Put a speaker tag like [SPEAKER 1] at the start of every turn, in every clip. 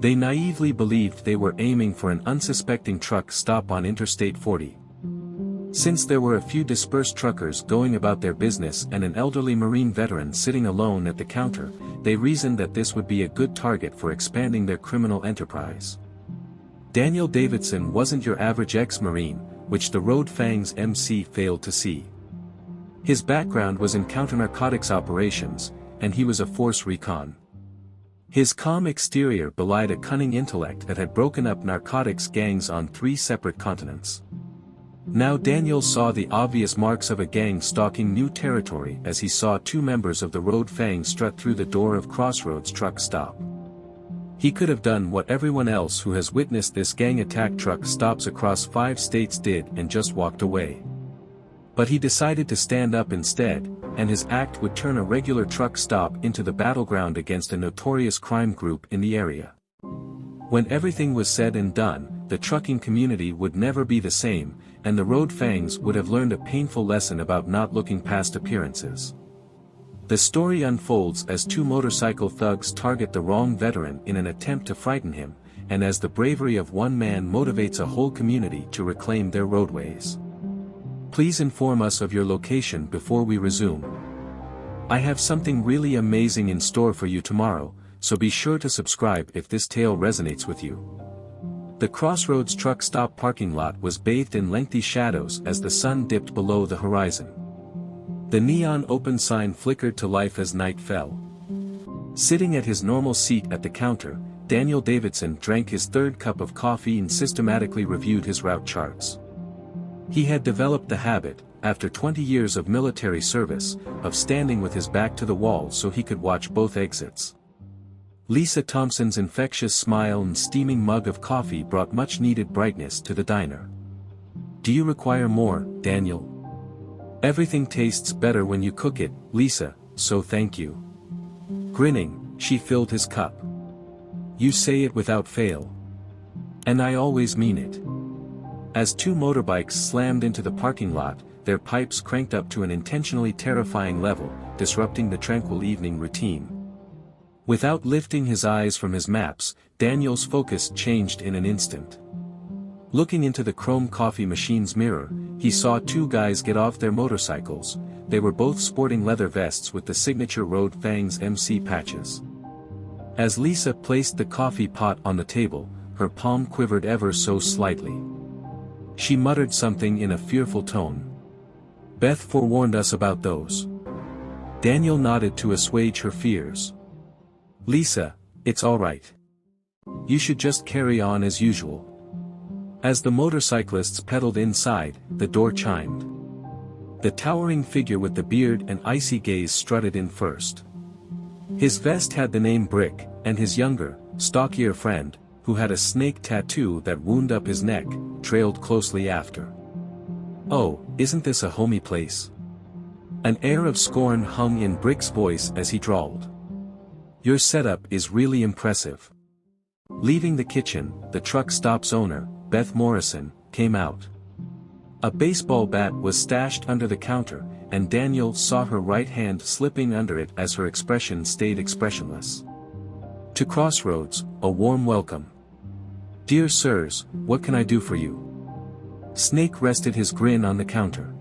[SPEAKER 1] They naively believed they were aiming for an unsuspecting truck stop on Interstate 40. Since there were a few dispersed truckers going about their business and an elderly Marine veteran sitting alone at the counter, they reasoned that this would be a good target for expanding their criminal enterprise. Daniel Davidson wasn't your average ex-Marine, which the Road Fangs MC failed to see. His background was in counter-narcotics operations, and he was a Force Recon. His calm exterior belied a cunning intellect that had broken up narcotics gangs on 3 separate continents. Now Daniel saw the obvious marks of a gang stalking new territory as he saw 2 members of the Road Fangs strut through the door of Crossroads Truck Stop. He could have done what everyone else who has witnessed this gang attack truck stops across 5 states did and just walked away. But he decided to stand up instead, and his act would turn a regular truck stop into the battleground against a notorious crime group in the area. When everything was said and done, the trucking community would never be the same, and the Road Fangs would have learned a painful lesson about not looking past appearances. The story unfolds as 2 motorcycle thugs target the wrong veteran in an attempt to frighten him, and as the bravery of one man motivates a whole community to reclaim their roadways. Please inform us of your location before we resume. I have something really amazing in store for you tomorrow, so be sure to subscribe if this tale resonates with you. The Crossroads Truck Stop parking lot was bathed in lengthy shadows as the sun dipped below the horizon. The neon open sign flickered to life as night fell. Sitting at his normal seat at the counter, Daniel Davidson drank his 3rd cup of coffee and systematically reviewed his route charts. He had developed the habit, after 20 years of military service, of standing with his back to the wall so he could watch both exits. Lisa Thompson's infectious smile and steaming mug of coffee brought much-needed brightness to the diner. "Do you require more, Daniel?" "Everything tastes better when you cook it, Lisa, so thank you." Grinning, she filled his cup. "You say it without fail. And I always mean it." As 2 motorbikes slammed into the parking lot, their pipes cranked up to an intentionally terrifying level, disrupting the tranquil evening routine. Without lifting his eyes from his maps, Daniel's focus changed in an instant. Looking into the chrome coffee machine's mirror, he saw 2 guys get off their motorcycles. They were both sporting leather vests with the signature Road Fangs MC patches. As Lisa placed the coffee pot on the table, her palm quivered ever so slightly. She muttered something in a fearful tone. "Beth forewarned us about those." Daniel nodded to assuage her fears. "Lisa, it's all right. You should just carry on as usual." As the motorcyclists pedaled inside, the door chimed. The towering figure with the beard and icy gaze strutted in first. His vest had the name Brick, and his younger, stockier friend, who had a snake tattoo that wound up his neck, trailed closely after. "Oh, isn't this a homey place?" An air of scorn hung in Brick's voice as he drawled. "Your setup is really impressive." Leaving the kitchen, the truck stop's owner, Beth Morrison, came out. A baseball bat was stashed under the counter, and Daniel saw her right hand slipping under it as her expression stayed expressionless. "To Crossroads, a warm welcome. Dear sirs, what can I do for you?" Snake rested his grin on the counter.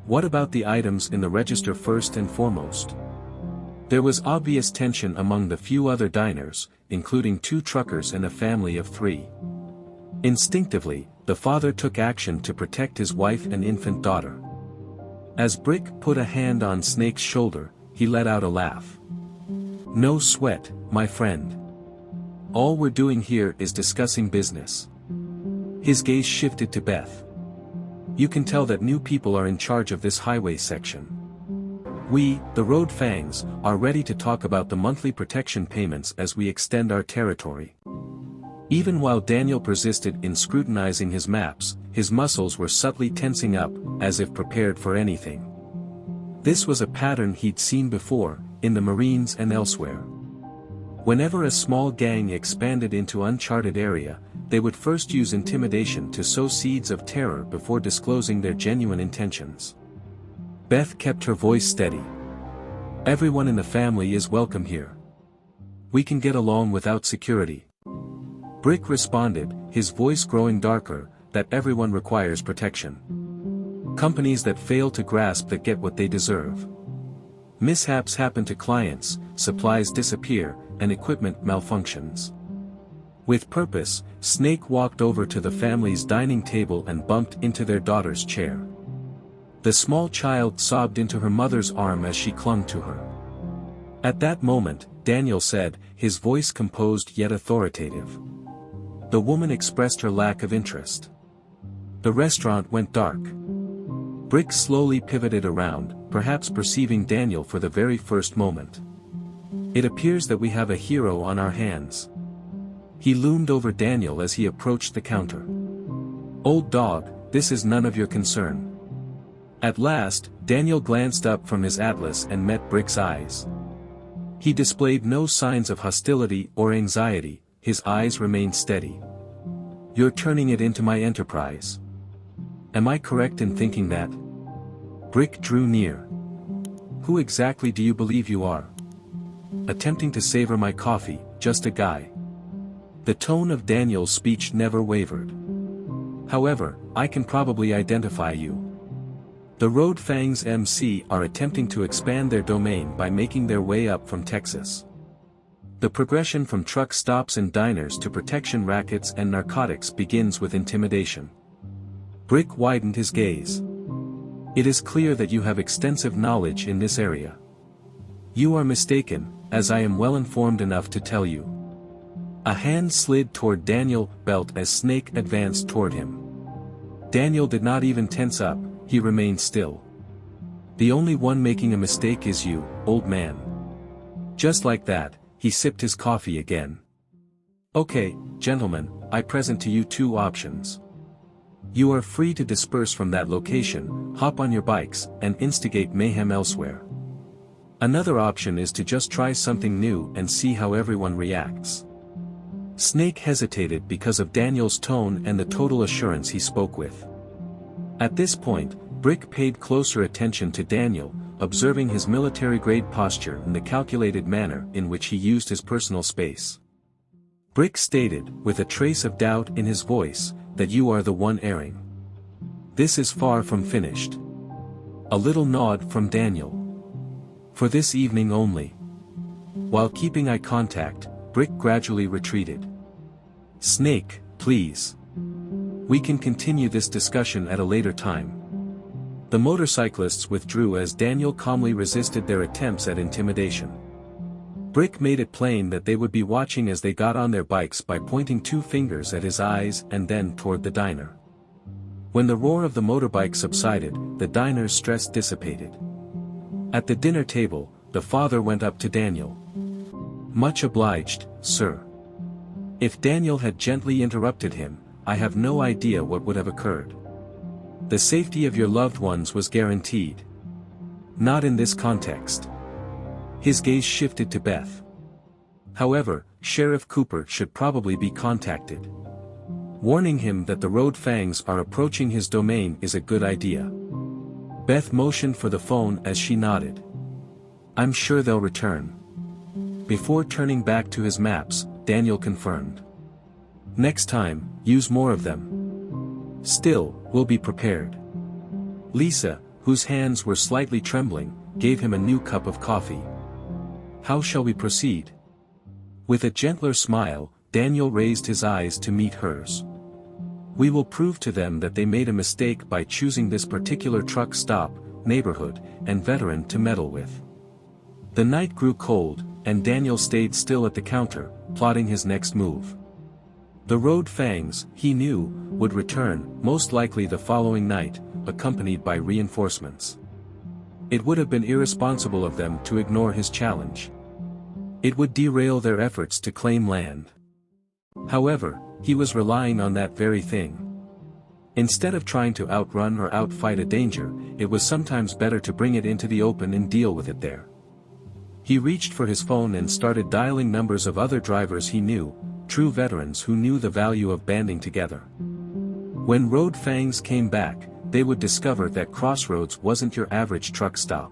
[SPEAKER 1] "What about the items in the register first and foremost?" There was obvious tension among the few other diners, including 2 truckers and a family of 3. Instinctively, the father took action to protect his wife and infant daughter. As Brick put a hand on Snake's shoulder, he let out a laugh. "No sweat, my friend. All we're doing here is discussing business." His gaze shifted to Beth. "You can tell that new people are in charge of this highway section. We, the Road Fangs, are ready to talk about the monthly protection payments as we extend our territory." Even while Daniel persisted in scrutinizing his maps, his muscles were subtly tensing up, as if prepared for anything. This was a pattern he'd seen before, in the Marines and elsewhere. Whenever a small gang expanded into uncharted area, they would first use intimidation to sow seeds of terror before disclosing their genuine intentions. Beth kept her voice steady. "Everyone in the family is welcome here. We can get along without security." Brick responded, his voice growing darker, that everyone requires protection. Companies that fail to grasp that get what they deserve. Mishaps happen to clients, supplies disappear, and equipment malfunctions. With purpose, Snake walked over to the family's dining table and bumped into their daughter's chair. The small child sobbed into her mother's arm as she clung to her. At that moment, Daniel said, his voice composed yet authoritative. The woman expressed her lack of interest. The restaurant went dark. Brick slowly pivoted around, perhaps perceiving Daniel for the very first moment. It appears that we have a hero on our hands. He loomed over Daniel as he approached the counter. Old dog, this is none of your concern. At last, Daniel glanced up from his atlas and met Brick's eyes. He displayed no signs of hostility or anxiety, his eyes remained steady. You're turning it into my enterprise. Am I correct in thinking that? Brick drew near. Who exactly do you believe you are? Attempting to savor my coffee, just a guy. The tone of Daniel's speech never wavered. However, I can probably identify you. The Road Fangs MC are attempting to expand their domain by making their way up from Texas. The progression from truck stops and diners to protection rackets and narcotics begins with intimidation. Brick widened his gaze. It is clear that you have extensive knowledge in this area. You are mistaken, as I am well informed enough to tell you. A hand slid toward Daniel's belt as Snake advanced toward him. Daniel did not even tense up, he remained still. The only one making a mistake is you, old man. Just like that, he sipped his coffee again. Okay, gentlemen, I present to you two options. You are free to disperse from that location, hop on your bikes, and instigate mayhem elsewhere. Another option is to just try something new and see how everyone reacts. Snake hesitated because of Daniel's tone and the total assurance he spoke with. At this point, Brick paid closer attention to Daniel, observing his military-grade posture and the calculated manner in which he used his personal space. Brick stated, with a trace of doubt in his voice, that you are the one erring. This is far from finished. A little nod from Daniel. For this evening only. While keeping eye contact, Brick gradually retreated. Snake, please. We can continue this discussion at a later time. The motorcyclists withdrew as Daniel calmly resisted their attempts at intimidation. Brick made it plain that they would be watching as they got on their bikes by pointing two fingers at his eyes and then toward the diner. When the roar of the motorbike subsided, the diner's stress dissipated. At the dinner table, the father went up to Daniel. Much obliged, sir. If Daniel had gently interrupted him, I have no idea what would have occurred. The safety of your loved ones was guaranteed. Not in this context. His gaze shifted to Beth. However, Sheriff Cooper should probably be contacted. Warning him that the Road Fangs are approaching his domain is a good idea. Beth motioned for the phone as she nodded. I'm sure they'll return. Before turning back to his maps, Daniel confirmed. Next time, use more of them. Still, we'll be prepared. Lisa, whose hands were slightly trembling, gave him a new cup of coffee. How shall we proceed? With a gentler smile, Daniel raised his eyes to meet hers. We will prove to them that they made a mistake by choosing this particular truck stop, neighborhood, and veteran to meddle with. The night grew cold, and Daniel stayed still at the counter, plotting his next move. The Road Fangs, he knew, would return, most likely the following night, accompanied by reinforcements. It would have been irresponsible of them to ignore his challenge. It would derail their efforts to claim land. However, he was relying on that very thing. Instead of trying to outrun or outfight a danger, it was sometimes better to bring it into the open and deal with it there. He reached for his phone and started dialing numbers of other drivers he knew, true veterans who knew the value of banding together. When Road Fangs came back, they would discover that Crossroads wasn't your average truck stop.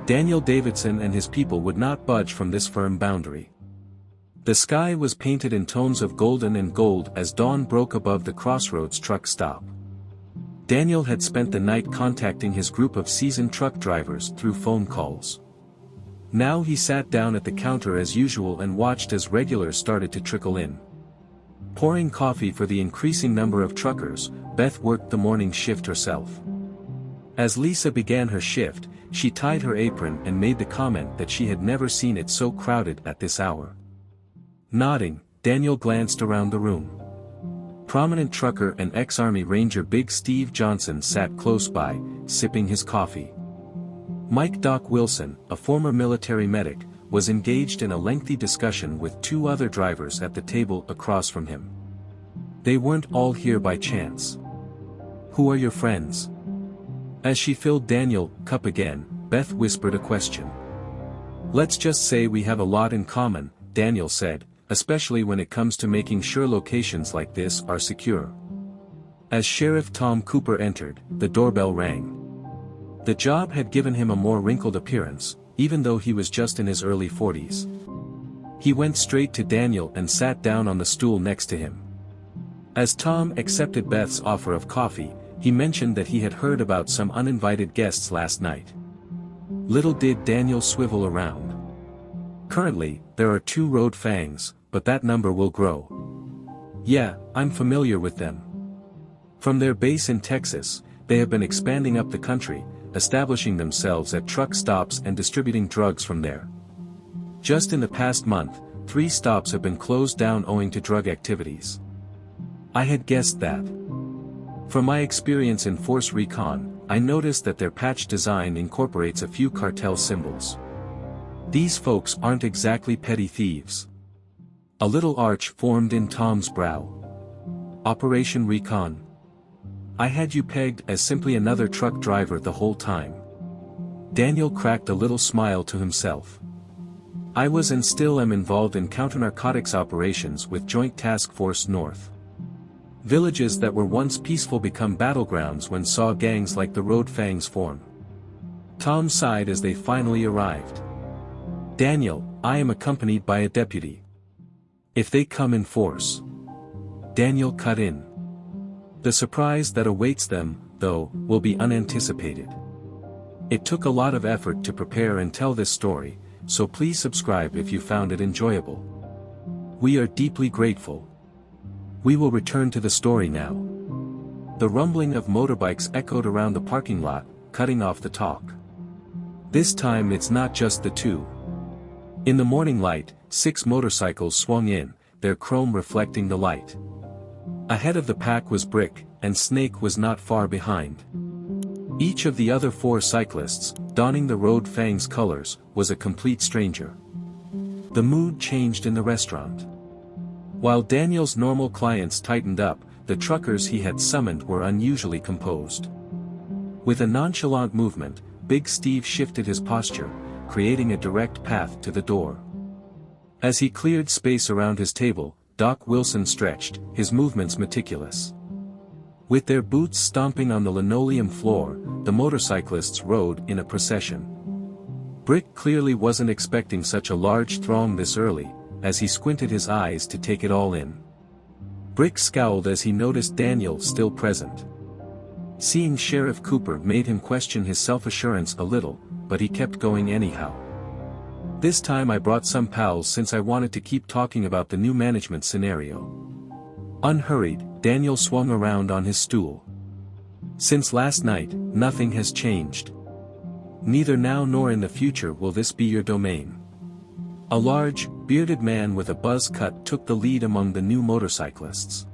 [SPEAKER 1] Daniel Davidson and his people would not budge from this firm boundary. The sky was painted in tones of golden and gold as dawn broke above the Crossroads Truck Stop. Daniel had spent the night contacting his group of seasoned truck drivers through phone calls. Now he sat down at the counter as usual and watched as regulars started to trickle in. Pouring coffee for the increasing number of truckers, Beth worked the morning shift herself. As Lisa began her shift, she tied her apron and made the comment that she had never seen it so crowded at this hour. Nodding, Daniel glanced around the room. Prominent trucker and ex-Army Ranger Big Steve Johnson sat close by, sipping his coffee. Mike Doc Wilson, a former military medic, was engaged in a lengthy discussion with two other drivers at the table across from him. They weren't all here by chance. "Who are your friends?" As she filled Daniel's cup again, Beth whispered a question. "Let's just say we have a lot in common," Daniel said, "especially when it comes to making sure locations like this are secure." As Sheriff Tom Cooper entered, the doorbell rang. The job had given him a more wrinkled appearance, even though he was just in his early 40s. He went straight to Daniel and sat down on the stool next to him. As Tom accepted Beth's offer of coffee, he mentioned that he had heard about some uninvited guests last night. Little did Daniel swivel around. "Currently, there are 2 Road Fangs, but that number will grow." "Yeah, I'm familiar with them. From their base in Texas, they have been expanding up the country, establishing themselves at truck stops and distributing drugs from there. Just in the past month, 3 stops have been closed down owing to drug activities." I had guessed that. From my experience in Force Recon, I noticed that their patch design incorporates a few cartel symbols. These folks aren't exactly petty thieves. A little arch formed in Tom's brow. "Operation Recon? I had you pegged as simply another truck driver the whole time." Daniel cracked a little smile to himself. "I was and still am involved in counter-narcotics operations with Joint Task Force North. Villages that were once peaceful become battlegrounds when saw gangs like the Road Fangs form." Tom sighed as they finally arrived. "Daniel, I am accompanied by a deputy. If they come in force." Daniel cut in. "The surprise that awaits them, though, will be unanticipated. It took a lot of effort to prepare and tell this story, so please subscribe if you found it enjoyable. We are deeply grateful. We will return to the story now." The rumbling of motorbikes echoed around the parking lot, cutting off the talk. This time it's not just the 2. In the morning light, 6 motorcycles swung in, their chrome reflecting the light. Ahead of the pack was Brick, and Snake was not far behind. Each of the other 4 cyclists, donning the Road Fangs colors, was a complete stranger. The mood changed in the restaurant. While Daniel's normal clients tightened up, the truckers he had summoned were unusually composed. With a nonchalant movement, Big Steve shifted his posture, creating a direct path to the door. As he cleared space around his table, Doc Wilson stretched, his movements meticulous. With their boots stomping on the linoleum floor, the motorcyclists rode in a procession. Brick clearly wasn't expecting such a large throng this early, as he squinted his eyes to take it all in. Brick scowled as he noticed Daniel still present. Seeing Sheriff Cooper made him question his self-assurance a little, but he kept going anyhow. "This time I brought some pals since I wanted to keep talking about the new management scenario." Unhurried, Daniel swung around on his stool. "Since last night, nothing has changed. Neither now nor in the future will this be your domain." A large, bearded man with a buzz cut took the lead among the new motorcyclists.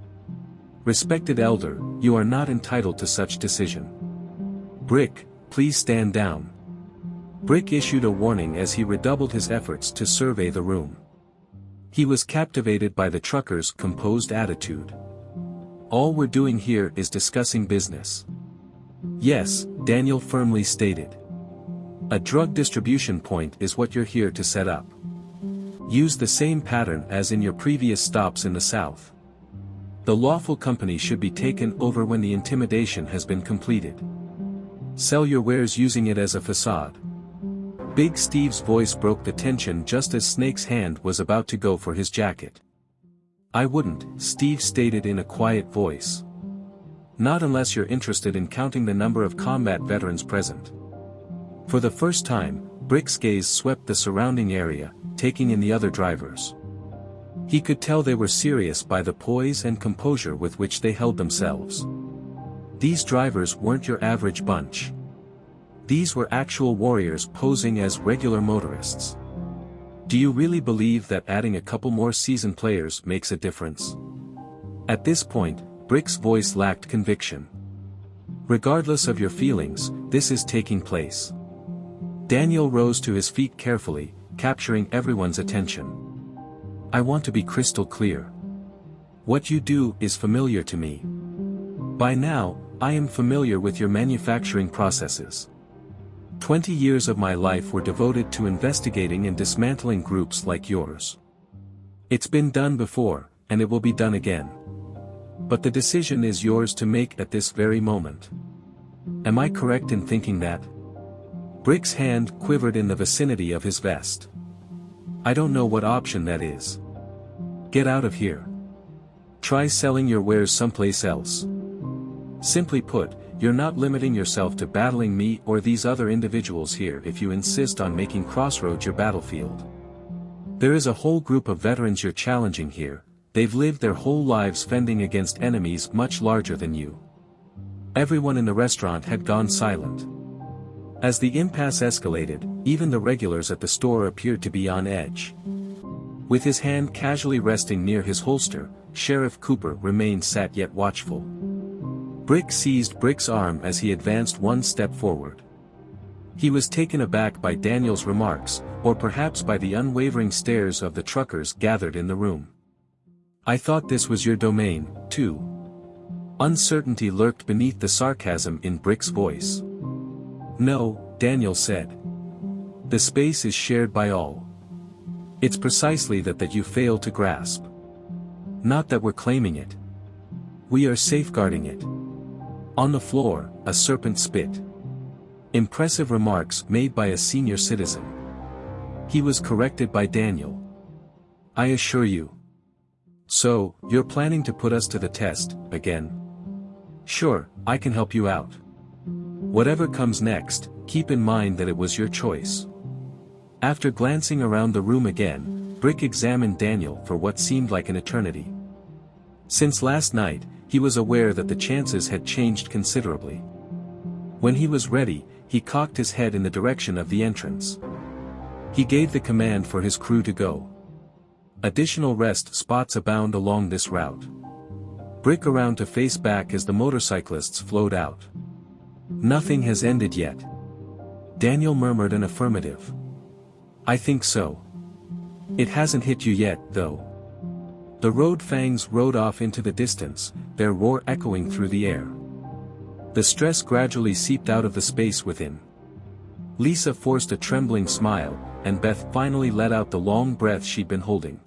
[SPEAKER 1] "Respected elder, you are not entitled to such decision. Brick, please stand down." Brick issued a warning as he redoubled his efforts to survey the room. He was captivated by the truckers' composed attitude. "All we're doing here is discussing business." "Yes," Daniel firmly stated. "A drug distribution point is what you're here to set up. Use the same pattern as in your previous stops in the South. The lawful company should be taken over when the intimidation has been completed. Sell your wares using it as a facade. Big Steve's voice broke the tension just as Snake's hand was about to go for his jacket. "I wouldn't," Steve stated in a quiet voice. "Not unless you're interested in counting the number of combat veterans present." For the first time, Brick's gaze swept the surrounding area, taking in the other drivers. He could tell they were serious by the poise and composure with which they held themselves. These drivers weren't your average bunch. These were actual warriors posing as regular motorists. "Do you really believe that adding a couple more seasoned players makes a difference?" At this point, Brick's voice lacked conviction. "Regardless of your feelings, this is taking place." Daniel rose to his feet carefully, capturing everyone's attention. "I want to be crystal clear. What you do is familiar to me. By now, I am familiar with your manufacturing processes. 20 years of my life were devoted to investigating and dismantling groups like yours. It's been done before, and it will be done again. But the decision is yours to make at this very moment. Am I correct in thinking that?" Brick's hand quivered in the vicinity of his vest. "I don't know what option that is. Get out of here. Try selling your wares someplace else. Simply put, you're not limiting yourself to battling me or these other individuals here if you insist on making Crossroads your battlefield. There is a whole group of veterans you're challenging here. They've lived their whole lives fending against enemies much larger than you." Everyone in the restaurant had gone silent. As the impasse escalated, even the regulars at the store appeared to be on edge. With his hand casually resting near his holster, Sheriff Cooper remained sat yet watchful. Brick seized Brick's arm as he advanced one step forward. He was taken aback by Daniel's remarks, or perhaps by the unwavering stares of the truckers gathered in the room. "I thought this was your domain, too." Uncertainty lurked beneath the sarcasm in Brick's voice. "No," Daniel said. "The space is shared by all. It's precisely that you fail to grasp. Not that we're claiming it. We are safeguarding it." On the floor, a serpent spit. Impressive remarks made by a senior citizen. He was corrected by Daniel. "I assure you. So, you're planning to put us to the test, again?" "Sure, I can help you out. Whatever comes next, keep in mind that it was your choice." After glancing around the room again, Brick examined Daniel for what seemed like an eternity. Since last night, he was aware that the chances had changed considerably. When he was ready, he cocked his head in the direction of the entrance. He gave the command for his crew to go. Additional rest spots abound along this route. Brick around to face back as the motorcyclists flowed out. "Nothing has ended yet." Daniel murmured an affirmative. "I think so. It hasn't hit you yet, though." The Road Fangs rode off into the distance, their roar echoing through the air. The stress gradually seeped out of the space within. Lisa forced a trembling smile, and Beth finally let out the long breath she'd been holding.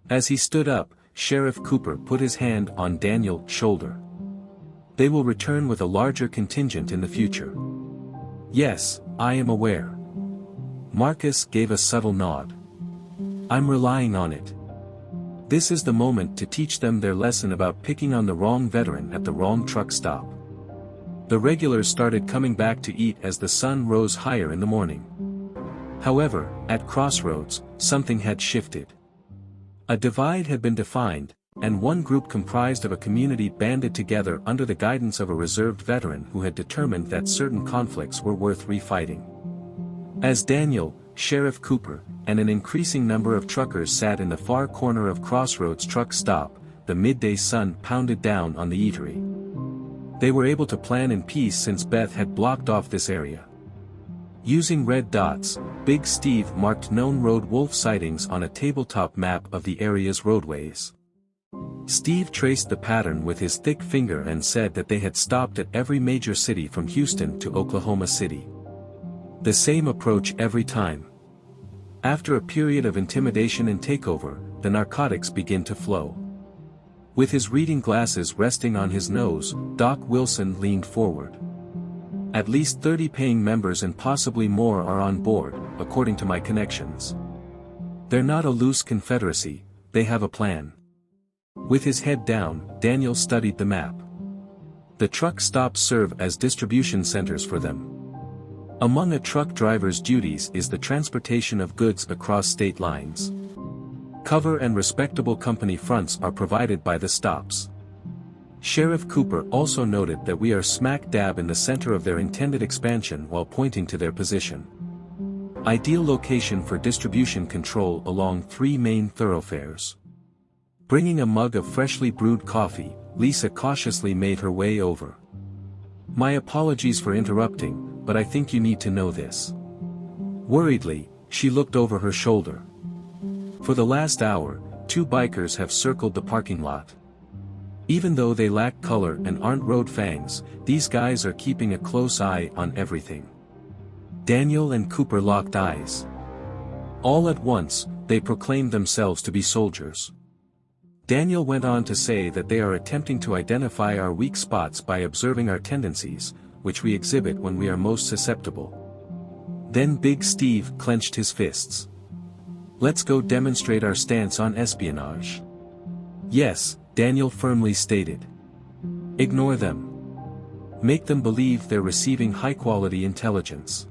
[SPEAKER 1] As he stood up, Sheriff Cooper put his hand on Daniel's shoulder. "They will return with a larger contingent in the future." "Yes, I am aware." Marcus gave a subtle nod. "I'm relying on it. This is the moment to teach them their lesson about picking on the wrong veteran at the wrong truck stop." The regulars started coming back to eat as the sun rose higher in the morning. However, at Crossroads, something had shifted. A divide had been defined, and one group comprised of a community banded together under the guidance of a reserved veteran who had determined that certain conflicts were worth refighting. As Daniel, Sheriff Cooper, and an increasing number of truckers sat in the far corner of Crossroads Truck Stop, the midday sun pounded down on the eatery. They were able to plan in peace since Beth had blocked off this area. Using red dots, Big Steve marked known road wolf sightings on a tabletop map of the area's roadways. Steve traced the pattern with his thick finger and said that they had stopped at every major city from Houston to Oklahoma City. The same approach every time. After a period of intimidation and takeover, the narcotics begin to flow. With his reading glasses resting on his nose, Doc Wilson leaned forward. At least 30 paying members and possibly more are on board, according to my connections. They're not a loose confederacy, they have a plan. With his head down, Daniel studied the map. The truck stops serve as distribution centers for them. Among a truck driver's duties is the transportation of goods across state lines. Cover and respectable company fronts are provided by the stops. Sheriff Cooper also noted that we are smack dab in the center of their intended expansion while pointing to their position. Ideal location for distribution control along 3 main thoroughfares. Bringing a mug of freshly brewed coffee, Lisa cautiously made her way over. My apologies for interrupting, but I think you need to know this. Worriedly, she looked over her shoulder. For the last hour, 2 bikers have circled the parking lot. Even though they lack color and aren't Road Fangs, these guys are keeping a close eye on everything. Daniel and Cooper locked eyes. All at once, they proclaimed themselves to be soldiers. Daniel went on to say that they are attempting to identify our weak spots by observing our tendencies, which we exhibit when we are most susceptible. Then Big Steve clenched his fists. Let's go demonstrate our stance on espionage. Yes, Daniel firmly stated. Ignore them. Make them believe they're receiving high-quality intelligence.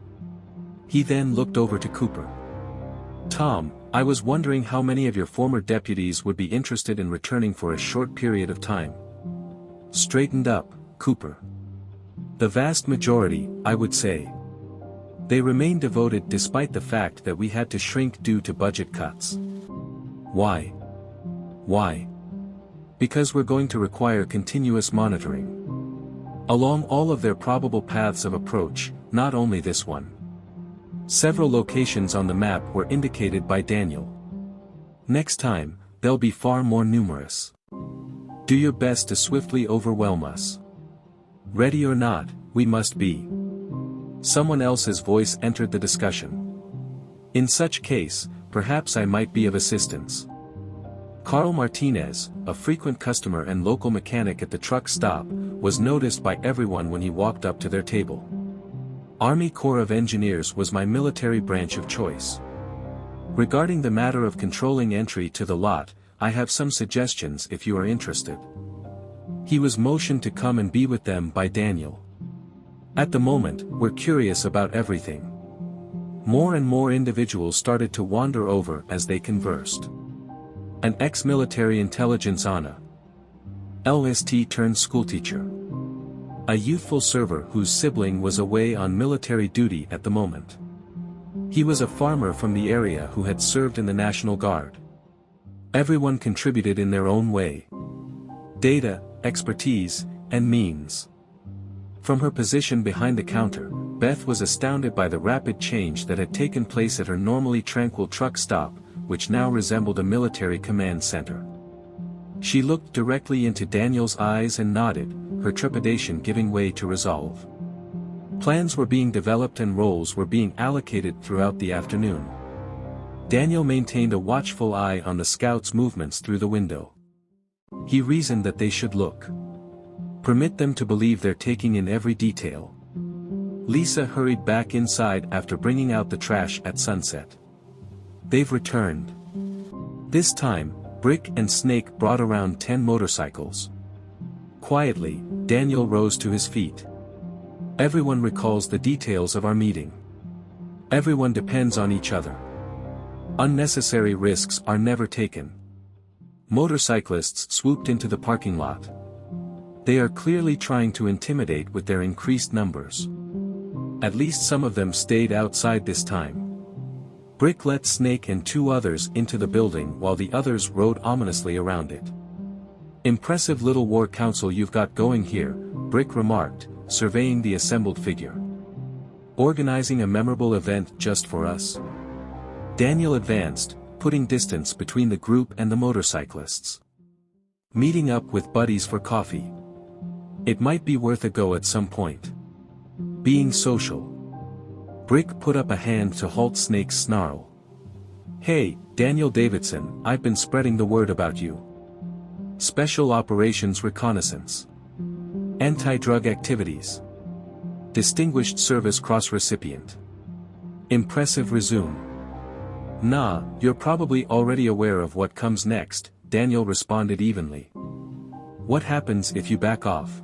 [SPEAKER 1] He then looked over to Cooper. Tom, I was wondering how many of your former deputies would be interested in returning for a short period of time. Straightened up, Cooper. The vast majority, I would say. They remain devoted despite the fact that we had to shrink due to budget cuts. Why? Why? Because we're going to require continuous monitoring. Along all of their probable paths of approach, not only this one. Several locations on the map were indicated by Daniel. Next time, they'll be far more numerous. Do your best to swiftly overwhelm us. Ready or not, we must be. Someone else's voice entered the discussion. In such case, perhaps I might be of assistance. Carl Martinez, a frequent customer and local mechanic at the truck stop, was noticed by everyone when he walked up to their table. Army Corps of Engineers was my military branch of choice. Regarding the matter of controlling entry to the lot, I have some suggestions if you are interested. He was motioned to come and be with them by Daniel. At the moment, we're curious about everything. More and more individuals started to wander over as they conversed. An ex-military intelligence Anna. LST turned schoolteacher. A youthful server whose sibling was away on military duty at the moment. He was a farmer from the area who had served in the National Guard. Everyone contributed in their own way. Data, expertise, and means. From her position behind the counter, Beth was astounded by the rapid change that had taken place at her normally tranquil truck stop, which now resembled a military command center. She looked directly into Daniel's eyes and nodded, her trepidation giving way to resolve. Plans were being developed and roles were being allocated throughout the afternoon. Daniel maintained a watchful eye on the scouts' movements through the window. He reasoned that they should look. Permit them to believe they're taking in every detail. Lisa hurried back inside after bringing out the trash at sunset. They've returned. This time, Brick and Snake brought around 10 motorcycles. Quietly, Daniel rose to his feet. Everyone recalls the details of our meeting. Everyone depends on each other. Unnecessary risks are never taken. Motorcyclists swooped into the parking lot. They are clearly trying to intimidate with their increased numbers. At least some of them stayed outside this time. Brick let Snake and 2 others into the building while the others rode ominously around it. Impressive little war council you've got going here, Brick remarked, surveying the assembled figure. Organizing a memorable event just for us? Daniel advanced, putting distance between the group and the motorcyclists. Meeting up with buddies for coffee. It might be worth a go at some point. Being social. Brick put up a hand to halt Snake's snarl. Hey, Daniel Davidson, I've been spreading the word about you. Special Operations Reconnaissance. Anti-drug activities. Distinguished Service Cross recipient. Impressive resume. Nah, you're probably already aware of what comes next, Daniel responded evenly. What happens if you back off?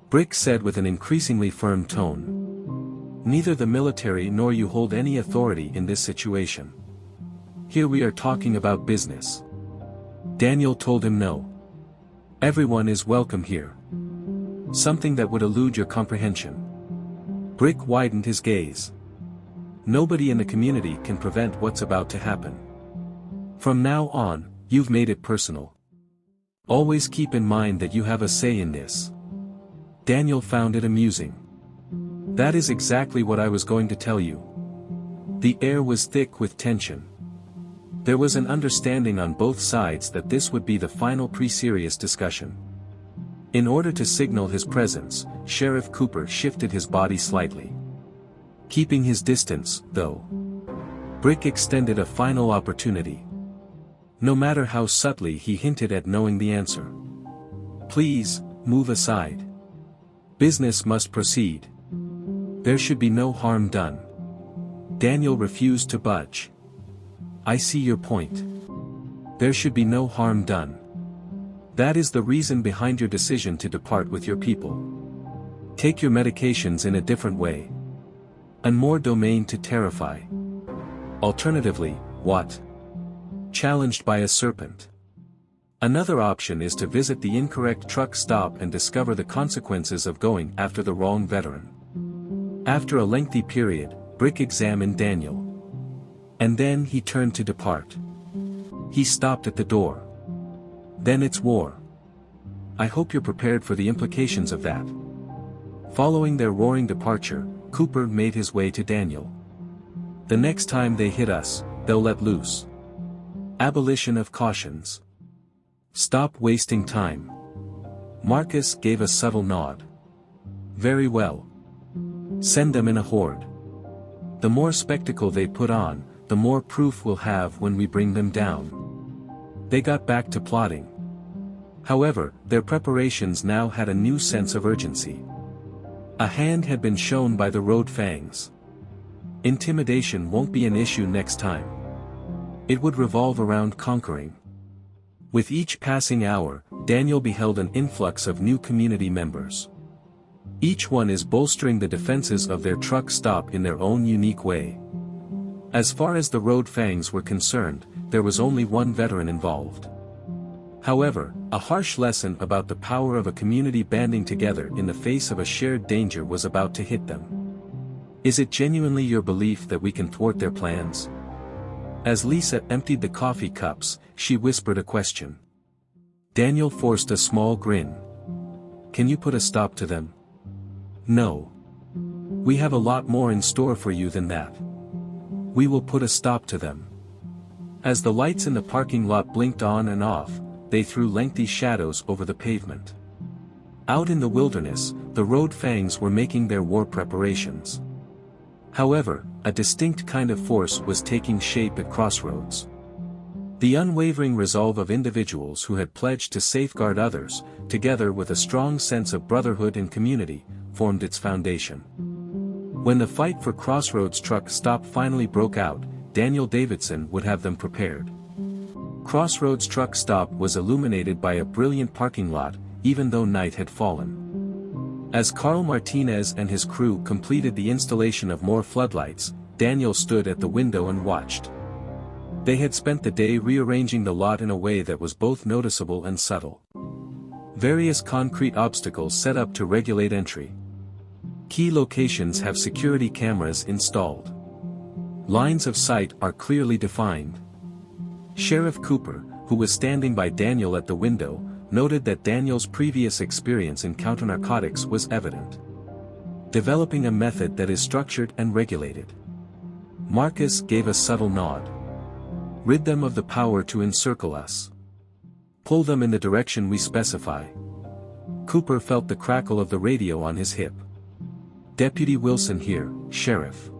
[SPEAKER 1] Brick said with an increasingly firm tone. Neither the military nor you hold any authority in this situation. Here we are talking about business. Daniel told him no. Everyone is welcome here. Something that would elude your comprehension. Brick widened his gaze. Nobody in the community can prevent what's about to happen. From now on, you've made it personal. Always keep in mind that you have a say in this. Daniel found it amusing. That is exactly what I was going to tell you. The air was thick with tension. There was an understanding on both sides that this would be the final pre-serious discussion. In order to signal his presence, Sheriff Cooper shifted his body slightly. Keeping his distance, though. Brick extended a final opportunity. No matter how subtly he hinted at knowing the answer. Please, move aside. Business must proceed. There should be no harm done. Daniel refused to budge. I see your point. There should be no harm done. That is the reason behind your decision to depart with your people. Take your medications in a different way. And more domain to terrify. Alternatively, what? Challenged by a serpent. Another option is to visit the incorrect truck stop and discover the consequences of going after the wrong veteran. After a lengthy period, Brick examined Daniel. And then he turned to depart. He stopped at the door. Then it's war. I hope you're prepared for the implications of that. Following their roaring departure, Cooper made his way to Daniel. The next time they hit us, they'll let loose. Abolition of cautions. Stop wasting time. Marcus gave a subtle nod. Very well. Send them in a horde. The more spectacle they put on, the more proof we'll have when we bring them down. They got back to plotting. However, their preparations now had a new sense of urgency. A hand had been shown by the Road Fangs. Intimidation won't be an issue next time. It would revolve around conquering. With each passing hour, Daniel beheld an influx of new community members. Each one is bolstering the defenses of their truck stop in their own unique way. As far as the Road Fangs were concerned, there was only one veteran involved. However, a harsh lesson about the power of a community banding together in the face of a shared danger was about to hit them. Is it genuinely your belief that we can thwart their plans? As Lisa emptied the coffee cups, she whispered a question. Daniel forced a small grin. Can you put a stop to them? No. We have a lot more in store for you than that. We will put a stop to them. As the lights in the parking lot blinked on and off, they threw lengthy shadows over the pavement. Out in the wilderness, the Road Fangs were making their war preparations. However, a distinct kind of force was taking shape at Crossroads. The unwavering resolve of individuals who had pledged to safeguard others, together with a strong sense of brotherhood and community, formed its foundation. When the fight for Crossroads Truck Stop finally broke out, Daniel Davidson would have them prepared. Crossroads Truck Stop was illuminated by a brilliant parking lot, even though night had fallen. As Carl Martinez and his crew completed the installation of more floodlights, Daniel stood at the window and watched. They had spent the day rearranging the lot in a way that was both noticeable and subtle. Various concrete obstacles set up to regulate entry. Key locations have security cameras installed. Lines of sight are clearly defined. Sheriff Cooper, who was standing by Daniel at the window, noted that Daniel's previous experience in counter-narcotics was evident. Developing a method that is structured and regulated. Marcus gave a subtle nod. Rid them of the power to encircle us. Pull them in the direction we specify. Cooper felt the crackle of the radio on his hip. Deputy Wilson here, Sheriff.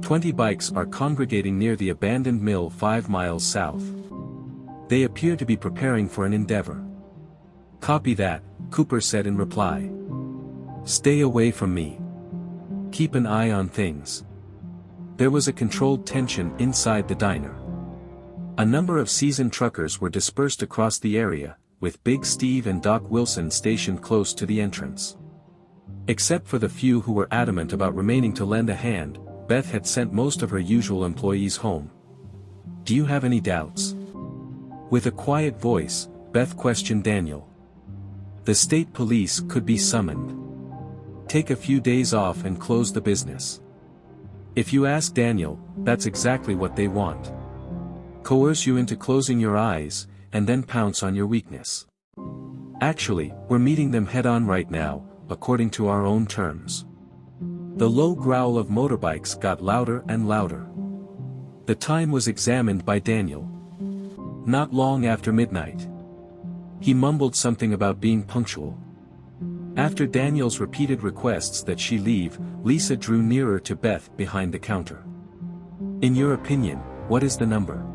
[SPEAKER 1] 20 bikes are congregating near the abandoned mill 5 miles south. They appear to be preparing for an endeavor. Copy that, Cooper said in reply. Stay away from me. Keep an eye on things. There was a controlled tension inside the diner. A number of seasoned truckers were dispersed across the area, with Big Steve and Doc Wilson stationed close to the entrance. Except for the few who were adamant about remaining to lend a hand, Beth had sent most of her usual employees home. "Do you have any doubts?" With a quiet voice, Beth questioned Daniel. The state police could be summoned. Take a few days off and close the business. If you ask Daniel, that's exactly what they want. Coerce you into closing your eyes, and then pounce on your weakness. Actually, we're meeting them head-on right now, according to our own terms. The low growl of motorbikes got louder and louder. The time was examined by Daniel. Not long after midnight. He mumbled something about being punctual. After Daniel's repeated requests that she leave, Lisa drew nearer to Beth behind the counter. "In your opinion, what is the number?"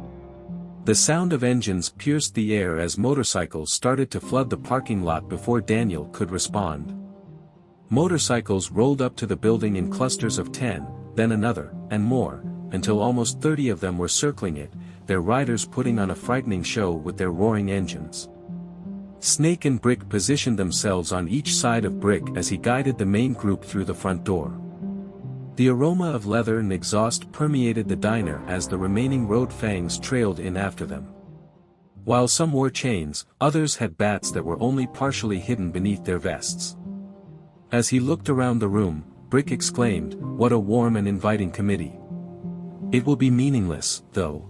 [SPEAKER 1] The sound of engines pierced the air as motorcycles started to flood the parking lot before Daniel could respond. Motorcycles rolled up to the building in clusters of 10, then another, and more, until almost 30 of them were circling it, their riders putting on a frightening show with their roaring engines. Snake and Brick positioned themselves on each side of Brick as he guided the main group through the front door. The aroma of leather and exhaust permeated the diner as the remaining Road Fangs trailed in after them. While some wore chains, others had bats that were only partially hidden beneath their vests. As he looked around the room, Brick exclaimed, "What a warm and inviting committee. It will be meaningless, though."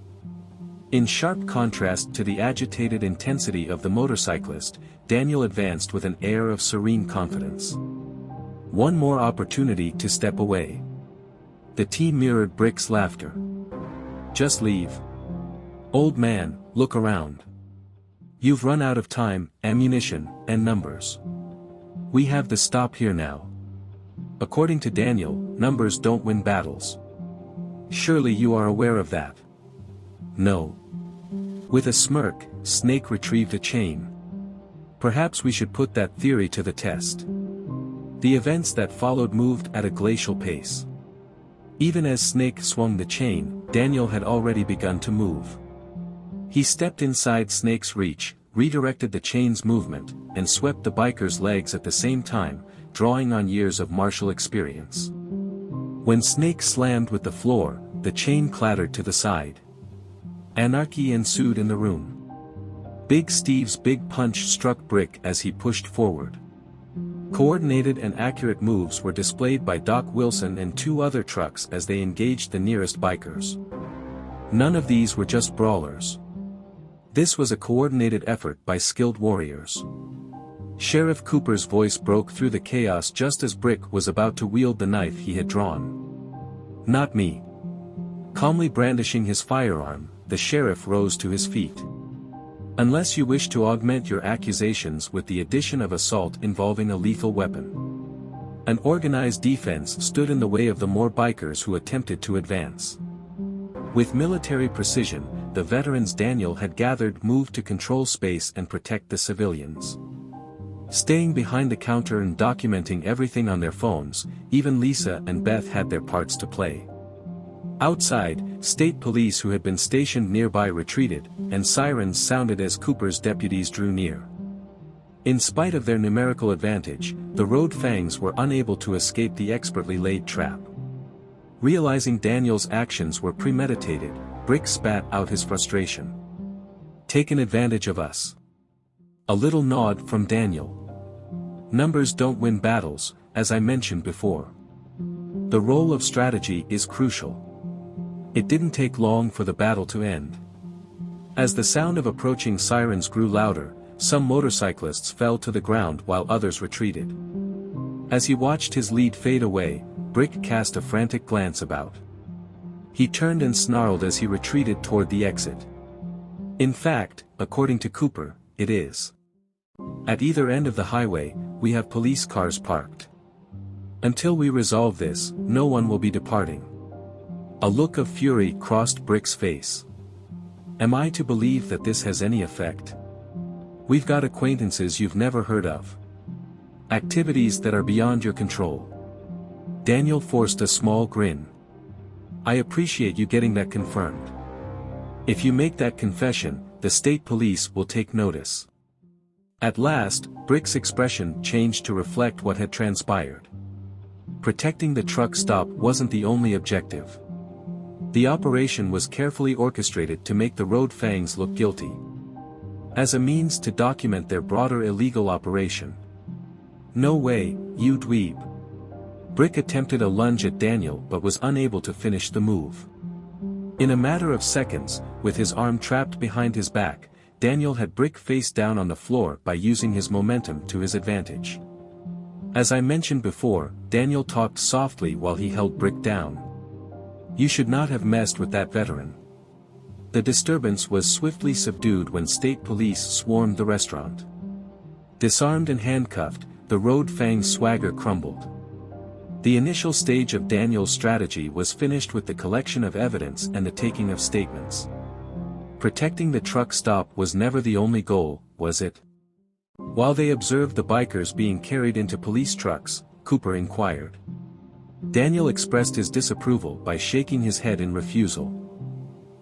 [SPEAKER 1] In sharp contrast to the agitated intensity of the motorcyclist, Daniel advanced with an air of serene confidence. One more opportunity to step away. The team mirrored Brick's laughter. "Just leave. Old man, look around. You've run out of time, ammunition, and numbers. We have the stop here now. According to Daniel, numbers don't win battles. Surely you are aware of that." "No." With a smirk, Snake retrieved a chain. "Perhaps we should put that theory to the test." The events that followed moved at a glacial pace. Even as Snake swung the chain, Daniel had already begun to move. He stepped inside Snake's reach, redirected the chain's movement, and swept the biker's legs at the same time, drawing on years of martial experience. When Snake slammed with the floor, the chain clattered to the side. Anarchy ensued in the room. Big Steve's big punch struck Brick as he pushed forward. Coordinated and accurate moves were displayed by Doc Wilson and two other trucks as they engaged the nearest bikers. None of these were just brawlers. This was a coordinated effort by skilled warriors. Sheriff Cooper's voice broke through the chaos just as Brick was about to wield the knife he had drawn. "Not me." Calmly brandishing his firearm, the sheriff rose to his feet. "Unless you wish to augment your accusations with the addition of assault involving a lethal weapon." An organized defense stood in the way of the more bikers who attempted to advance. With military precision, the veterans Daniel had gathered moved to control space and protect the civilians. Staying behind the counter and documenting everything on their phones, even Lisa and Beth had their parts to play. Outside, state police who had been stationed nearby retreated, and sirens sounded as Cooper's deputies drew near. In spite of their numerical advantage, the Road Fangs were unable to escape the expertly laid trap. Realizing Daniel's actions were premeditated, Brick spat out his frustration. "Taken advantage of us." A little nod from Daniel. "Numbers don't win battles, as I mentioned before. The role of strategy is crucial." It didn't take long for the battle to end. As the sound of approaching sirens grew louder, some motorcyclists fell to the ground while others retreated. As he watched his lead fade away, Brick cast a frantic glance about. He turned and snarled as he retreated toward the exit. In fact, according to Cooper, it is. At either end of the highway, we have police cars parked. Until we resolve this, no one will be departing. A look of fury crossed Brick's face. Am I to believe that this has any effect? We've got acquaintances you've never heard of. Activities that are beyond your control. Daniel forced a small grin. I appreciate you getting that confirmed. If you make that confession, the state police will take notice. At last, Brick's expression changed to reflect what had transpired. Protecting the truck stop wasn't the only objective. The operation was carefully orchestrated to make the Road Fangs look guilty. As a means to document their broader illegal operation. No way, you dweeb. Brick attempted a lunge at Daniel but was unable to finish the move. In a matter of seconds, with his arm trapped behind his back, Daniel had Brick face down on the floor by using his momentum to his advantage. As I mentioned before, Daniel talked softly while he held Brick down. You should not have messed with that veteran. The disturbance was swiftly subdued when state police swarmed the restaurant. Disarmed and handcuffed, the Road Fangs swagger crumbled. The initial stage of Daniel's strategy was finished with the collection of evidence and the taking of statements. Protecting the truck stop was never the only goal, was it? While they observed the bikers being carried into police trucks, Cooper inquired. Daniel expressed his disapproval by shaking his head in refusal.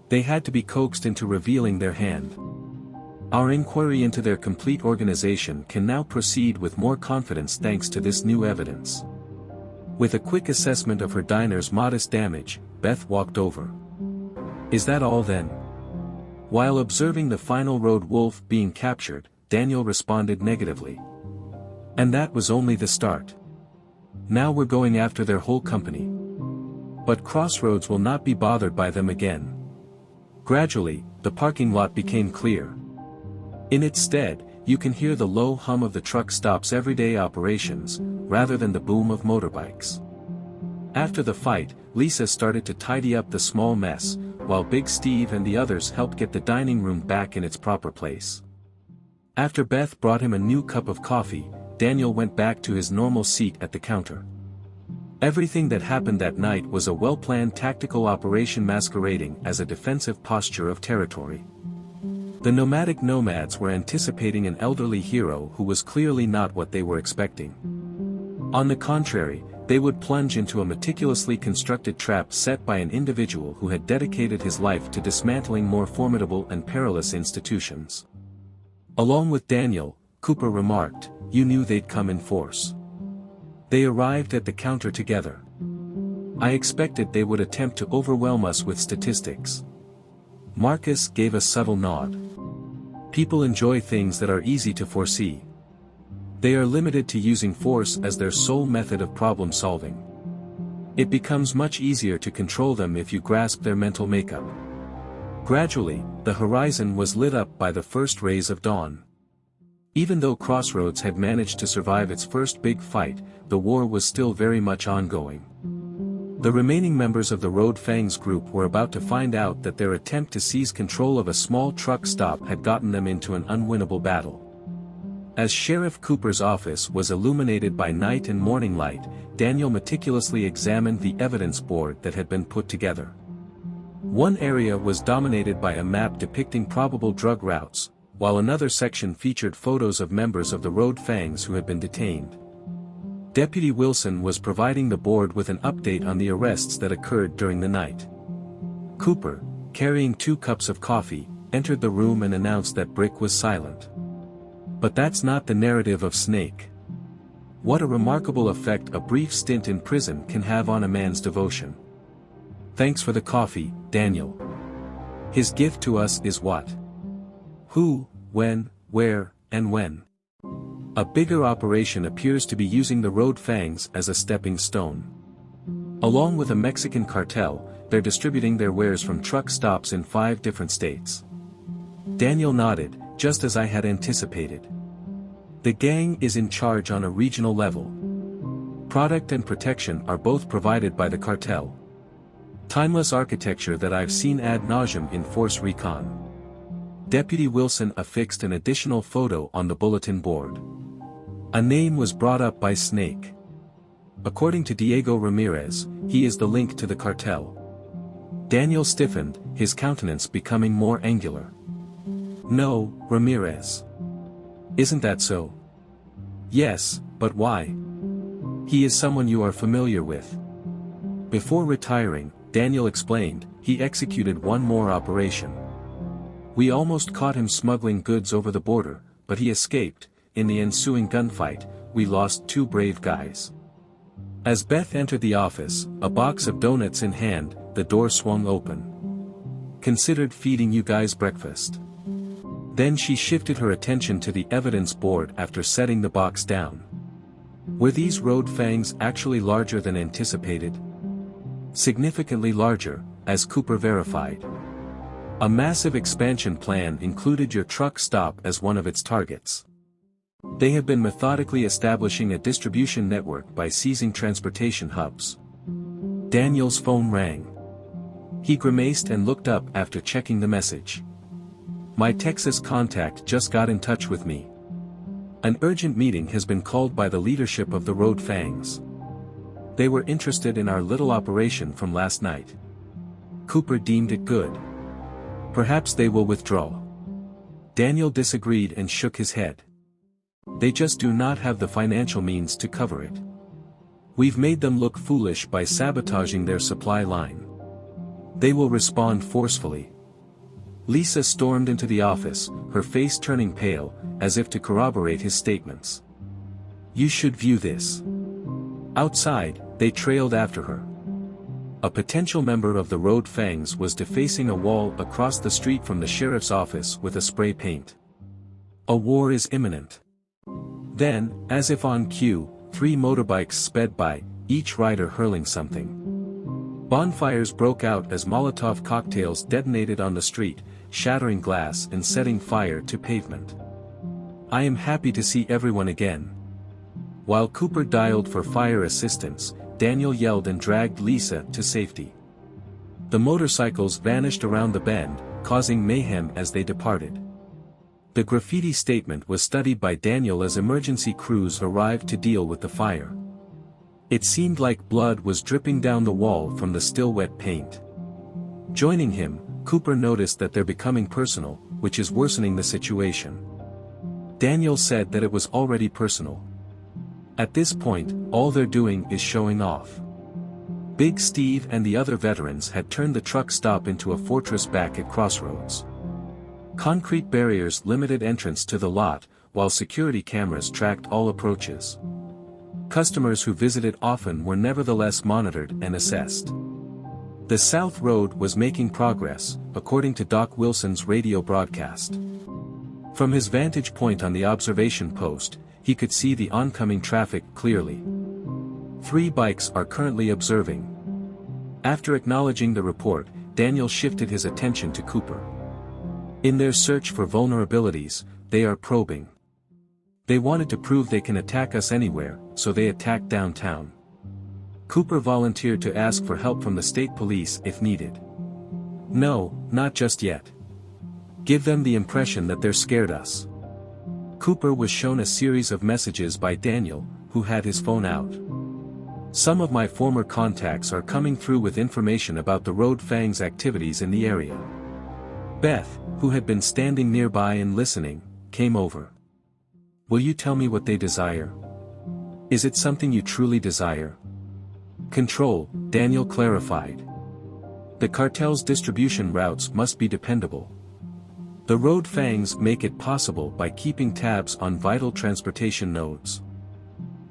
[SPEAKER 1] They had to be coaxed into revealing their hand. Our inquiry into their complete organization can now proceed with more confidence thanks to this new evidence. With a quick assessment of her diner's modest damage, Beth walked over. Is that all then? While observing the final road wolf being captured, Daniel responded negatively. And that was only the start. Now we're going after their whole company. But Crossroads will not be bothered by them again. Gradually, the parking lot became clear. In its stead, you can hear the low hum of the truck stop's everyday operations, rather than the boom of motorbikes. After the fight, Lisa started to tidy up the small mess, while Big Steve and the others helped get the dining room back in its proper place. After Beth brought him a new cup of coffee, Daniel went back to his normal seat at the counter. Everything that happened that night was a well-planned tactical operation masquerading as a defensive posture of territory. The nomadic nomads were anticipating an elderly hero who was clearly not what they were expecting. On the contrary, they would plunge into a meticulously constructed trap set by an individual who had dedicated his life to dismantling more formidable and perilous institutions. Along with Daniel, Cooper remarked, "You knew they'd come in force." They arrived at the counter together. I expected they would attempt to overwhelm us with statistics. Marcus gave a subtle nod. People enjoy things that are easy to foresee. They are limited to using force as their sole method of problem solving. It becomes much easier to control them if you grasp their mental makeup. Gradually, the horizon was lit up by the first rays of dawn. Even though Crossroads had managed to survive its first big fight, the war was still very much ongoing. The remaining members of the Road Fangs group were about to find out that their attempt to seize control of a small truck stop had gotten them into an unwinnable battle. As Sheriff Cooper's office was illuminated by night and morning light, Daniel meticulously examined the evidence board that had been put together. One area was dominated by a map depicting probable drug routes, while another section featured photos of members of the Road Fangs who had been detained. Deputy Wilson was providing the board with an update on the arrests that occurred during the night. Cooper, carrying 2 cups of coffee, entered the room and announced that Brick was silent. But that's not the narrative of Snake. What a remarkable effect a brief stint in prison can have on a man's devotion. Thanks for the coffee, Daniel. His gift to us is what? Who, when, where, and when. A bigger operation appears to be using the Road Fangs as a stepping stone. Along with a Mexican cartel, they're distributing their wares from truck stops in 5 different states. Daniel nodded, just as I had anticipated. The gang is in charge on a regional level. Product and protection are both provided by the cartel. Timeless architecture that I've seen ad nauseum in Force Recon. Deputy Wilson affixed an additional photo on the bulletin board. A name was brought up by Snake. According to Diego Ramirez, he is the link to the cartel. Daniel stiffened, his countenance becoming more angular. No, Ramirez. Isn't that so? Yes, but why? He is someone you are familiar with. Before retiring, Daniel explained, he executed one more operation. We almost caught him smuggling goods over the border, but he escaped. In the ensuing gunfight, we lost 2 brave guys. As Beth entered the office, a box of donuts in hand, the door swung open. Considered feeding you guys breakfast. Then she shifted her attention to the evidence board after setting the box down. Were these Road Fangs actually larger than anticipated? Significantly larger, as Cooper verified. A massive expansion plan included your truck stop as one of its targets. They have been methodically establishing a distribution network by seizing transportation hubs. Daniel's phone rang. He grimaced and looked up after checking the message. My Texas contact just got in touch with me. An urgent meeting has been called by the leadership of the Road Fangs. They were interested in our little operation from last night. Cooper deemed it good. Perhaps they will withdraw. Daniel disagreed and shook his head. They just do not have the financial means to cover it. We've made them look foolish by sabotaging their supply line. They will respond forcefully. Lisa stormed into the office, her face turning pale, as if to corroborate his statements. You should view this. Outside, they trailed after her. A potential member of the Road Fangs was defacing a wall across the street from the sheriff's office with a spray paint. A war is imminent. Then, as if on cue, 3 motorbikes sped by, each rider hurling something. Bonfires broke out as Molotov cocktails detonated on the street, shattering glass and setting fire to pavement. I am happy to see everyone again. While Cooper dialed for fire assistance, Daniel yelled and dragged Lisa to safety. The motorcycles vanished around the bend, causing mayhem as they departed. The graffiti statement was studied by Daniel as emergency crews arrived to deal with the fire. It seemed like blood was dripping down the wall from the still wet paint. Joining him, Cooper noticed that they're becoming personal, which is worsening the situation. Daniel said that it was already personal. At this point, all they're doing is showing off. Big Steve and the other veterans had turned the truck stop into a fortress back at Crossroads. Concrete barriers limited entrance to the lot, while security cameras tracked all approaches. Customers who visited often were nevertheless monitored and assessed. The South Road was making progress, according to Doc Wilson's radio broadcast. From his vantage point on the observation post, he could see the oncoming traffic clearly. 3 bikes are currently observing. After acknowledging the report, Daniel shifted his attention to Cooper. In their search for vulnerabilities, they are probing. They wanted to prove they can attack us anywhere, so they attacked downtown. Cooper volunteered to ask for help from the state police if needed. No, not just yet. Give them the impression that they're scared us. Cooper was shown a series of messages by Daniel, who had his phone out. Some of my former contacts are coming through with information about the Road Fangs' activities in the area. Beth, who had been standing nearby and listening, came over. Will you tell me what they desire? Is it something you truly desire? Control, Daniel clarified. The cartel's distribution routes must be dependable. The Road Fangs make it possible by keeping tabs on vital transportation nodes.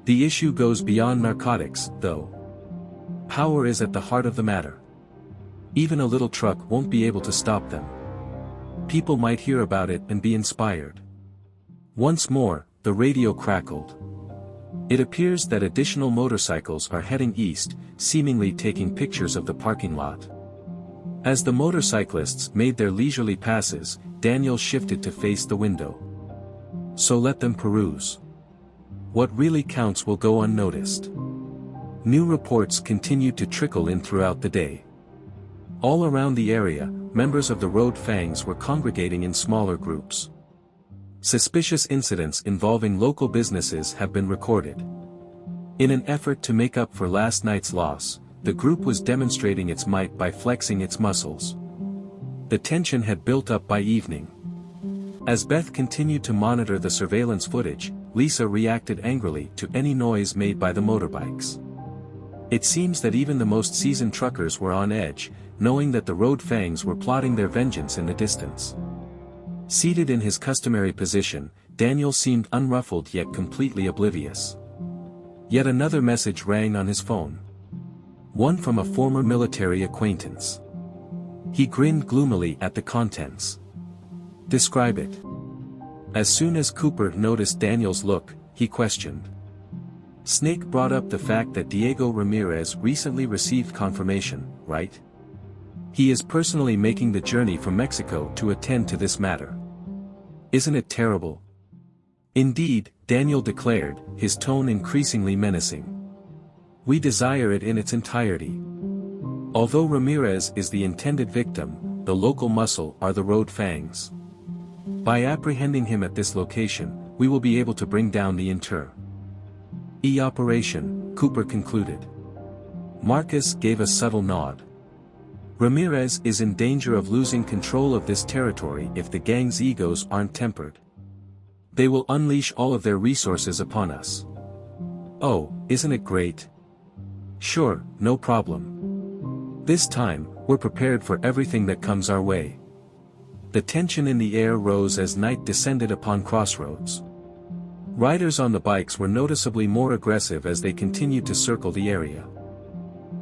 [SPEAKER 1] The issue goes beyond narcotics, though. Power is at the heart of the matter. Even a little truck won't be able to stop them. People might hear about it and be inspired. Once more, the radio crackled. It appears that additional motorcycles are heading east, seemingly taking pictures of the parking lot. As the motorcyclists made their leisurely passes, Daniel shifted to face the window. So let them peruse. What really counts will go unnoticed. New reports continued to trickle in throughout the day. All around the area, members of the Road Fangs were congregating in smaller groups. Suspicious incidents involving local businesses have been recorded. In an effort to make up for last night's loss, the group was demonstrating its might by flexing its muscles. The tension had built up by evening. As Beth continued to monitor the surveillance footage, Lisa reacted angrily to any noise made by the motorbikes. It seems that even the most seasoned truckers were on edge, knowing that the Road Fangs were plotting their vengeance in the distance. Seated in his customary position, Daniel seemed unruffled yet completely oblivious. Yet another message rang on his phone. One from a former military acquaintance. He grinned gloomily at the contents. "Describe it." As soon as Cooper noticed Daniel's look, he questioned. Snake brought up the fact that Diego Ramirez recently received confirmation, right? He is personally making the journey from Mexico to attend to this matter. Isn't it terrible? Indeed, Daniel declared, his tone increasingly menacing. We desire it in its entirety. Although Ramirez is the intended victim, the local muscle are the Road Fangs. By apprehending him at this location, we will be able to bring down the Interstate operation, Cooper concluded. Marcus gave a subtle nod. Ramirez is in danger of losing control of this territory if the gang's egos aren't tempered. They will unleash all of their resources upon us. Oh, isn't it great? Sure, no problem. This time, we're prepared for everything that comes our way. The tension in the air rose as night descended upon Crossroads. Riders on the bikes were noticeably more aggressive as they continued to circle the area.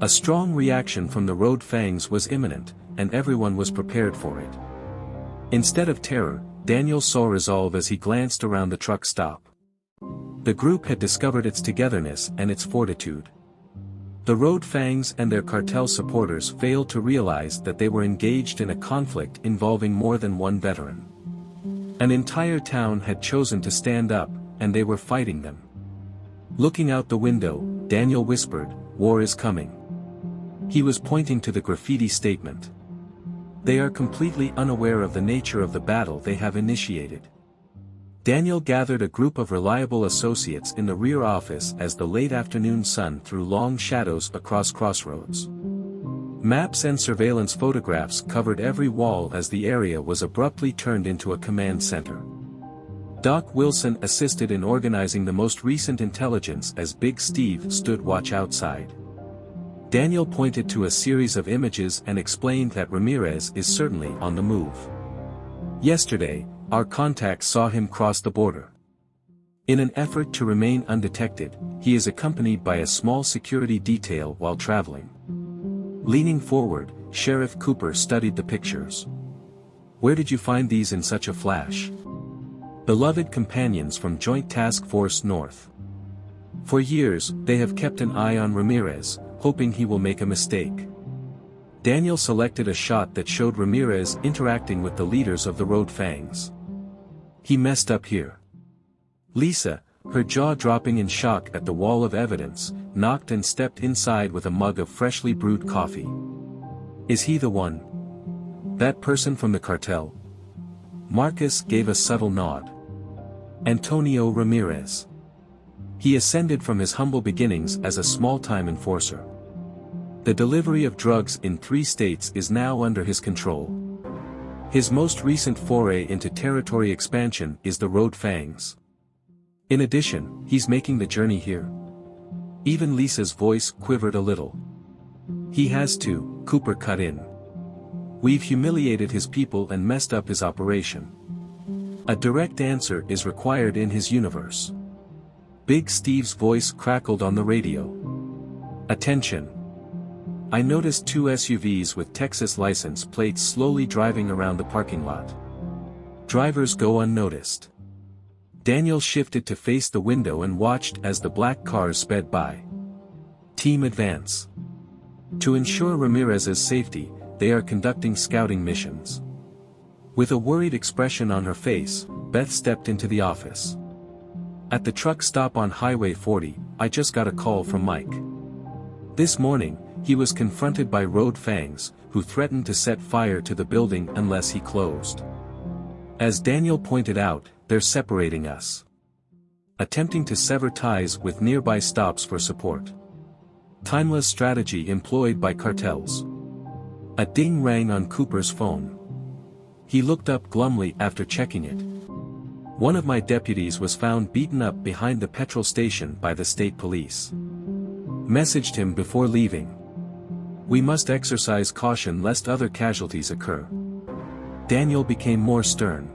[SPEAKER 1] A strong reaction from the Road Fangs was imminent, and everyone was prepared for it. Instead of terror, Daniel saw resolve as he glanced around the truck stop. The group had discovered its togetherness and its fortitude. The Road Fangs and their cartel supporters failed to realize that they were engaged in a conflict involving more than one veteran. An entire town had chosen to stand up, and they were fighting them. Looking out the window, Daniel whispered, "War is coming." He was pointing to the graffiti statement. They are completely unaware of the nature of the battle they have initiated. Daniel gathered a group of reliable associates in the rear office as the late afternoon sun threw long shadows across Crossroads. Maps and surveillance photographs covered every wall as the area was abruptly turned into a command center. Doc Wilson assisted in organizing the most recent intelligence as Big Steve stood watch outside. Daniel pointed to a series of images and explained that Ramirez is certainly on the move. Yesterday, our contacts saw him cross the border. In an effort to remain undetected, he is accompanied by a small security detail while traveling. Leaning forward, Sheriff Cooper studied the pictures. Where did you find these in such a flash? Beloved companions from Joint Task Force North. For years, they have kept an eye on Ramirez, hoping he will make a mistake. Daniel selected a shot that showed Ramirez interacting with the leaders of the Road Fangs. He messed up here. Lisa, her jaw dropping in shock at the wall of evidence, knocked and stepped inside with a mug of freshly brewed coffee. Is he the one? That person from the cartel? Marcus gave a subtle nod. Antonio Ramirez. He ascended from his humble beginnings as a small-time enforcer. The delivery of drugs in 3 states is now under his control. His most recent foray into territory expansion is the Road Fangs. In addition, he's making the journey here. Even Lisa's voice quivered a little. He has to, Cooper cut in. We've humiliated his people and messed up his operation. A direct answer is required in his universe. Big Steve's voice crackled on the radio. Attention. I noticed 2 SUVs with Texas license plates slowly driving around the parking lot. Drivers go unnoticed. Daniel shifted to face the window and watched as the black cars sped by. Team advance. To ensure Ramirez's safety, they are conducting scouting missions. With a worried expression on her face, Beth stepped into the office. At the truck stop on Highway 40, I just got a call from Mike. This morning, he was confronted by Road Fangs, who threatened to set fire to the building unless he closed. As Daniel pointed out, they're separating us. Attempting to sever ties with nearby stops for support. Timeless strategy employed by cartels. A ding rang on Cooper's phone. He looked up glumly after checking it. One of my deputies was found beaten up behind the petrol station by the state police. Messaged him before leaving. We must exercise caution lest other casualties occur. Daniel became more stern.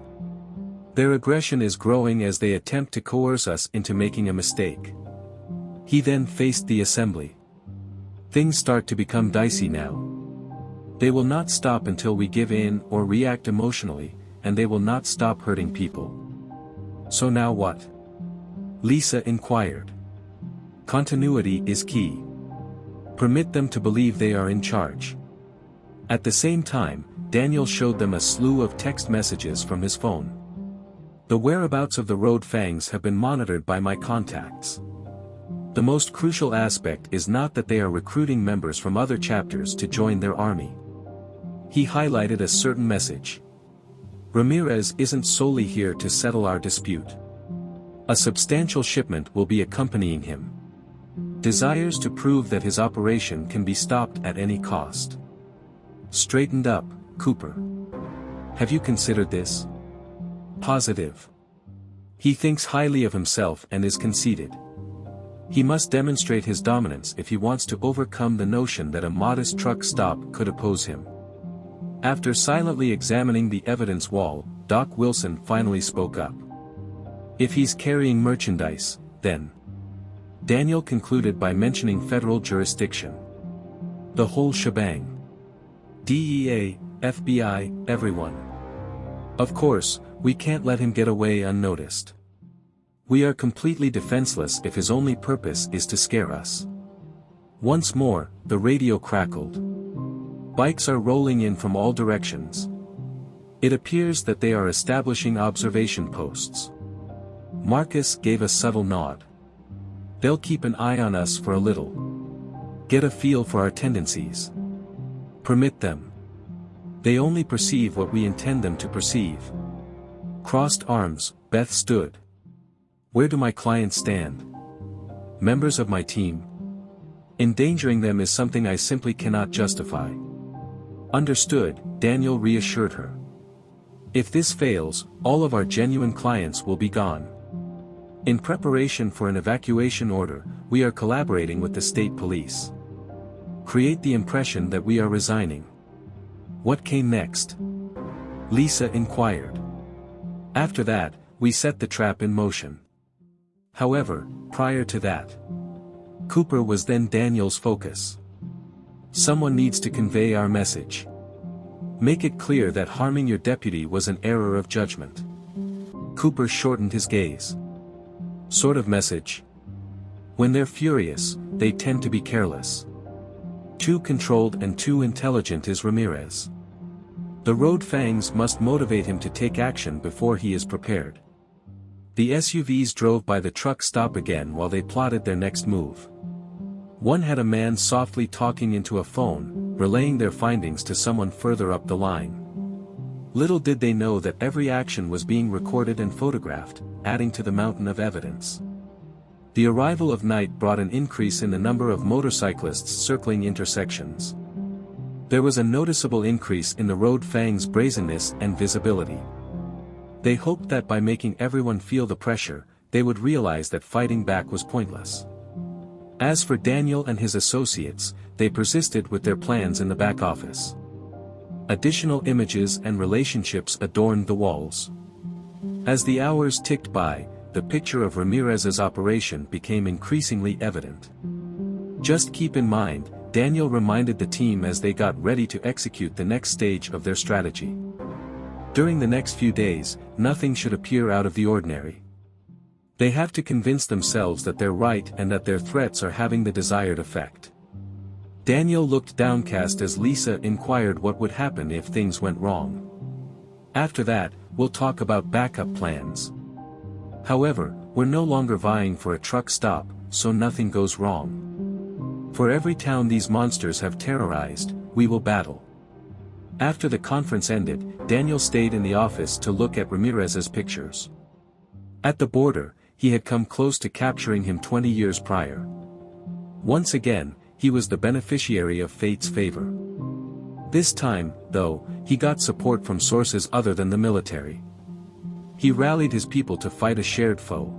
[SPEAKER 1] Their aggression is growing as they attempt to coerce us into making a mistake. He then faced the assembly. Things start to become dicey now. They will not stop until we give in or react emotionally, and they will not stop hurting people. So now what? Lisa inquired. Continuity is key. Permit them to believe they are in charge. At the same time, Daniel showed them a slew of text messages from his phone. The whereabouts of the Road Fangs have been monitored by my contacts. The most crucial aspect is not that they are recruiting members from other chapters to join their army. He highlighted a certain message. Ramirez isn't solely here to settle our dispute. A substantial shipment will be accompanying him. Desires to prove that his operation can be stopped at any cost. Straightened up, Cooper. Have you considered this? Positive. He thinks highly of himself and is conceited. He must demonstrate his dominance if he wants to overcome the notion that a modest truck stop could oppose him. After silently examining the evidence wall, Doc Wilson finally spoke up. If he's carrying merchandise, then. Daniel concluded by mentioning federal jurisdiction. The whole shebang. DEA, FBI, everyone. Of course, we can't let him get away unnoticed. We are completely defenseless if his only purpose is to scare us. Once more, the radio crackled. Bikes are rolling in from all directions. It appears that they are establishing observation posts. Marcus gave a subtle nod. They'll keep an eye on us for a little. Get a feel for our tendencies. Permit them. They only perceive what we intend them to perceive. Crossed arms, Beth stood. Where do my clients stand? Members of my team? Endangering them is something I simply cannot justify. Understood, Daniel reassured her. If this fails, all of our genuine clients will be gone. In preparation for an evacuation order, we are collaborating with the state police. Create the impression that we are resigning. What came next? Lisa inquired. After that, we set the trap in motion. However, prior to that, Cooper was then Daniel's focus. Someone needs to convey our message. Make it clear that harming your deputy was an error of judgment. Cooper shortened his gaze. Sort of message? When they're furious, they tend to be careless. Too controlled and too intelligent is Ramirez. The Road Fangs must motivate him to take action before he is prepared. The SUVs drove by the truck stop again while they plotted their next move. One had a man softly talking into a phone, relaying their findings to someone further up the line. Little did they know that every action was being recorded and photographed, adding to the mountain of evidence. The arrival of night brought an increase in the number of motorcyclists circling intersections. There was a noticeable increase in the Road Fangs' brazenness and visibility. They hoped that by making everyone feel the pressure, they would realize that fighting back was pointless. As for Daniel and his associates, they persisted with their plans in the back office. Additional images and relationships adorned the walls. As the hours ticked by, the picture of Ramirez's operation became increasingly evident. Just keep in mind, Daniel reminded the team as they got ready to execute the next stage of their strategy. During the next few days, nothing should appear out of the ordinary. They have to convince themselves that they're right and that their threats are having the desired effect. Daniel looked downcast as Lisa inquired what would happen if things went wrong. After that, we'll talk about backup plans. However, we're no longer vying for a truck stop, so nothing goes wrong. For every town these monsters have terrorized, we will battle. After the conference ended, Daniel stayed in the office to look at Ramirez's pictures. At the border, he had come close to capturing him 20 years prior. Once again, he was the beneficiary of fate's favor. This time, though, he got support from sources other than the military. He rallied his people to fight a shared foe.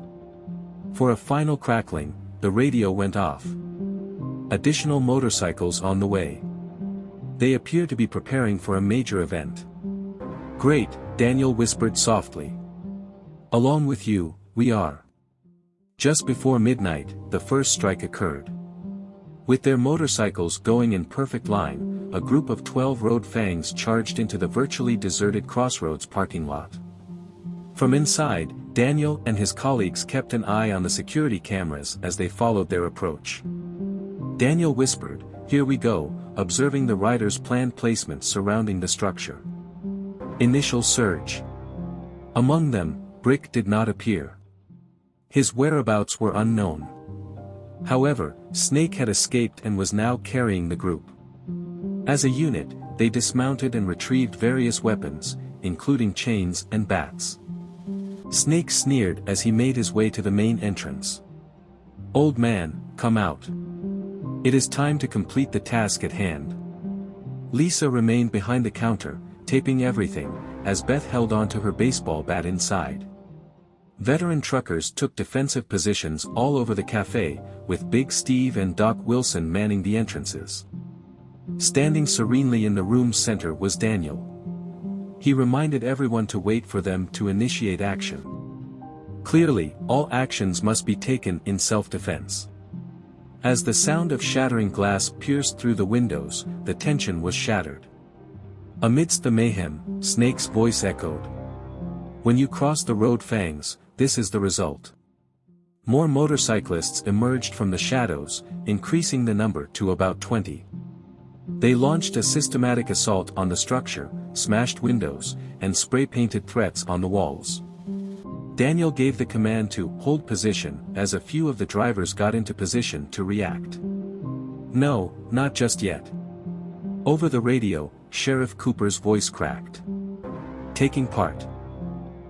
[SPEAKER 1] For a final crackling, the radio went off. Additional motorcycles on the way. They appear to be preparing for a major event. Great, Daniel whispered softly. Along with you, we are. Just before midnight, the first strike occurred. With their motorcycles going in perfect line, a group of 12 Road Fangs charged into the virtually deserted Crossroads parking lot. From inside, Daniel and his colleagues kept an eye on the security cameras as they followed their approach. Daniel whispered, "Here we go," observing the riders' planned placements surrounding the structure. Initial surge. Among them, Brick did not appear. His whereabouts were unknown. However, Snake had escaped and was now carrying the group. As a unit, they dismounted and retrieved various weapons, including chains and bats. Snake sneered as he made his way to the main entrance. "Old man, come out. It is time to complete the task at hand." Lisa remained behind the counter, taping everything, as Beth held onto her baseball bat inside. Veteran truckers took defensive positions all over the cafe, with Big Steve and Doc Wilson manning the entrances. Standing serenely in the room's center was Daniel. He reminded everyone to wait for them to initiate action. Clearly, all actions must be taken in self-defense. As the sound of shattering glass pierced through the windows, the tension was shattered. Amidst the mayhem, Snake's voice echoed. "When you cross the Road Fangs, this is the result." More motorcyclists emerged from the shadows, increasing the number to about 20. They launched a systematic assault on the structure, smashed windows, and spray-painted threats on the walls. Daniel gave the command to hold position as a few of the drivers got into position to react. "No, not just yet." Over the radio, Sheriff Cooper's voice cracked. "Taking part.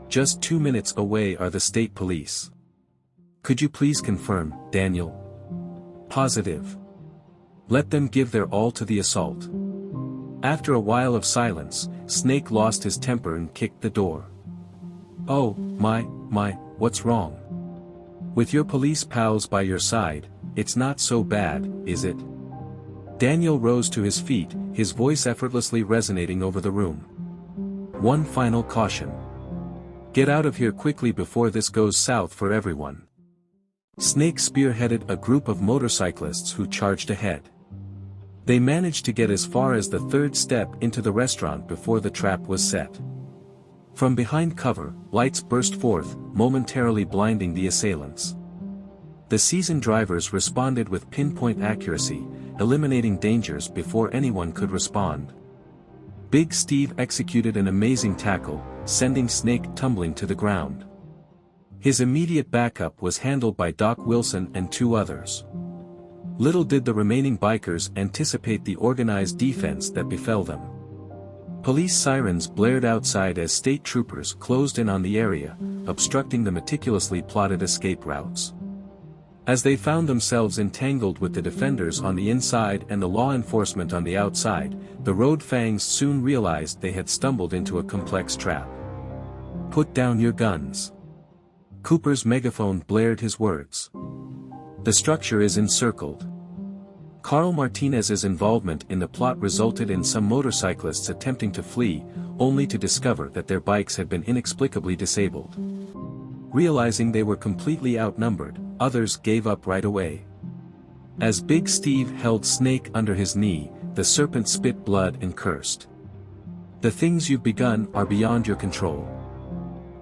[SPEAKER 1] Just 2 minutes away are the state police. Could you please confirm, Daniel?" "Positive. Let them give their all to the assault." After a while of silence, Snake lost his temper and kicked the door. "Oh, my, what's wrong? With your police pals by your side, it's not so bad, is it?" Daniel rose to his feet, his voice effortlessly resonating over the room. "One final caution. Get out of here quickly before this goes south for everyone." Snake spearheaded a group of motorcyclists who charged ahead. They managed to get as far as the third step into the restaurant before the trap was set. From behind cover, lights burst forth, momentarily blinding the assailants. The seasoned drivers responded with pinpoint accuracy, eliminating dangers before anyone could respond. Big Steve executed an amazing tackle, sending Snake tumbling to the ground. His immediate backup was handled by Doc Wilson and 2 others. Little did the remaining bikers anticipate the organized defense that befell them. Police sirens blared outside as state troopers closed in on the area, obstructing the meticulously plotted escape routes. As they found themselves entangled with the defenders on the inside and the law enforcement on the outside, the Road Fangs soon realized they had stumbled into a complex trap. "Put down your guns." Cooper's megaphone blared his words. "The structure is encircled." Carl Martinez's involvement in the plot resulted in some motorcyclists attempting to flee, only to discover that their bikes had been inexplicably disabled. Realizing they were completely outnumbered, others gave up right away. As Big Steve held Snake under his knee, the serpent spit blood and cursed. "The things you've begun are beyond your control."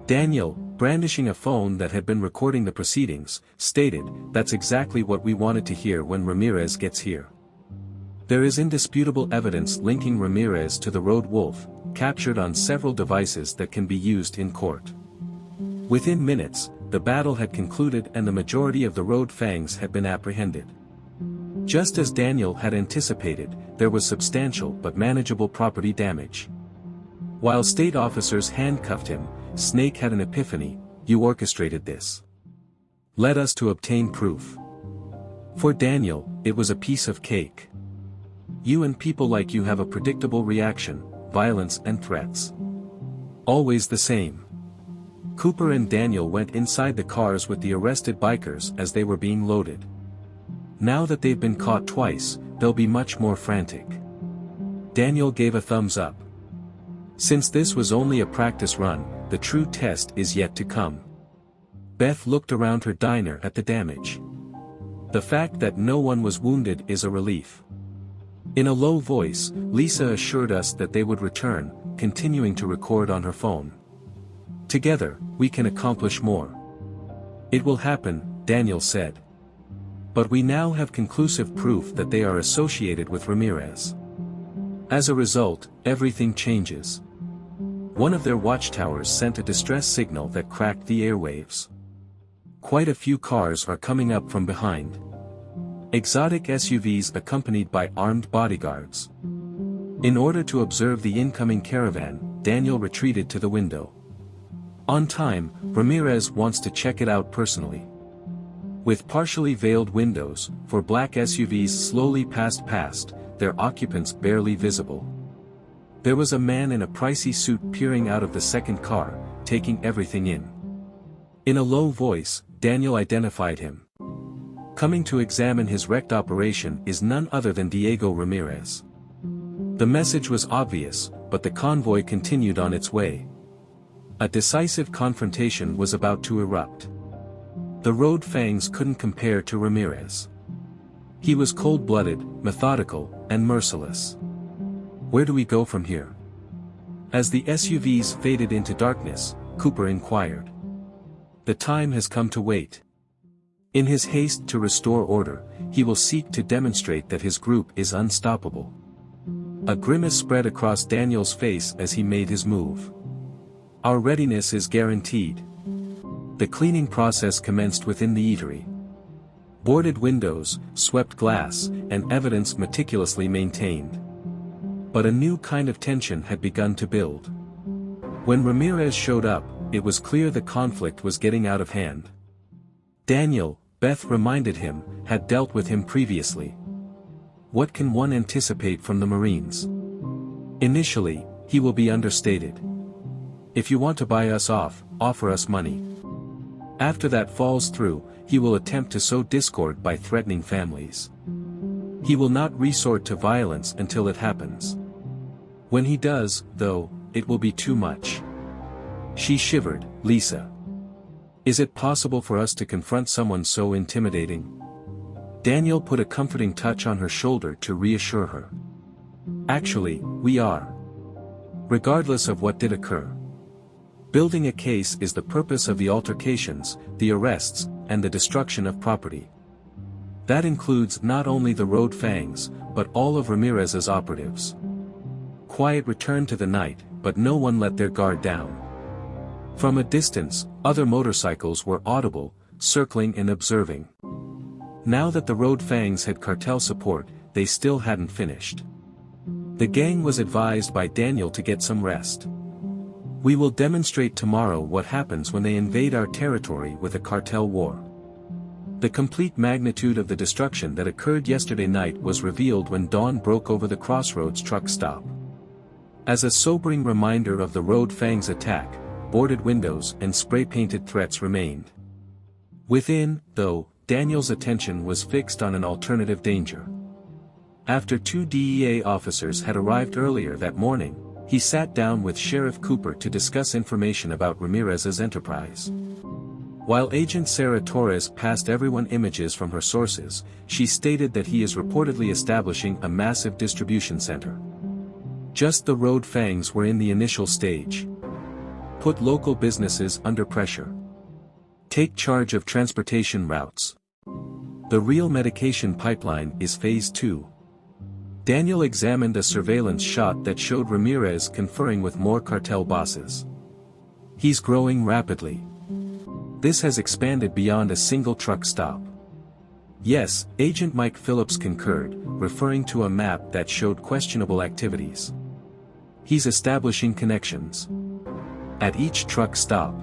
[SPEAKER 1] Daniel, brandishing a phone that had been recording the proceedings, stated, "That's exactly what we wanted to hear when Ramirez gets here. There is indisputable evidence linking Ramirez to the Road Wolf, captured on several devices that can be used in court." Within minutes, the battle had concluded and the majority of the Road Fangs had been apprehended. Just as Daniel had anticipated, there was substantial but manageable property damage. While state officers handcuffed him, Snake had an epiphany: "You orchestrated this. Led us to obtain proof." For Daniel, it was a piece of cake. You and people like you have a predictable reaction, violence and threats. Always the same. Cooper and Daniel went inside the cars with the arrested bikers as they were being loaded. Now that they've been caught twice, they'll be much more frantic. Daniel gave a thumbs up. Since this was only a practice run, the true test is yet to come. Beth looked around her diner at the damage. The fact that no one was wounded is a relief. In a low voice, Lisa assured us that they would return, continuing to record on her phone. Together, we can accomplish more. It will happen, Daniel said. But we now have conclusive proof that they are associated with Ramirez. As a result, everything changes. One of their watchtowers sent a distress signal that cracked the airwaves. Quite a few cars are coming up from behind. Exotic SUVs accompanied by armed bodyguards. In order to observe the incoming caravan, Daniel retreated to the window. On time, Ramirez wants to check it out personally. With partially veiled windows, four black SUVs slowly passed past, their occupants barely visible. There was a man in a pricey suit peering out of the second car, taking everything in. In a low voice, Daniel identified him. Coming to examine his wrecked operation is none other than Diego Ramirez. The message was obvious, but the convoy continued on its way. A decisive confrontation was about to erupt. The Road Fangs couldn't compare to Ramirez. He was cold-blooded, methodical, and merciless. Where do we go from here? As the SUVs faded into darkness, Cooper inquired. The time has come to wait. In his haste to restore order, he will seek to demonstrate that his group is unstoppable. A grimace spread across Daniel's face as he made his move. Our readiness is guaranteed. The cleaning process commenced within the eatery. Boarded windows, swept glass, and evidence meticulously maintained. But a new kind of tension had begun to build. When Ramirez showed up, it was clear the conflict was getting out of hand. Daniel, Beth reminded him, had dealt with him previously. What can one anticipate from the Marines? Initially, he will be understated. If you want to buy us off, offer us money. After that falls through, he will attempt to sow discord by threatening families. He will not resort to violence until it happens. When he does, though, it will be too much. She shivered. Lisa. Is it possible for us to confront someone so intimidating? Daniel put a comforting touch on her shoulder to reassure her. Actually, we are. Regardless of what did occur. Building a case is the purpose of the altercations, the arrests, and the destruction of property. That includes not only the Road Fangs, but all of Ramirez's operatives. Quiet returned to the night, but no one let their guard down. From a distance, other motorcycles were audible, circling and observing. Now that the Road Fangs had cartel support, they still hadn't finished. The gang was advised by Daniel to get some rest. We will demonstrate tomorrow what happens when they invade our territory with a cartel war. The complete magnitude of the destruction that occurred yesterday night was revealed when dawn broke over the Crossroads Truck Stop. As a sobering reminder of the Road Fangs' attack, boarded windows and spray-painted threats remained. Within, though, Daniel's attention was fixed on an alternative danger. After 2 DEA officers had arrived earlier that morning, he sat down with Sheriff Cooper to discuss information about Ramirez's enterprise. While Agent Sarah Torres passed everyone images from her sources, she stated that he is reportedly establishing a massive distribution center. Just the Road Fangs were in the initial stage. Put local businesses under pressure. Take charge of transportation routes. The real medication pipeline is Phase 2. Daniel examined a surveillance shot that showed Ramirez conferring with more cartel bosses. He's growing rapidly. This has expanded beyond a single truck stop. Yes, Agent Mike Phillips concurred, referring to a map that showed questionable activities. He's establishing connections. At each truck stop.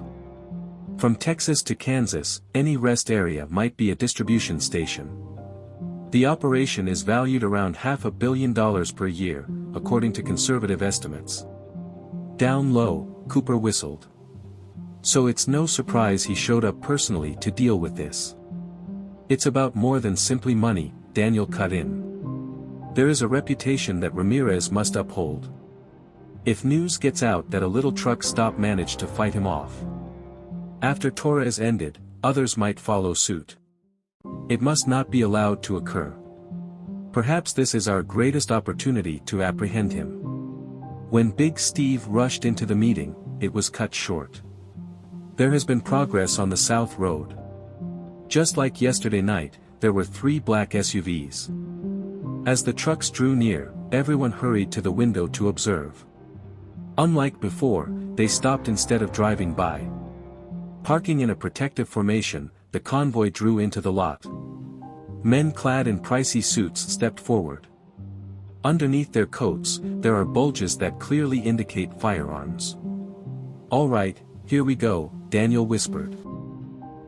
[SPEAKER 1] From Texas to Kansas, any rest area might be a distribution station. The operation is valued around $500 million per year, according to conservative estimates. Down low, Cooper whistled. So it's no surprise he showed up personally to deal with this. It's about more than simply money, Daniel cut in. There is a reputation that Ramirez must uphold. If news gets out that a little truck stop managed to fight him off after Torres ended, others might follow suit. It must not be allowed to occur. Perhaps this is our greatest opportunity to apprehend him. When Big Steve rushed into the meeting, it was cut short. There has been progress on the South Road. Just like yesterday night, there were 3 black SUVs. As the trucks drew near, everyone hurried to the window to observe. Unlike before, they stopped instead of driving by. Parking in a protective formation, the convoy drew into the lot. Men clad in pricey suits stepped forward. Underneath their coats, there are bulges that clearly indicate firearms. "All right, here we go," Daniel whispered.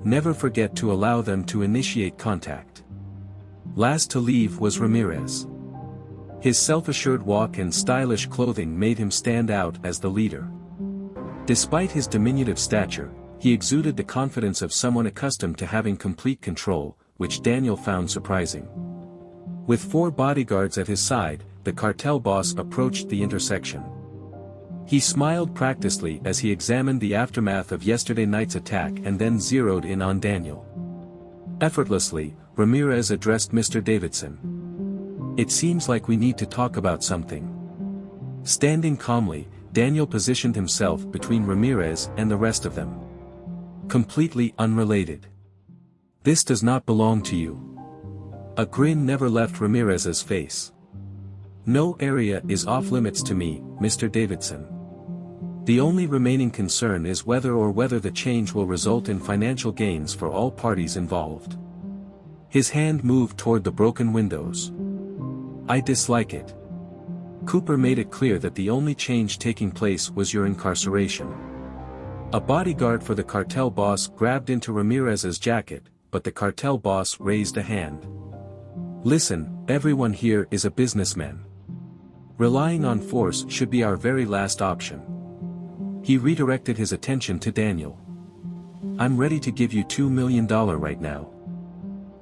[SPEAKER 1] "Never forget to allow them to initiate contact." Last to leave was Ramirez. His self-assured walk and stylish clothing made him stand out as the leader. Despite his diminutive stature, he exuded the confidence of someone accustomed to having complete control, which Daniel found surprising. With 4 bodyguards at his side, the cartel boss approached the intersection. He smiled practically as he examined the aftermath of yesterday night's attack and then zeroed in on Daniel. Effortlessly, Ramirez addressed Mr. Davidson. "It seems like we need to talk about something." Standing calmly, Daniel positioned himself between Ramirez and the rest of them. Completely unrelated. "This does not belong to you." A grin never left Ramirez's face. "No area is off-limits to me, Mr. Davidson. The only remaining concern is whether the change will result in financial gains for all parties involved." His hand moved toward the broken windows. "I dislike it." Cooper made it clear that the only change taking place was your incarceration. A bodyguard for the cartel boss grabbed into Ramirez's jacket, but the cartel boss raised a hand. "Listen, everyone here is a businessman. Relying on force should be our very last option." He redirected his attention to Daniel. "I'm ready to give you $2 million right now.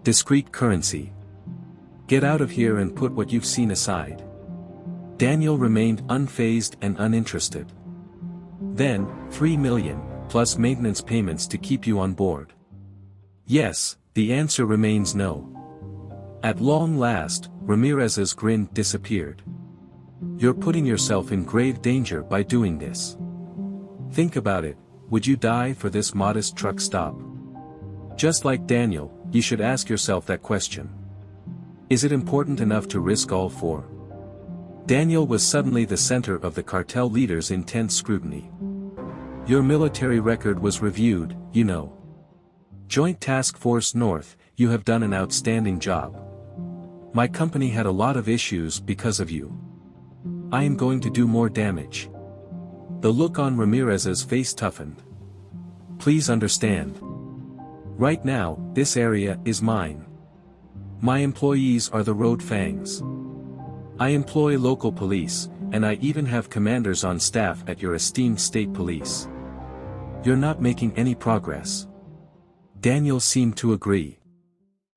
[SPEAKER 1] Discrete currency. Get out of here and put what you've seen aside." Daniel remained unfazed and uninterested. "Then, $3 million, plus maintenance payments to keep you on board." "Yes," the answer remains no. At long last, Ramirez's grin disappeared. "You're putting yourself in grave danger by doing this. Think about it, would you die for this modest truck stop?" Just like Daniel, you should ask yourself that question. Is it important enough to risk all for? Daniel was suddenly the center of the cartel leader's intense scrutiny. "Your military record was reviewed, you know. Joint Task Force North, you have done an outstanding job. My company had a lot of issues because of you. I am going to do more damage." The look on Ramirez's face toughened. "Please understand. Right now, this area is mine. My employees are the Road Fangs. I employ local police, and I even have commanders on staff at your esteemed state police. You're not making any progress." Daniel seemed to agree.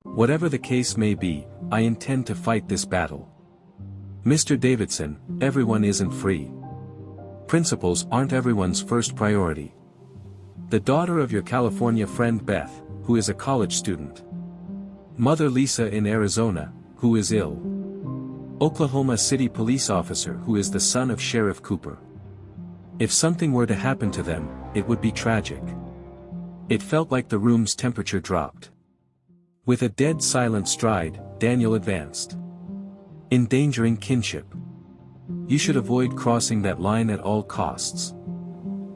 [SPEAKER 1] "Whatever the case may be, I intend to fight this battle. Mr. Davidson, everyone isn't free. Principles aren't everyone's first priority. The daughter of your California friend Beth, who is a college student. Mother Lisa in Arizona, who is ill. Oklahoma City police officer who is the son of Sheriff Cooper. If something were to happen to them, it would be tragic." It felt like the room's temperature dropped. With a dead silent stride, Daniel advanced. "Endangering kinship. You should avoid crossing that line at all costs."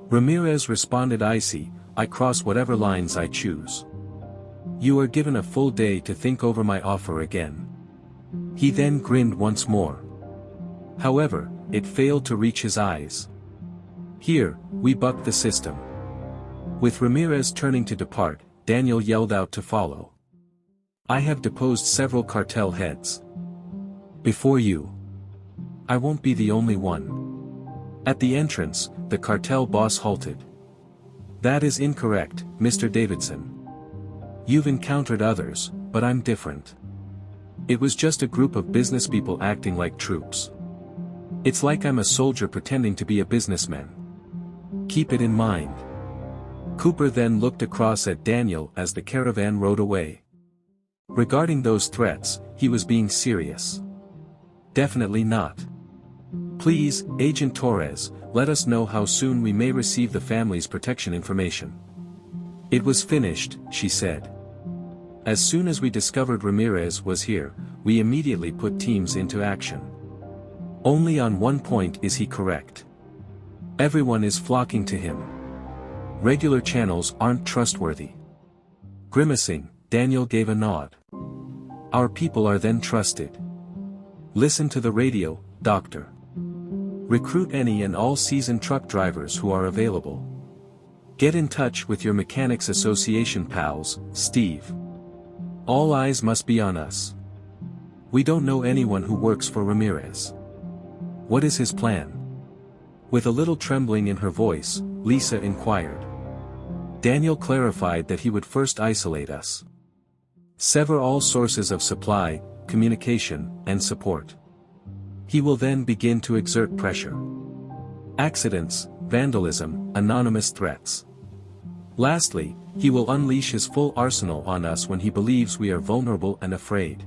[SPEAKER 1] Ramirez responded icy, "I cross whatever lines I choose. You are given a full day to think over my offer again." He then grinned once more. However, it failed to reach his eyes. "Here, we buck the system." With Ramirez turning to depart, Daniel yelled out to follow. I have deposed several cartel heads. Before you. I won't be the only one. At the entrance, the cartel boss halted. That is incorrect, Mr. Davidson. You've encountered others, but I'm different. It was just a group of business people acting like troops. It's like I'm a soldier pretending to be a businessman. Keep it in mind. Cooper then looked across at Daniel as the caravan rode away. Regarding those threats, he was being serious. Definitely not. Please, Agent Torres, let us know how soon we may receive the family's protection information. It was finished, she said. As soon as we discovered Ramirez was here, we immediately put teams into action. Only on one point is he correct. Everyone is flocking to him. Regular channels aren't trustworthy. Grimacing, Daniel gave a nod. Our people are then trusted. Listen to the radio, Doctor. Recruit any and all seasoned truck drivers who are available. Get in touch with your Mechanics Association pals, Steve. All eyes must be on us. We don't know anyone who works for Ramirez. What is his plan? With a little trembling in her voice, Lisa inquired. Daniel clarified that he would first isolate us. Sever all sources of supply, communication, and support. He will then begin to exert pressure. Accidents, vandalism, anonymous threats. Lastly, he will unleash his full arsenal on us when he believes we are vulnerable and afraid.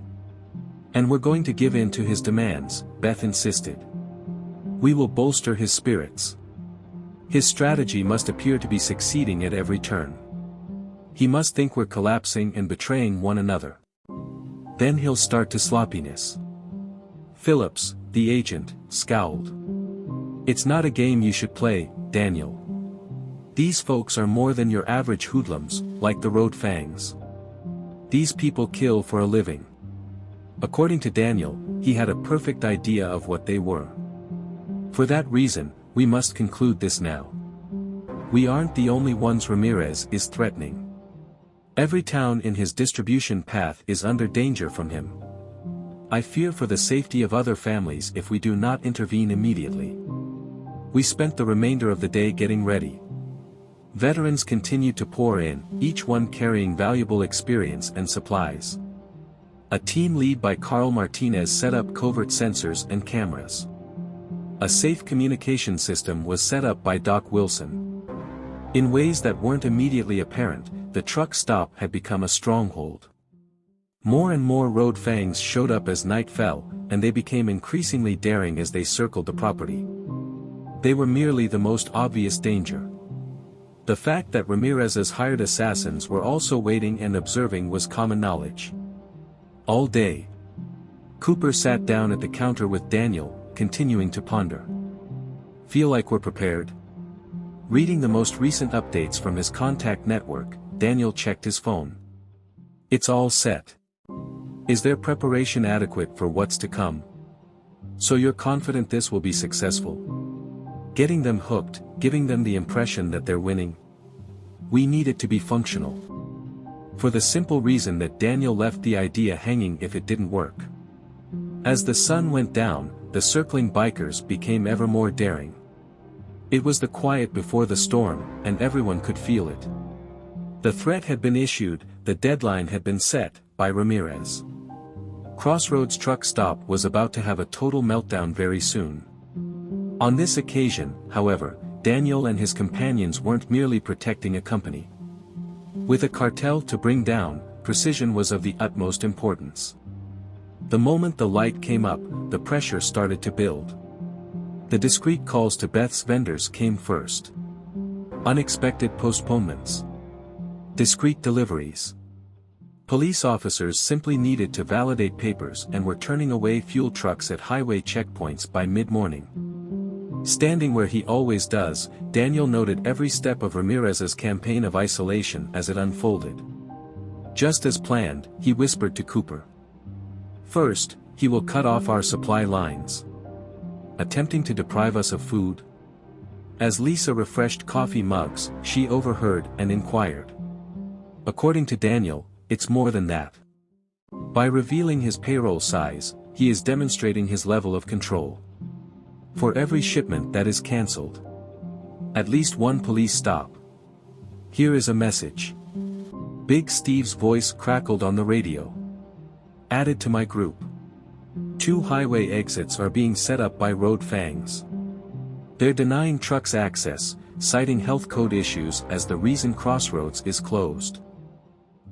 [SPEAKER 1] And we're going to give in to his demands, Beth insisted. We will bolster his spirits. His strategy must appear to be succeeding at every turn. He must think we're collapsing and betraying one another. Then he'll start to sloppiness. Phillips, the agent, scowled. It's not a game you should play, Daniel. These folks are more than your average hoodlums, like the Road Fangs. These people kill for a living. According to Daniel, he had a perfect idea of what they were. For that reason, we must conclude this now. We aren't the only ones Ramirez is threatening. Every town in his distribution path is under danger from him. I fear for the safety of other families if we do not intervene immediately. We spent the remainder of the day getting ready. Veterans continued to pour in, each one carrying valuable experience and supplies. A team led by Carl Martinez set up covert sensors and cameras. A safe communication system was set up by Doc Wilson. In ways that weren't immediately apparent, the truck stop had become a stronghold. More and more Road Fangs showed up as night fell, and they became increasingly daring as they circled the property. They were merely the most obvious danger. The fact that Ramirez's hired assassins were also waiting and observing was common knowledge. All day, Cooper sat down at the counter with Daniel, continuing to ponder. Feel like we're prepared? Reading the most recent updates from his contact network, Daniel checked his phone. It's all set. Is their preparation adequate for what's to come? So you're confident this will be successful? Getting them hooked, giving them the impression that they're winning? We need it to be functional. For the simple reason that Daniel left the idea hanging if it didn't work. As the sun went down, the circling bikers became ever more daring. It was the quiet before the storm, and everyone could feel it. The threat had been issued, the deadline had been set, by Ramirez. Crossroads Truck Stop was about to have a total meltdown very soon. On this occasion, however, Daniel and his companions weren't merely protecting a company. With a cartel to bring down, precision was of the utmost importance. The moment the light came up, the pressure started to build. The discreet calls to Beth's vendors came first. Unexpected postponements. Discreet deliveries. Police officers simply needed to validate papers and were turning away fuel trucks at highway checkpoints by mid-morning. Standing where he always does, Daniel noted every step of Ramirez's campaign of isolation as it unfolded. Just as planned, he whispered to Cooper. First, he will cut off our supply lines. Attempting to deprive us of food? As Lisa refreshed coffee mugs, she overheard and inquired. According to Daniel, it's more than that. By revealing his payroll size, he is demonstrating his level of control. For every shipment that is cancelled, at least one police stop. Here is a message. Big Steve's voice crackled on the radio. Added to my group. 2 highway exits are being set up by Road Fangs. They're denying trucks access, citing health code issues as the reason Crossroads is closed.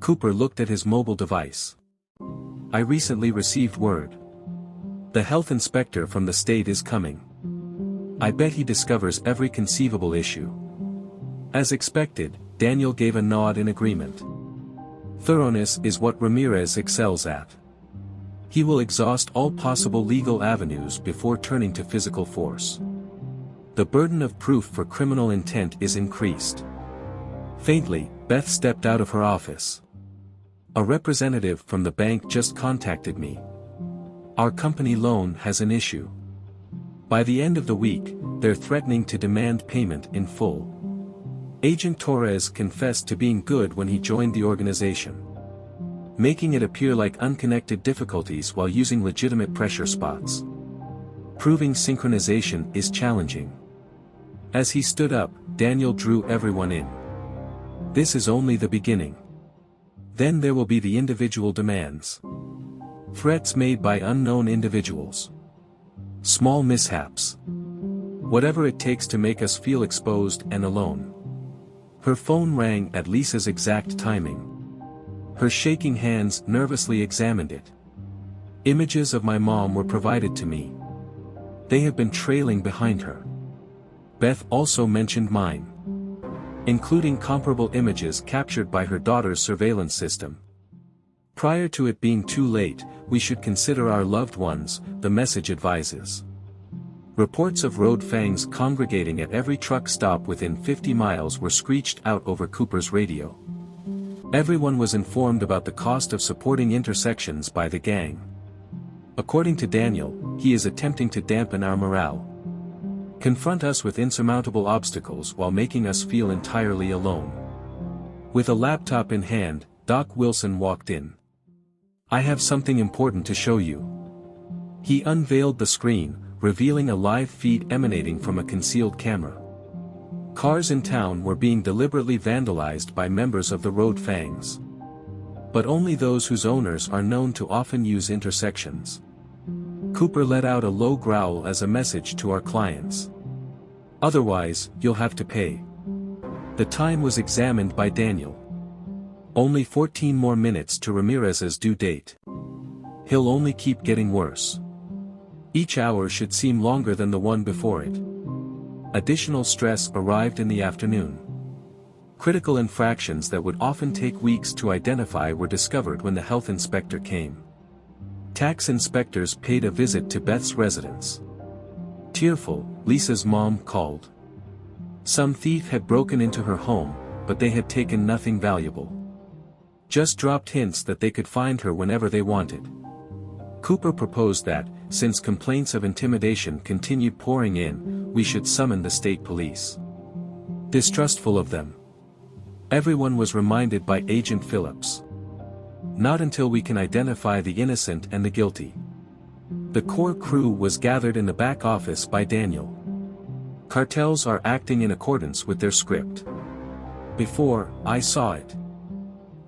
[SPEAKER 1] Cooper looked at his mobile device. I recently received word. The health inspector from the state is coming. I bet he discovers every conceivable issue. As expected, Daniel gave a nod in agreement. Thoroughness is what Ramirez excels at. He will exhaust all possible legal avenues before turning to physical force. The burden of proof for criminal intent is increased. Faintly, Beth stepped out of her office. A representative from the bank just contacted me. Our company loan has an issue. By the end of the week, they're threatening to demand payment in full. Agent Torres confessed to being good when he joined the organization, making it appear like unconnected difficulties while using legitimate pressure spots. Proving synchronization is challenging. As he stood up, Daniel drew everyone in. This is only the beginning. Then there will be the individual demands. Threats made by unknown individuals. Small mishaps. Whatever it takes to make us feel exposed and alone. Her phone rang at Lisa's exact timing. Her shaking hands nervously examined it. Images of my mom were provided to me. They have been trailing behind her. Beth also mentioned mine, including comparable images captured by her daughter's surveillance system. Prior to it being too late, we should consider our loved ones, the message advises. Reports of Road Fangs congregating at every truck stop within 50 miles were screeched out over Cooper's radio. Everyone was informed about the cost of supporting intersections by the gang. According to Daniel, he is attempting to dampen our morale. Confront us with insurmountable obstacles while making us feel entirely alone. With a laptop in hand, Doc Wilson walked in. I have something important to show you. He unveiled the screen, revealing a live feed emanating from a concealed camera. Cars in town were being deliberately vandalized by members of the Road Fangs. But only those whose owners are known to often use intersections. Cooper let out a low growl as a message to our clients. Otherwise, you'll have to pay. The time was examined by Daniel. Only 14 more minutes to Ramirez's due date. He'll only keep getting worse. Each hour should seem longer than the one before it. Additional stress arrived in the afternoon. Critical infractions that would often take weeks to identify were discovered when the health inspector came. Tax inspectors paid a visit to Beth's residence. Tearful, Lisa's mom called. Some thief had broken into her home, but they had taken nothing valuable. Just dropped hints that they could find her whenever they wanted. Cooper proposed that, since complaints of intimidation continued pouring in, we should summon the state police. Distrustful of them, everyone was reminded by Agent Phillips. Not until we can identify the innocent and the guilty. The core crew was gathered in the back office by Daniel. Cartels are acting in accordance with their script. Before, I saw it.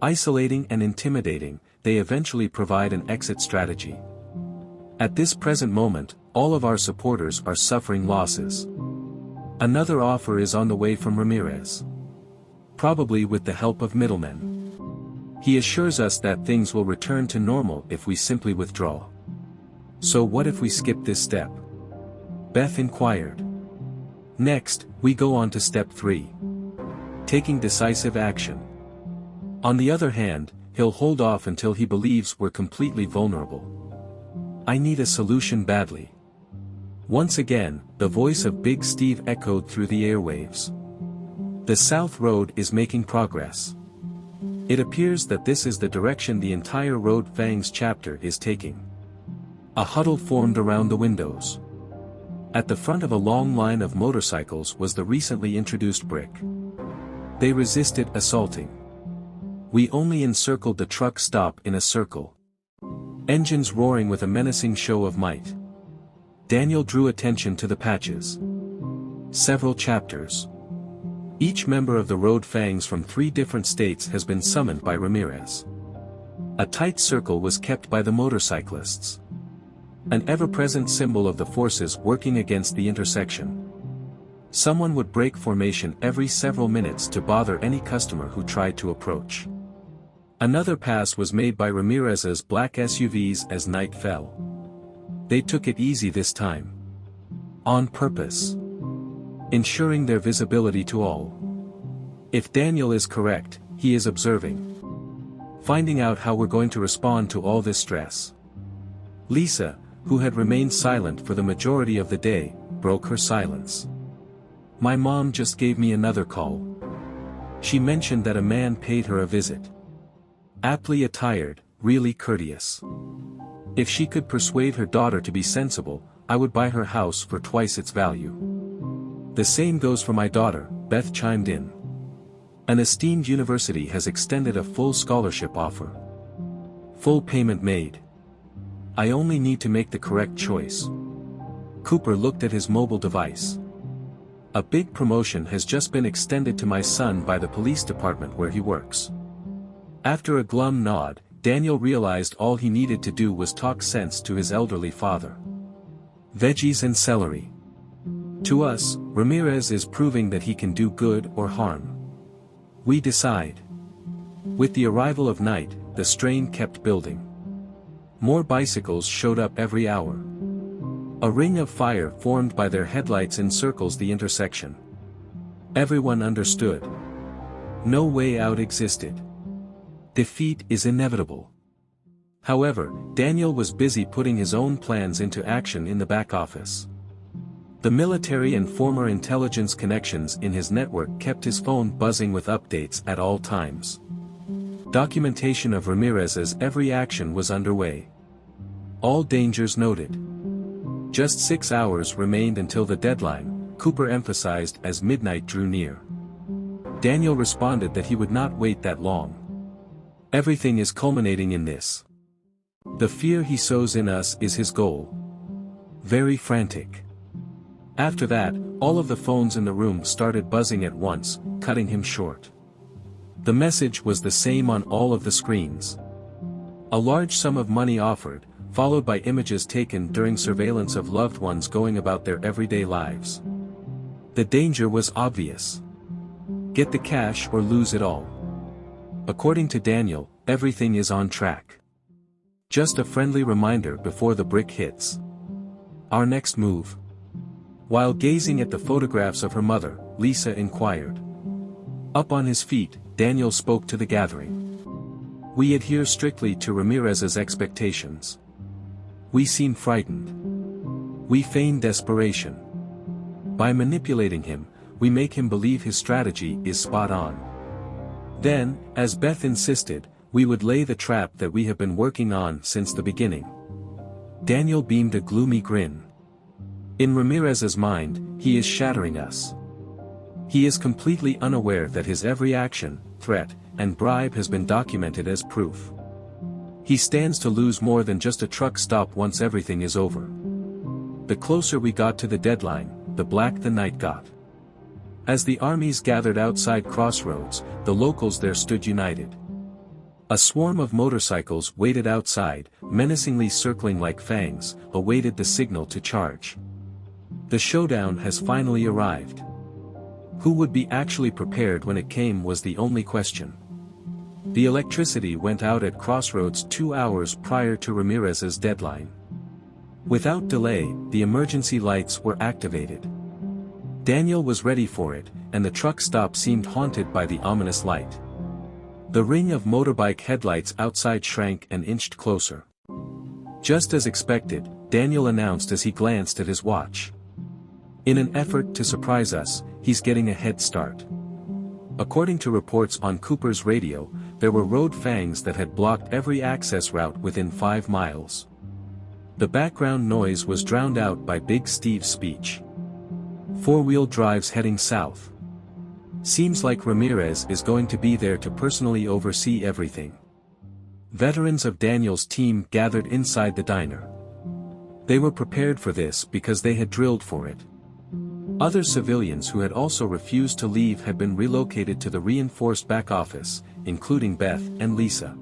[SPEAKER 1] Isolating and intimidating, they eventually provide an exit strategy. At this present moment, all of our supporters are suffering losses. Another offer is on the way from Ramirez. Probably with the help of middlemen. He assures us that things will return to normal if we simply withdraw. So what if we skip this step? Beth inquired. Next, we go on to step 3. Taking decisive action. On the other hand, he'll hold off until he believes we're completely vulnerable. I need a solution badly. Once again, the voice of Big Steve echoed through the airwaves. The South Road is making progress. It appears that this is the direction the entire Road Fangs chapter is taking. A huddle formed around the windows. At the front of a long line of motorcycles was the recently introduced brick. They resisted assaulting. We only encircled the truck stop in a circle. engines roaring with a menacing show of might. Daniel drew attention to the patches. Several chapters. Each member of the Road Fangs from 3 different states has been summoned by Ramirez. A tight circle was kept by the motorcyclists. An ever-present symbol of the forces working against the intersection. Someone would break formation every several minutes to bother any customer who tried to approach. Another pass was made by Ramirez's black SUVs as night fell. They took it easy this time. On purpose. Ensuring their visibility to all. If Daniel is correct, he is observing. Finding out how we're going to respond to all this stress. Lisa, who had remained silent for the majority of the day, broke her silence. My mom just gave me another call. She mentioned that a man paid her a visit. Aptly attired, really courteous. If she could persuade her daughter to be sensible, I would buy her house for twice its value. The same goes for my daughter, Beth chimed in. An esteemed university has extended a full scholarship offer. Full payment made. I only need to make the correct choice. Cooper looked at his mobile device. A big promotion has just been extended to my son by the police department where he works. After a glum nod, Daniel realized all he needed to do was talk sense to his elderly father. Veggies and celery. To us, Ramirez is proving that he can do good or harm. We decide. With the arrival of night, the strain kept building. More bicycles showed up every hour. A ring of fire formed by their headlights encircles the intersection. Everyone understood. No way out existed. Defeat is inevitable. However, Daniel was busy putting his own plans into action in the back office. The military and former intelligence connections in his network kept his phone buzzing with updates at all times. Documentation of Ramirez's every action was underway. All dangers noted. Just 6 hours remained until the deadline, Cooper emphasized as midnight drew near. Daniel responded that he would not wait that long. Everything is culminating in this. The fear he sows in us is his goal. Very frantic. After that, all of the phones in the room started buzzing at once, cutting him short. The message was the same on all of the screens. A large sum of money offered, followed by images taken during surveillance of loved ones going about their everyday lives. The danger was obvious. Get the cash or lose it all. According to Daniel, everything is on track. Just a friendly reminder before the brick hits. Our next move. While gazing at the photographs of her mother, Lisa inquired. Up on his feet, Daniel spoke to the gathering. We adhere strictly to Ramirez's expectations. We seem frightened. We feign desperation. By manipulating him, we make him believe his strategy is spot on. Then, as Beth insisted, we would lay the trap that we have been working on since the beginning. Daniel beamed a gloomy grin. In Ramirez's mind, he is shattering us. He is completely unaware that his every action, threat, and bribe has been documented as proof. He stands to lose more than just a truck stop once everything is over. The closer we got to the deadline, the black the night got. As the armies gathered outside Crossroads, the locals there stood united. A swarm of motorcycles waited outside, menacingly circling like fangs, awaited the signal to charge. The showdown has finally arrived. Who would be actually prepared when it came was the only question. The electricity went out at Crossroads 2 hours prior to Ramirez's deadline. Without delay, the emergency lights were activated. Daniel was ready for it, and the truck stop seemed haunted by the ominous light. The ring of motorbike headlights outside shrank and inched closer. Just as expected, Daniel announced as he glanced at his watch. In an effort to surprise us, he's getting a head start. According to reports on Cooper's radio, there were road fangs that had blocked every access route within 5 miles. The background noise was drowned out by Big Steve's speech. 4-wheel drives heading south. Seems like Ramirez is going to be there to personally oversee everything. Veterans of Daniel's team gathered inside the diner. They were prepared for this because they had drilled for it. Other civilians who had also refused to leave had been relocated to the reinforced back office, including Beth and Lisa.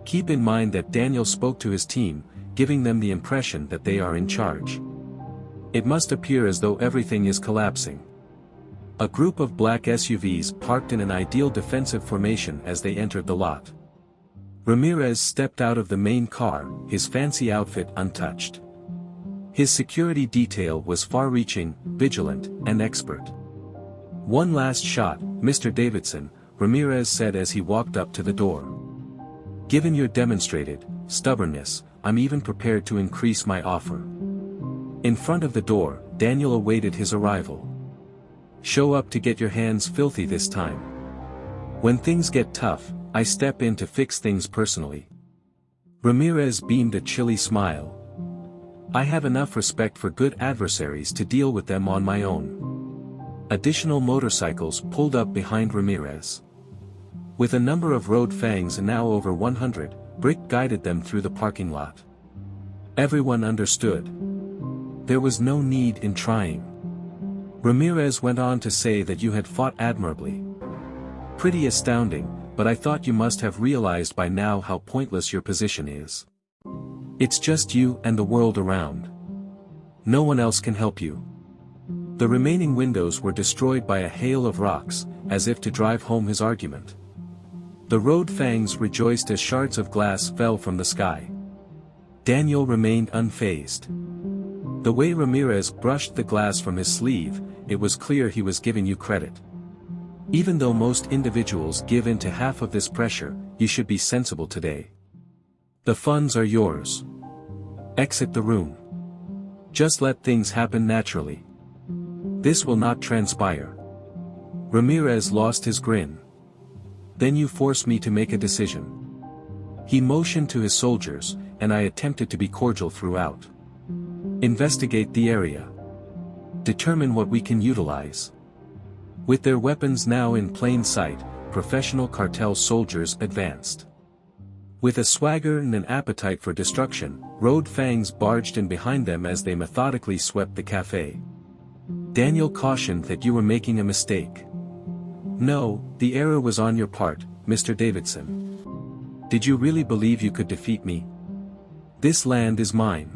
[SPEAKER 1] Keep in mind that Daniel spoke to his team, giving them the impression that they are in charge. It must appear as though everything is collapsing. A group of black SUVs parked in an ideal defensive formation as they entered the lot. Ramirez stepped out of the main car, his fancy outfit untouched. His security detail was far-reaching, vigilant, and expert. "One last shot, Mr. Davidson," Ramirez said as he walked up to the door. "Given your demonstrated stubbornness, I'm even prepared to increase my offer." In front of the door, Daniel awaited his arrival. "Show up to get your hands filthy this time. When things get tough, I step in to fix things personally." Ramirez beamed a chilly smile. "I have enough respect for good adversaries to deal with them on my own." Additional motorcycles pulled up behind Ramirez. With a number of Road Fangs and now over 100, Brick guided them through the parking lot. Everyone understood. There was no need in trying. Ramirez went on to say that you had fought admirably. "Pretty astounding, but I thought you must have realized by now how pointless your position is. It's just you and the world around. No one else can help you." The remaining windows were destroyed by a hail of rocks, as if to drive home his argument. The Road Fangs rejoiced as shards of glass fell from the sky. Daniel remained unfazed. The way Ramirez brushed the glass from his sleeve, it was clear he was giving you credit. "Even though most individuals give in to half of this pressure, you should be sensible today. The funds are yours. Exit the room. Just let things happen naturally. This will not transpire." Ramirez lost his grin. "Then you force me to make a decision." He motioned to his soldiers, and I attempted to be cordial throughout. "Investigate the area. Determine what we can utilize." With their weapons now in plain sight, professional cartel soldiers advanced. With a swagger and an appetite for destruction, Road Fangs barged in behind them as they methodically swept the cafe. Daniel cautioned that you were making a mistake. "No, the error was on your part, Mr. Davidson. Did you really believe you could defeat me? This land is mine.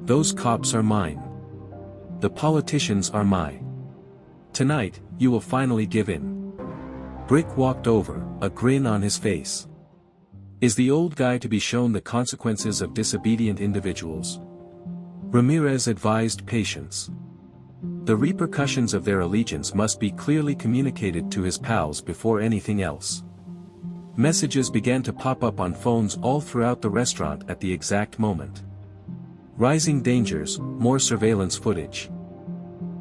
[SPEAKER 1] Those cops are mine. The politicians are mine. Tonight, you will finally give in." Brick walked over, a grin on his face. "Is the old guy to be shown the consequences of disobedient individuals?" Ramirez advised patience. The repercussions of their allegiance must be clearly communicated to his pals before anything else. Messages began to pop up on phones all throughout the restaurant at the exact moment. Rising dangers, more surveillance footage.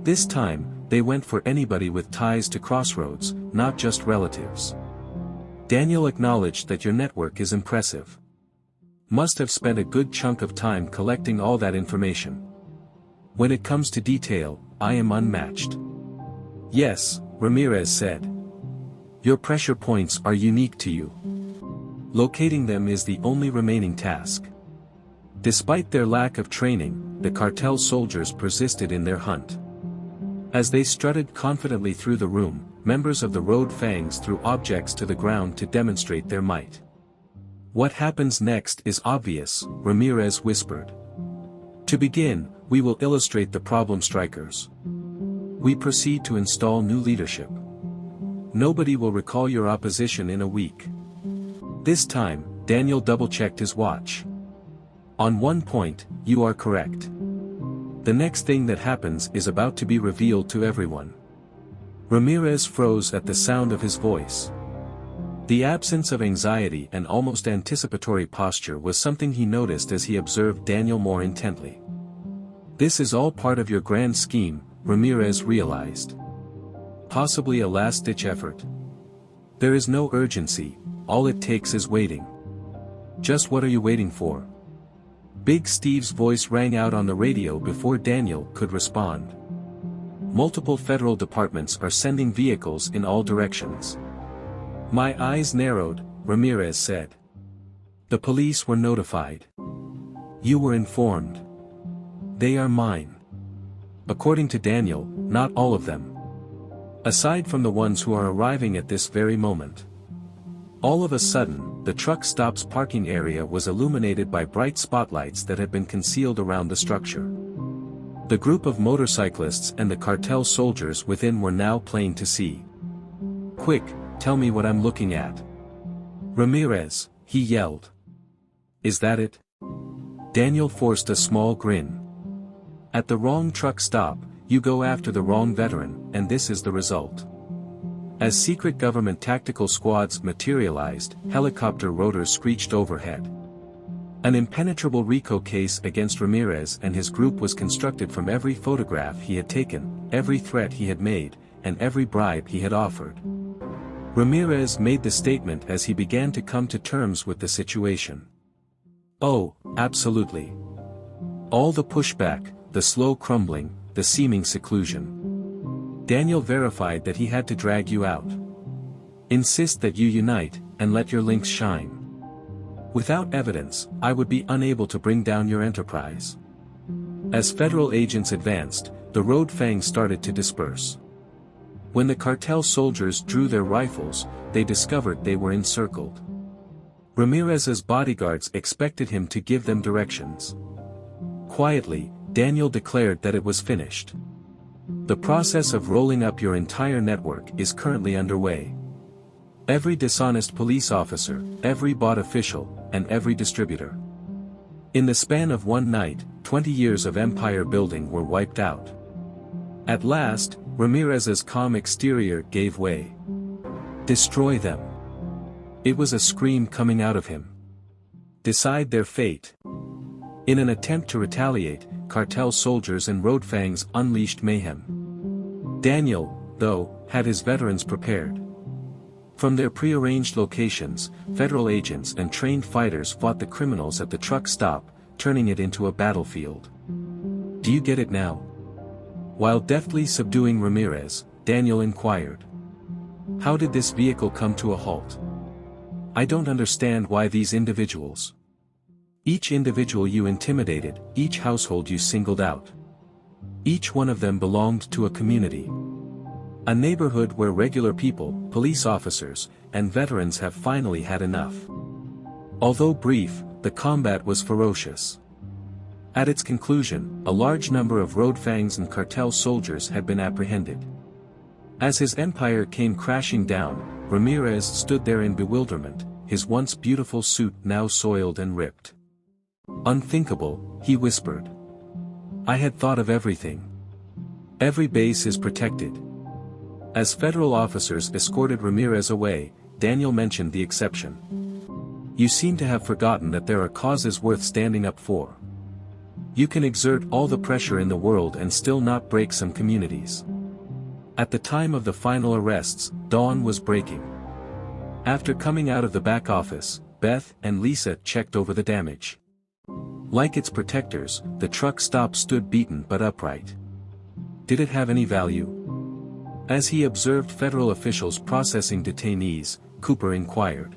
[SPEAKER 1] This time, they went for anybody with ties to Crossroads, not just relatives. Daniel acknowledged that your network is impressive. Must have spent a good chunk of time collecting all that information. When it comes to detail, I am unmatched. Yes, Ramirez said. Your pressure points are unique to you. Locating them is the only remaining task. Despite their lack of training, the cartel soldiers persisted in their hunt. As they strutted confidently through the room, members of the Road Fangs threw objects to the ground to demonstrate their might. "What happens next is obvious," Ramirez whispered. "To begin, we will illustrate the problem strikers. We proceed to install new leadership. Nobody will recall your opposition in a week." This time, Daniel double-checked his watch. "On one point, you are correct. The next thing that happens is about to be revealed to everyone." Ramirez froze at the sound of his voice. The absence of anxiety and almost anticipatory posture was something he noticed as he observed Daniel more intently. "This is all part of your grand scheme," Ramirez realized. "Possibly a last-ditch effort. There is no urgency, all it takes is waiting." "Just what are you waiting for?" Big Steve's voice rang out on the radio before Daniel could respond. "Multiple federal departments are sending vehicles in all directions." My eyes narrowed, Ramirez said. The police were notified. You were informed. They are mine. According to Daniel, not all of them. Aside from the ones who are arriving at this very moment. All of a sudden, the truck stop's parking area was illuminated by bright spotlights that had been concealed around the structure. The group of motorcyclists and the cartel soldiers within were now plain to see. Quick, tell me what I'm looking at. Ramirez, he yelled. Is that it? Daniel forced a small grin. At the wrong truck stop, you go after the wrong veteran, and this is the result. As secret government tactical squads materialized, helicopter rotors screeched overhead. An impenetrable RICO case against Ramirez and his group was constructed from every photograph he had taken, every threat he had made, and every bribe he had offered. Ramirez made the statement as he began to come to terms with the situation. Oh, absolutely. All the pushback, the slow crumbling, the seeming seclusion. Daniel verified that he had to drag you out. Insist that you unite, and let your links shine. Without evidence, I would be unable to bring down your enterprise. As federal agents advanced, the Road Fangs started to disperse. When the cartel soldiers drew their rifles, they discovered they were encircled. Ramirez's bodyguards expected him to give them directions. Quietly, Daniel declared that it was finished. The process of rolling up your entire network is currently underway. Every dishonest police officer, every bought official, and every distributor. In the span of one night, 20 years of empire building were wiped out. At last, Ramirez's calm exterior gave way. Destroy them. It was a scream coming out of him. Decide their fate. In an attempt to retaliate, cartel soldiers and Road Fangs unleashed mayhem. Daniel, though, had his veterans prepared. From their prearranged locations, federal agents and trained fighters fought the criminals at the truck stop, turning it into a battlefield. Do you get it now? While deftly subduing Ramirez, Daniel inquired. How did this vehicle come to a halt? I don't understand why these individuals. Each individual you intimidated, each household you singled out. Each one of them belonged to a community. A neighborhood where regular people, police officers, and veterans have finally had enough. Although brief, the combat was ferocious. At its conclusion, a large number of Road Fangs and cartel soldiers had been apprehended. As his empire came crashing down, Ramirez stood there in bewilderment, his once beautiful suit now soiled and ripped. Unthinkable, he whispered. I had thought of everything. Every base is protected. As federal officers escorted Ramirez away, Daniel mentioned the exception. You seem to have forgotten that there are causes worth standing up for. You can exert all the pressure in the world and still not break some communities. At the time of the final arrests, dawn was breaking. After coming out of the back office, Beth and Lisa checked over the damage. Like its protectors, the truck stop stood beaten but upright. Did it have any value? As he observed federal officials processing detainees, Cooper inquired.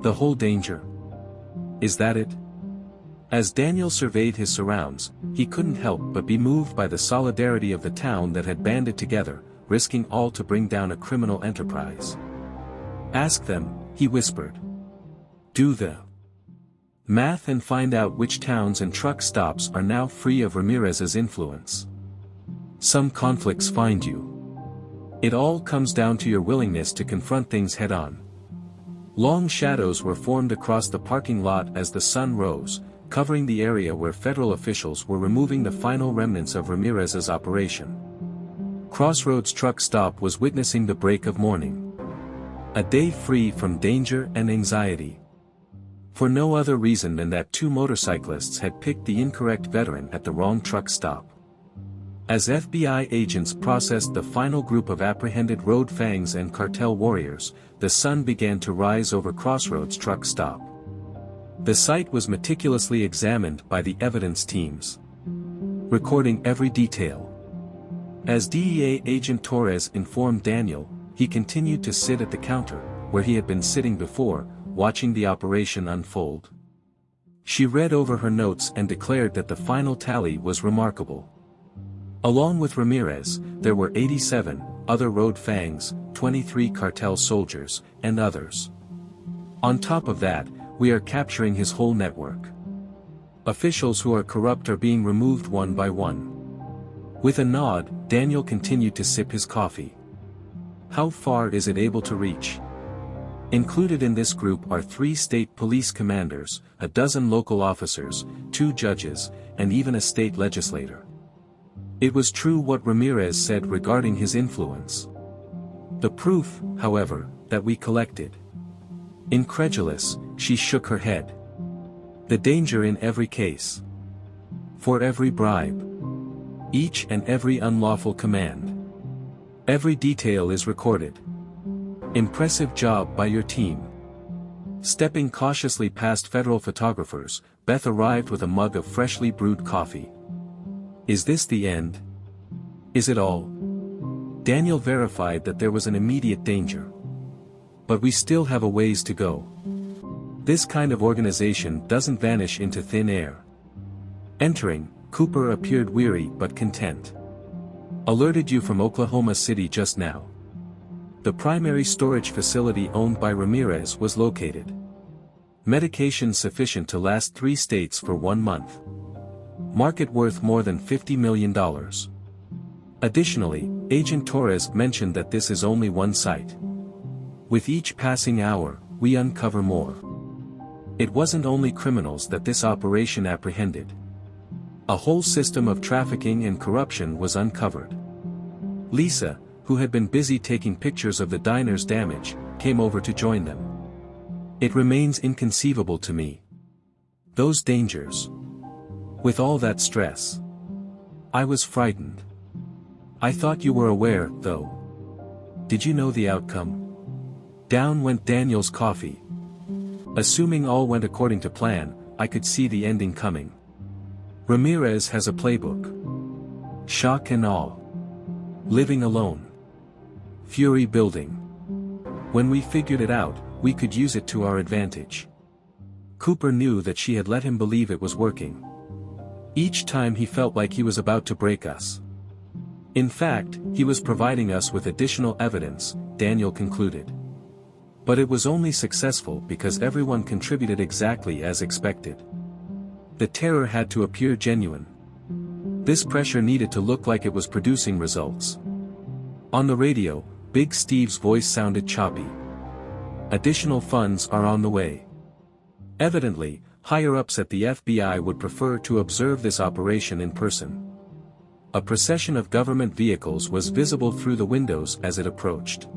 [SPEAKER 1] The whole danger? Is that it? As Daniel surveyed his surrounds, he couldn't help but be moved by the solidarity of the town that had banded together, risking all to bring down a criminal enterprise. Ask them, he whispered. Do the math and find out which towns and truck stops are now free of Ramirez's influence. Some conflicts find you. It all comes down to your willingness to confront things head-on. Long shadows were formed across the parking lot as the sun rose, covering the area where federal officials were removing the final remnants of Ramirez's operation. Crossroads Truck Stop was witnessing the break of morning. A day free from danger and anxiety. For no other reason than that two motorcyclists had picked the incorrect veteran at the wrong truck stop. As FBI agents processed the final group of apprehended Road Fangs and cartel warriors, the sun began to rise over Crossroads Truck Stop. The site was meticulously examined by the evidence teams, recording every detail. As DEA agent Torres informed Daniel, he continued to sit at the counter, where he had been sitting before, watching the operation unfold. She read over her notes and declared that the final tally was remarkable. Along with Ramirez, there were 87 other Road Fangs, 23 cartel soldiers, and others. On top of that, we are capturing his whole network. Officials who are corrupt are being removed one by one. With a nod, Daniel continued to sip his coffee. How far is it able to reach? Included in this group are 3 state police commanders, a dozen local officers, 2 judges, and even a state legislator. It was true what Ramirez said regarding his influence. The proof, however, that we collected. Incredulous, she shook her head. The danger in every case. For every bribe. Each and every unlawful command. Every detail is recorded. Impressive job by your team. Stepping cautiously past federal photographers, Beth arrived with a mug of freshly brewed coffee. Is this the end? Is it all? Daniel verified that there was an immediate danger. But we still have a ways to go. This kind of organization doesn't vanish into thin air. Entering, Cooper appeared weary but content. Alerted you from Oklahoma City just now. The primary storage facility owned by Ramirez was located. Medication sufficient to last 3 states for 1 month. Market worth more than $50 million. Additionally, Agent Torres mentioned that this is only one site. With each passing hour, we uncover more. It wasn't only criminals that this operation apprehended. A whole system of trafficking and corruption was uncovered. Lisa, who had been busy taking pictures of the diner's damage, came over to join them. It remains inconceivable to me. Those dangers. With all that stress. I was frightened. I thought you were aware, though. Did you know the outcome? Down went Daniel's coffee. Assuming all went according to plan, I could see the ending coming. Ramirez has a playbook. Shock and awe. Living alone. Fury building. When we figured it out, we could use it to our advantage. Cooper knew that she had let him believe it was working. Each time he felt like he was about to break us. In fact, he was providing us with additional evidence, Daniel concluded. But it was only successful because everyone contributed exactly as expected. The terror had to appear genuine. This pressure needed to look like it was producing results. On the radio, Big Steve's voice sounded choppy. Additional funds are on the way. Evidently, higher-ups at the FBI would prefer to observe this operation in person. A procession of government vehicles was visible through the windows as it approached.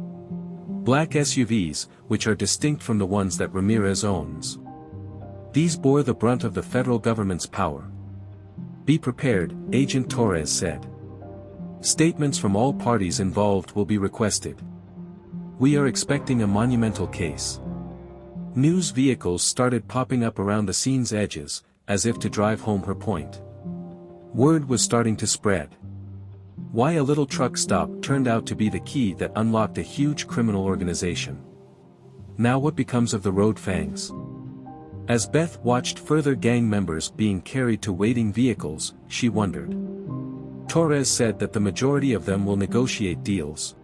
[SPEAKER 1] Black SUVs, which are distinct from the ones that Ramirez owns. These bore the brunt of the federal government's power. Be prepared, Agent Torres said. Statements from all parties involved will be requested. We are expecting a monumental case. News vehicles started popping up around the scene's edges, as if to drive home her point. Word was starting to spread. Why a little truck stop turned out to be the key that unlocked a huge criminal organization. Now what becomes of the Road Fangs? As Beth watched further gang members being carried to waiting vehicles, she wondered. Torres said that the majority of them will negotiate deals.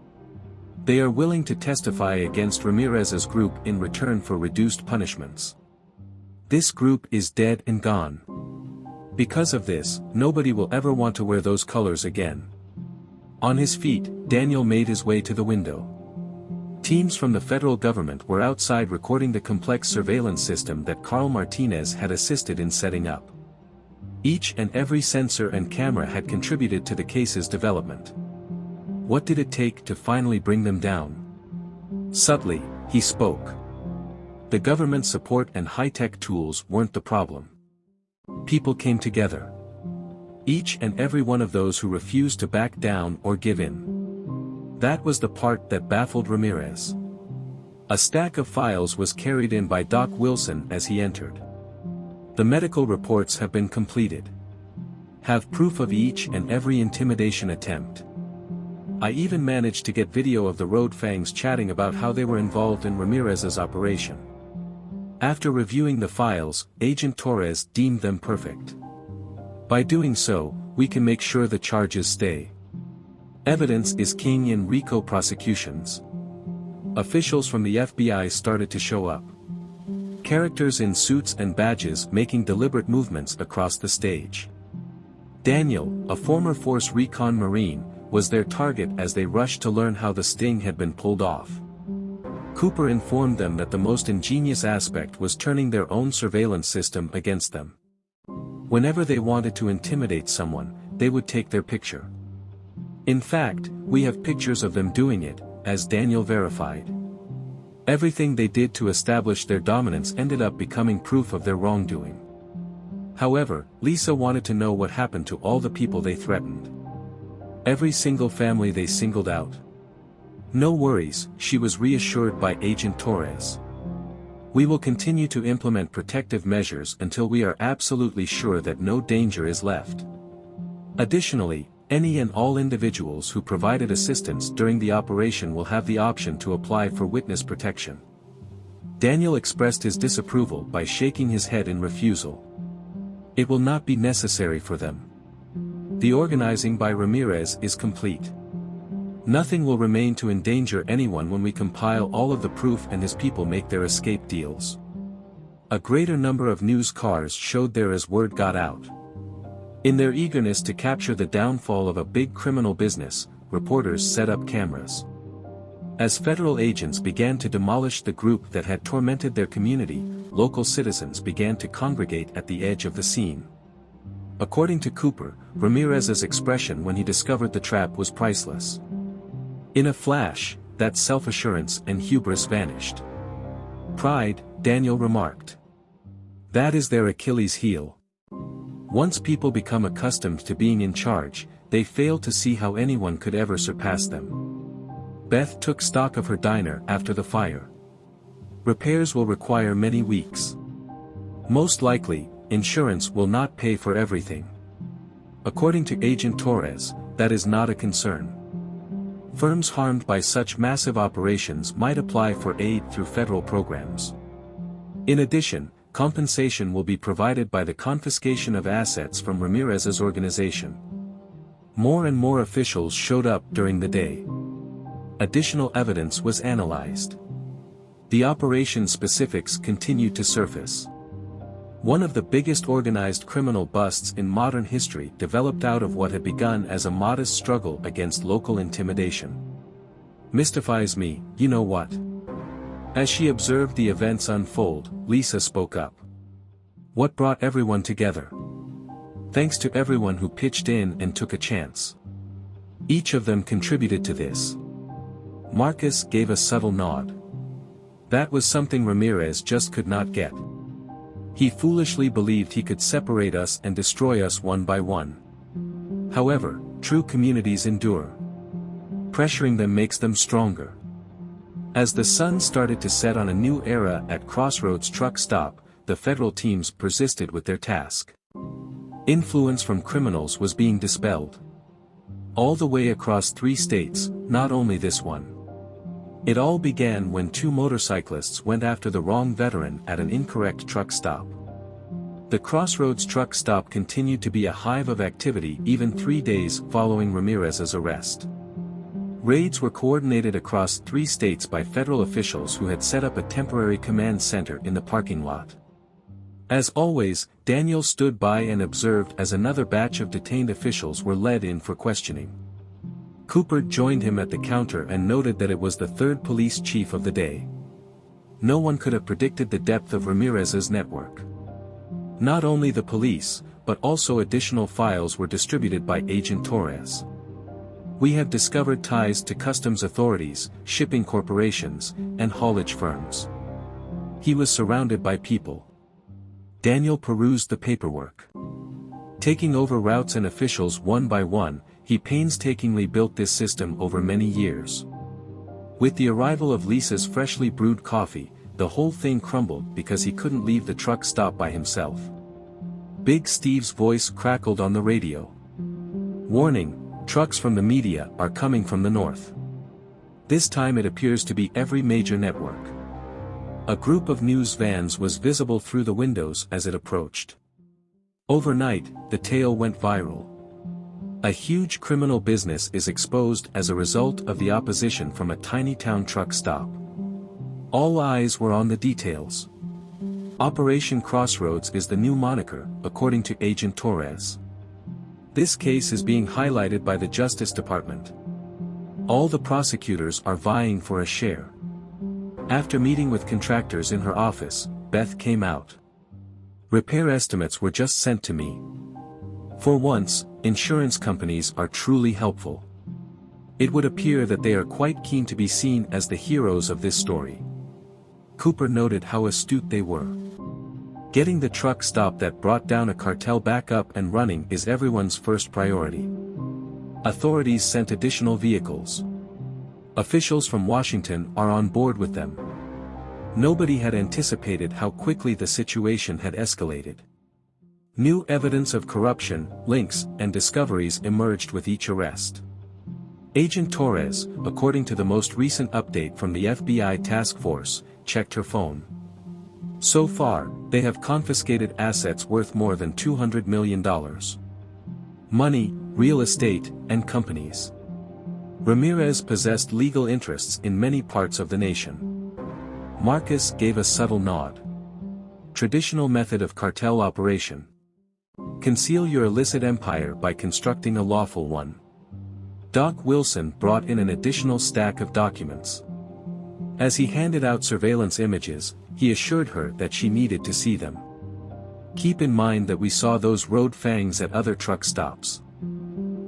[SPEAKER 1] They are willing to testify against Ramirez's group in return for reduced punishments. This group is dead and gone. Because of this, nobody will ever want to wear those colors again. On his feet, Daniel made his way to the window. Teams from the federal government were outside recording the complex surveillance system that Carl Martinez had assisted in setting up. Each and every sensor and camera had contributed to the case's development. What did it take to finally bring them down? Subtly, he spoke. The government support and high-tech tools weren't the problem. People came together. Each and every one of those who refused to back down or give in. That was the part that baffled Ramirez. A stack of files was carried in by Doc Wilson as he entered. The medical reports have been completed. Have proof of each and every intimidation attempt. I even managed to get video of the Road Fangs chatting about how they were involved in Ramirez's operation. After reviewing the files, Agent Torres deemed them perfect. By doing so, we can make sure the charges stay. Evidence is king in RICO prosecutions. Officials from the FBI started to show up. Characters in suits and badges making deliberate movements across the stage. Daniel, a former Force Recon Marine, was their target as they rushed to learn how the sting had been pulled off. Cooper informed them that the most ingenious aspect was turning their own surveillance system against them. Whenever they wanted to intimidate someone, they would take their picture. In fact, we have pictures of them doing it, as Daniel verified. Everything they did to establish their dominance ended up becoming proof of their wrongdoing. However, Lisa wanted to know what happened to all the people they threatened. Every single family they singled out. No worries, she was reassured by Agent Torres. We will continue to implement protective measures until we are absolutely sure that no danger is left. Additionally, any and all individuals who provided assistance during the operation will have the option to apply for witness protection. Daniel expressed his disapproval by shaking his head in refusal. It will not be necessary for them. The organizing by Ramirez is complete. Nothing will remain to endanger anyone when we compile all of the proof and his people make their escape deals. A greater number of news cars showed there as word got out. In their eagerness to capture the downfall of a big criminal business, reporters set up cameras. As federal agents began to demolish the group that had tormented their community, local citizens began to congregate at the edge of the scene. According to Cooper, Ramirez's expression when he discovered the trap was priceless. In a flash, that self-assurance and hubris vanished. Pride, Daniel remarked. That is their Achilles heel. Once people become accustomed to being in charge, they fail to see how anyone could ever surpass them. Beth took stock of her diner after the fire. Repairs will require many weeks. Most likely, insurance will not pay for everything. According to Agent Torres, that is not a concern. Firms harmed by such massive operations might apply for aid through federal programs. In addition, compensation will be provided by the confiscation of assets from Ramirez's organization. More and more officials showed up during the day. Additional evidence was analyzed. The operation specifics continued to surface. One of the biggest organized criminal busts in modern history developed out of what had begun as a modest struggle against local intimidation. Mystifies me, you know what? As she observed the events unfold, Lisa spoke up. What brought everyone together? Thanks to everyone who pitched in and took a chance. Each of them contributed to this. Marcus gave a subtle nod. That was something Ramirez just could not get. He foolishly believed he could separate us and destroy us one by one. However, true communities endure. Pressuring them makes them stronger. As the sun started to set on a new era at Crossroads Truck Stop, the federal teams persisted with their task. Influence from criminals was being dispelled. All the way across 3 states, not only this one. It all began when 2 motorcyclists went after the wrong veteran at an incorrect truck stop. The Crossroads Truck Stop continued to be a hive of activity even 3 days following Ramirez's arrest. Raids were coordinated across 3 states by federal officials who had set up a temporary command center in the parking lot. As always, Daniel stood by and observed as another batch of detained officials were led in for questioning. Cooper joined him at the counter and noted that it was the 3rd police chief of the day. No one could have predicted the depth of Ramirez's network. Not only the police, but also additional files were distributed by Agent Torres. We have discovered ties to customs authorities, shipping corporations, and haulage firms. He was surrounded by people. Daniel perused the paperwork. Taking over routes and officials one by one, he painstakingly built this system over many years. With the arrival of Lisa's freshly brewed coffee, the whole thing crumbled because he couldn't leave the truck stop by himself. Big Steve's voice crackled on the radio. Warning, trucks from the media are coming from the north. This time it appears to be every major network. A group of news vans was visible through the windows as it approached. Overnight, the tale went viral. A huge criminal business is exposed as a result of the opposition from a tiny town truck stop. All eyes were on the details. Operation Crossroads is the new moniker, according to Agent Torres. This case is being highlighted by the Justice Department. All the prosecutors are vying for a share. After meeting with contractors in her office, Beth came out. Repair estimates were just sent to me. For once, insurance companies are truly helpful. It would appear that they are quite keen to be seen as the heroes of this story. Cooper noted how astute they were. Getting the truck stop that brought down a cartel back up and running is everyone's first priority. Authorities sent additional vehicles. Officials from Washington are on board with them. Nobody had anticipated how quickly the situation had escalated. New evidence of corruption, links, and discoveries emerged with each arrest. Agent Torres, according to the most recent update from the FBI task force, checked her phone. So far, they have confiscated assets worth more than $200 million. Money, real estate, and companies. Ramirez possessed legal interests in many parts of the nation. Marcus gave a subtle nod. Traditional method of cartel operation. Conceal your illicit empire by constructing a lawful one. Doc Wilson brought in an additional stack of documents. As he handed out surveillance images, he assured her that she needed to see them. Keep in mind that we saw those Road Fangs at other truck stops.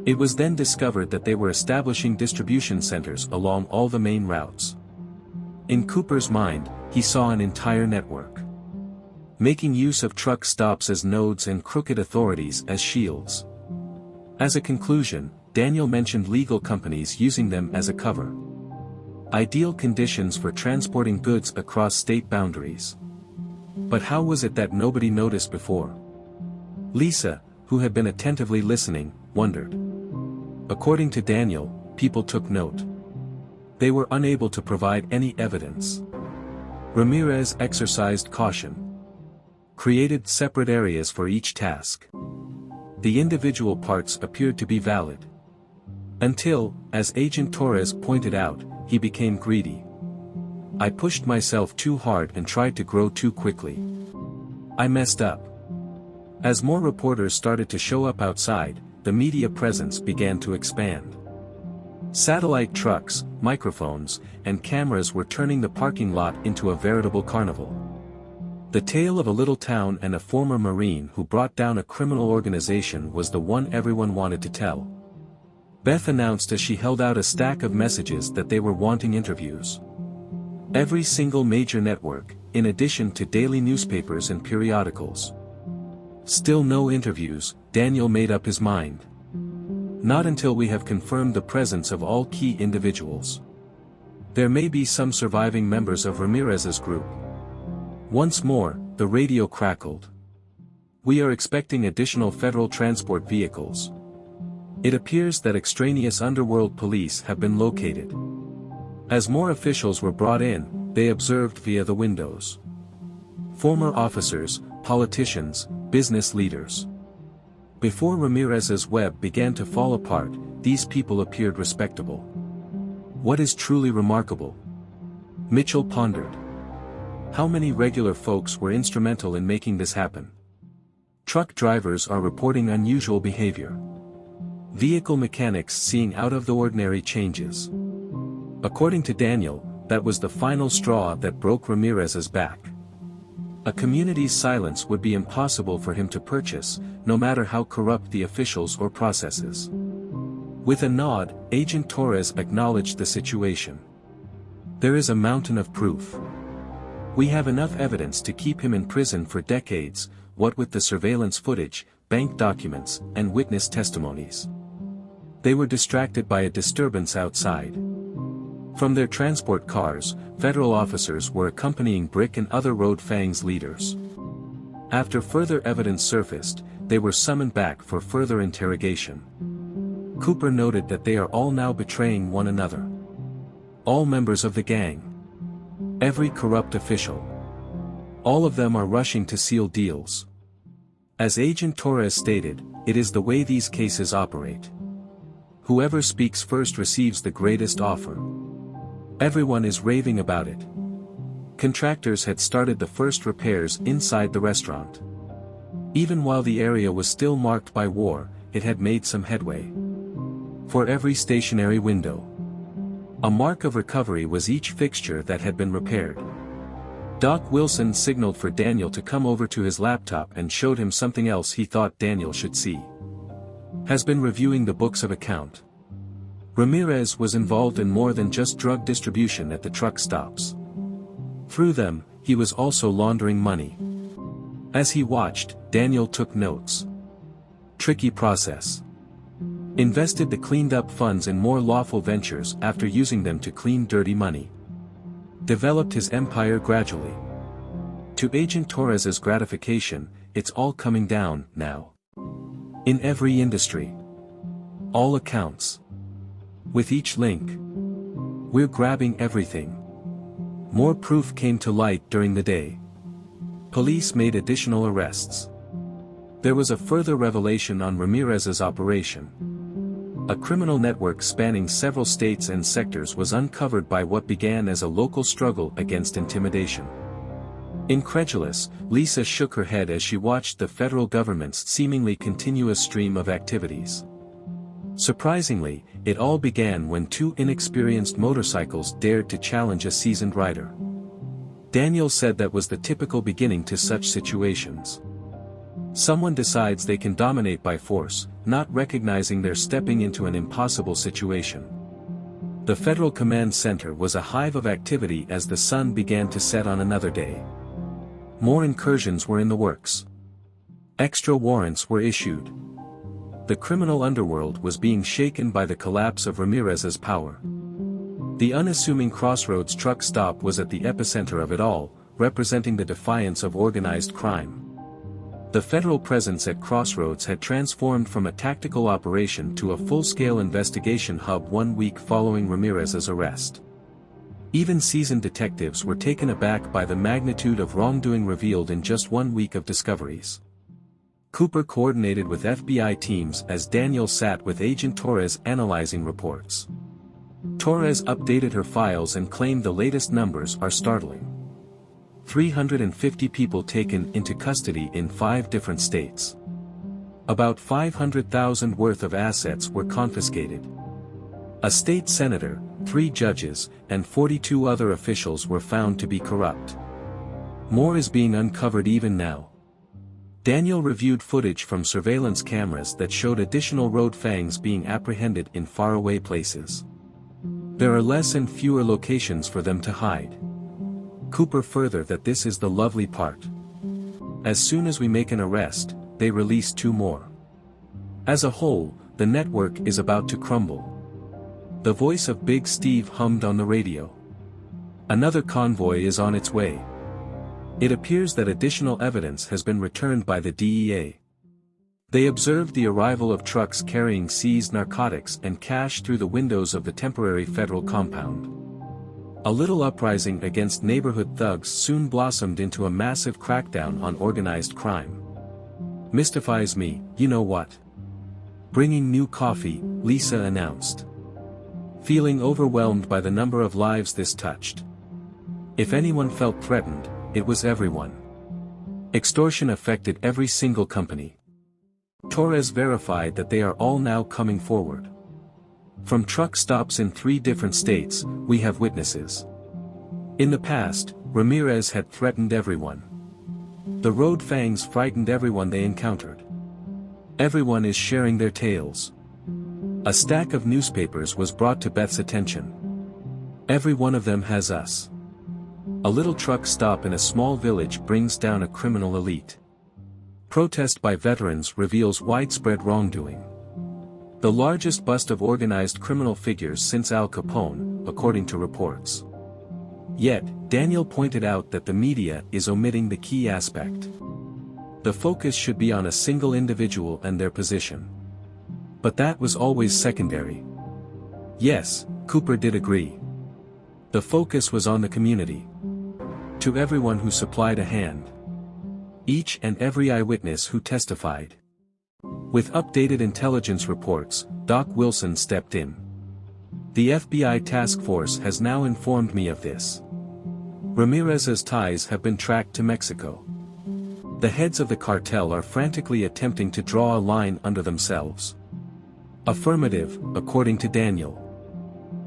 [SPEAKER 1] It was then discovered that they were establishing distribution centers along all the main routes. In Cooper's mind, he saw an entire network. Making use of truck stops as nodes and crooked authorities as shields. As a conclusion, Daniel mentioned legal companies using them as a cover. Ideal conditions for transporting goods across state boundaries. But how was it that nobody noticed before? Lisa, who had been attentively listening, wondered. According to Daniel, people took note. They were unable to provide any evidence. Ramirez exercised caution. Created separate areas for each task. The individual parts appeared to be valid. Until, as Agent Torres pointed out, he became greedy. I pushed myself too hard and tried to grow too quickly. I messed up. As more reporters started to show up outside, the media presence began to expand. Satellite trucks, microphones, and cameras were turning the parking lot into a veritable carnival. The tale of a little town and a former Marine who brought down a criminal organization was the one everyone wanted to tell. Beth announced as she held out a stack of messages that they were wanting interviews. Every single major network, in addition to daily newspapers and periodicals. Still no interviews, Daniel made up his mind. Not until we have confirmed the presence of all key individuals. There may be some surviving members of Ramirez's group. Once more, the radio crackled. We are expecting additional federal transport vehicles. It appears that extraneous underworld police have been located. As more officials were brought in, they observed via the windows. Former officers, politicians, business leaders. Before Ramirez's web began to fall apart, these people appeared respectable. What is truly remarkable? Mitchell pondered. How many regular folks were instrumental in making this happen? Truck drivers are reporting unusual behavior. Vehicle mechanics seeing out-of-the-ordinary changes. According to Daniel, that was the final straw that broke Ramirez's back. A community's silence would be impossible for him to purchase, no matter how corrupt the officials or processes. With a nod, Agent Torres acknowledged the situation. There is a mountain of proof. We have enough evidence to keep him in prison for decades, what with the surveillance footage, bank documents, and witness testimonies. They were distracted by a disturbance outside. From their transport cars, federal officers were accompanying Brick and other Road Fangs leaders. After further evidence surfaced, they were summoned back for further interrogation. Cooper noted that they are all now betraying one another. All members of the gang. Every corrupt official. All of them are rushing to seal deals. As Agent Torres stated, it is the way these cases operate. Whoever speaks first receives the greatest offer. Everyone is raving about it. Contractors had started the first repairs inside the restaurant. Even while the area was still marked by war, it had made some headway. For every stationary window, a mark of recovery was each fixture that had been repaired. Doc Wilson signaled for Daniel to come over to his laptop and showed him something else he thought Daniel should see. Has been reviewing the books of account. Ramirez was involved in more than just drug distribution at the truck stops. Through them, he was also laundering money. As he watched, Daniel took notes. Tricky process. Invested the cleaned-up funds in more lawful ventures after using them to clean dirty money. Developed his empire gradually. To Agent Torres's gratification, it's all coming down, now. In every industry. All accounts. With each link. We're grabbing everything. More proof came to light during the day. Police made additional arrests. There was a further revelation on Ramirez's operation. A criminal network spanning several states and sectors was uncovered by what began as a local struggle against intimidation. Incredulous, Lisa shook her head as she watched the federal government's seemingly continuous stream of activities. Surprisingly, it all began when two inexperienced motorcycles dared to challenge a seasoned rider. Daniel said that was the typical beginning to such situations. Someone decides they can dominate by force, not recognizing they're stepping into an impossible situation. The Federal Command Center was a hive of activity as the sun began to set on another day. More incursions were in the works. Extra warrants were issued. The criminal underworld was being shaken by the collapse of Ramirez's power. The unassuming Crossroads Truck Stop was at the epicenter of it all, representing the defiance of organized crime. The federal presence at Crossroads had transformed from a tactical operation to a full-scale investigation hub 1 week following Ramirez's arrest. Even seasoned detectives were taken aback by the magnitude of wrongdoing revealed in just 1 week of discoveries. Cooper coordinated with FBI teams as Daniel sat with Agent Torres analyzing reports. Torres updated her files and claimed the latest numbers are startling. 350 people taken into custody in 5 different states. About $500,000 worth of assets were confiscated. A state senator, 3 judges, and 42 other officials were found to be corrupt. More is being uncovered even now. Daniel reviewed footage from surveillance cameras that showed additional road fangs being apprehended in faraway places. There are less and fewer locations for them to hide. Cooper further that this is the lovely part. As soon as we make an arrest, they release 2 more. As a whole, the network is about to crumble. The voice of Big Steve hummed on the radio. Another convoy is on its way. It appears that additional evidence has been returned by the DEA. They observed the arrival of trucks carrying seized narcotics and cash through the windows of the temporary federal compound. A little uprising against neighborhood thugs soon blossomed into a massive crackdown on organized crime. Mystifies me, you know what? Bringing new coffee, Lisa announced. Feeling overwhelmed by the number of lives this touched. If anyone felt threatened, it was everyone. Extortion affected every single company. Torres verified that they are all now coming forward. From truck stops in 3 different states, we have witnesses. In the past, Ramirez had threatened everyone. The Road Fangs frightened everyone they encountered. Everyone is sharing their tales. A stack of newspapers was brought to Beth's attention. Every one of them has us. A little truck stop in a small village brings down a criminal elite. Protest by veterans reveals widespread wrongdoing. The largest bust of organized criminal figures since Al Capone, according to reports. Yet, Daniel pointed out that the media is omitting the key aspect. The focus should be on a single individual and their position. But that was always secondary. Yes, Cooper did agree. The focus was on the community. To everyone who supplied a hand. Each and every eyewitness who testified. With updated intelligence reports, Doc Wilson stepped in. The FBI task force has now informed me of this. Ramirez's ties have been tracked to Mexico. The heads of the cartel are frantically attempting to draw a line under themselves. Affirmative, according to Daniel.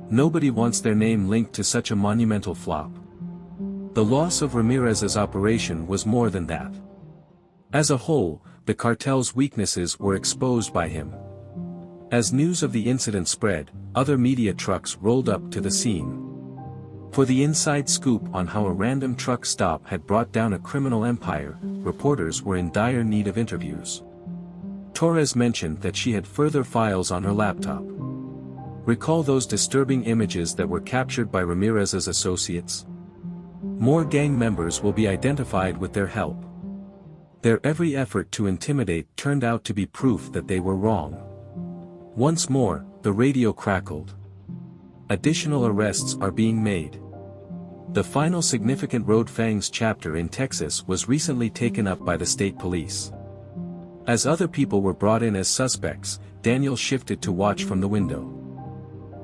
[SPEAKER 1] Nobody wants their name linked to such a monumental flop. The loss of Ramirez's operation was more than that. As a whole, the cartel's weaknesses were exposed by him. As news of the incident spread, other media trucks rolled up to the scene. For the inside scoop on how a random truck stop had brought down a criminal empire, reporters were in dire need of interviews. Torres mentioned that she had further files on her laptop. Recall those disturbing images that were captured by Ramirez's associates? More gang members will be identified with their help. Their every effort to intimidate turned out to be proof that they were wrong. Once more, the radio crackled. Additional arrests are being made. The final significant Road Fangs chapter in Texas was recently taken up by the state police. As other people were brought in as suspects, Daniel shifted to watch from the window.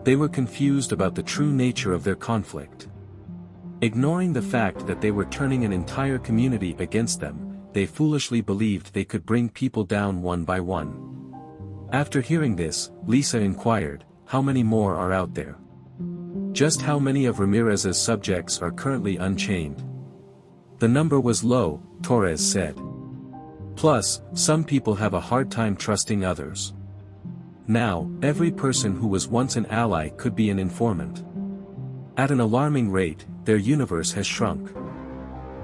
[SPEAKER 1] They were confused about the true nature of their conflict. Ignoring the fact that they were turning an entire community against them, they foolishly believed they could bring people down one by one. After hearing this, Lisa inquired, how many more are out there? Just how many of Ramirez's subjects are currently unchained? The number was low, Torres said. Plus, some people have a hard time trusting others. Now, every person who was once an ally could be an informant. At an alarming rate, their universe has shrunk.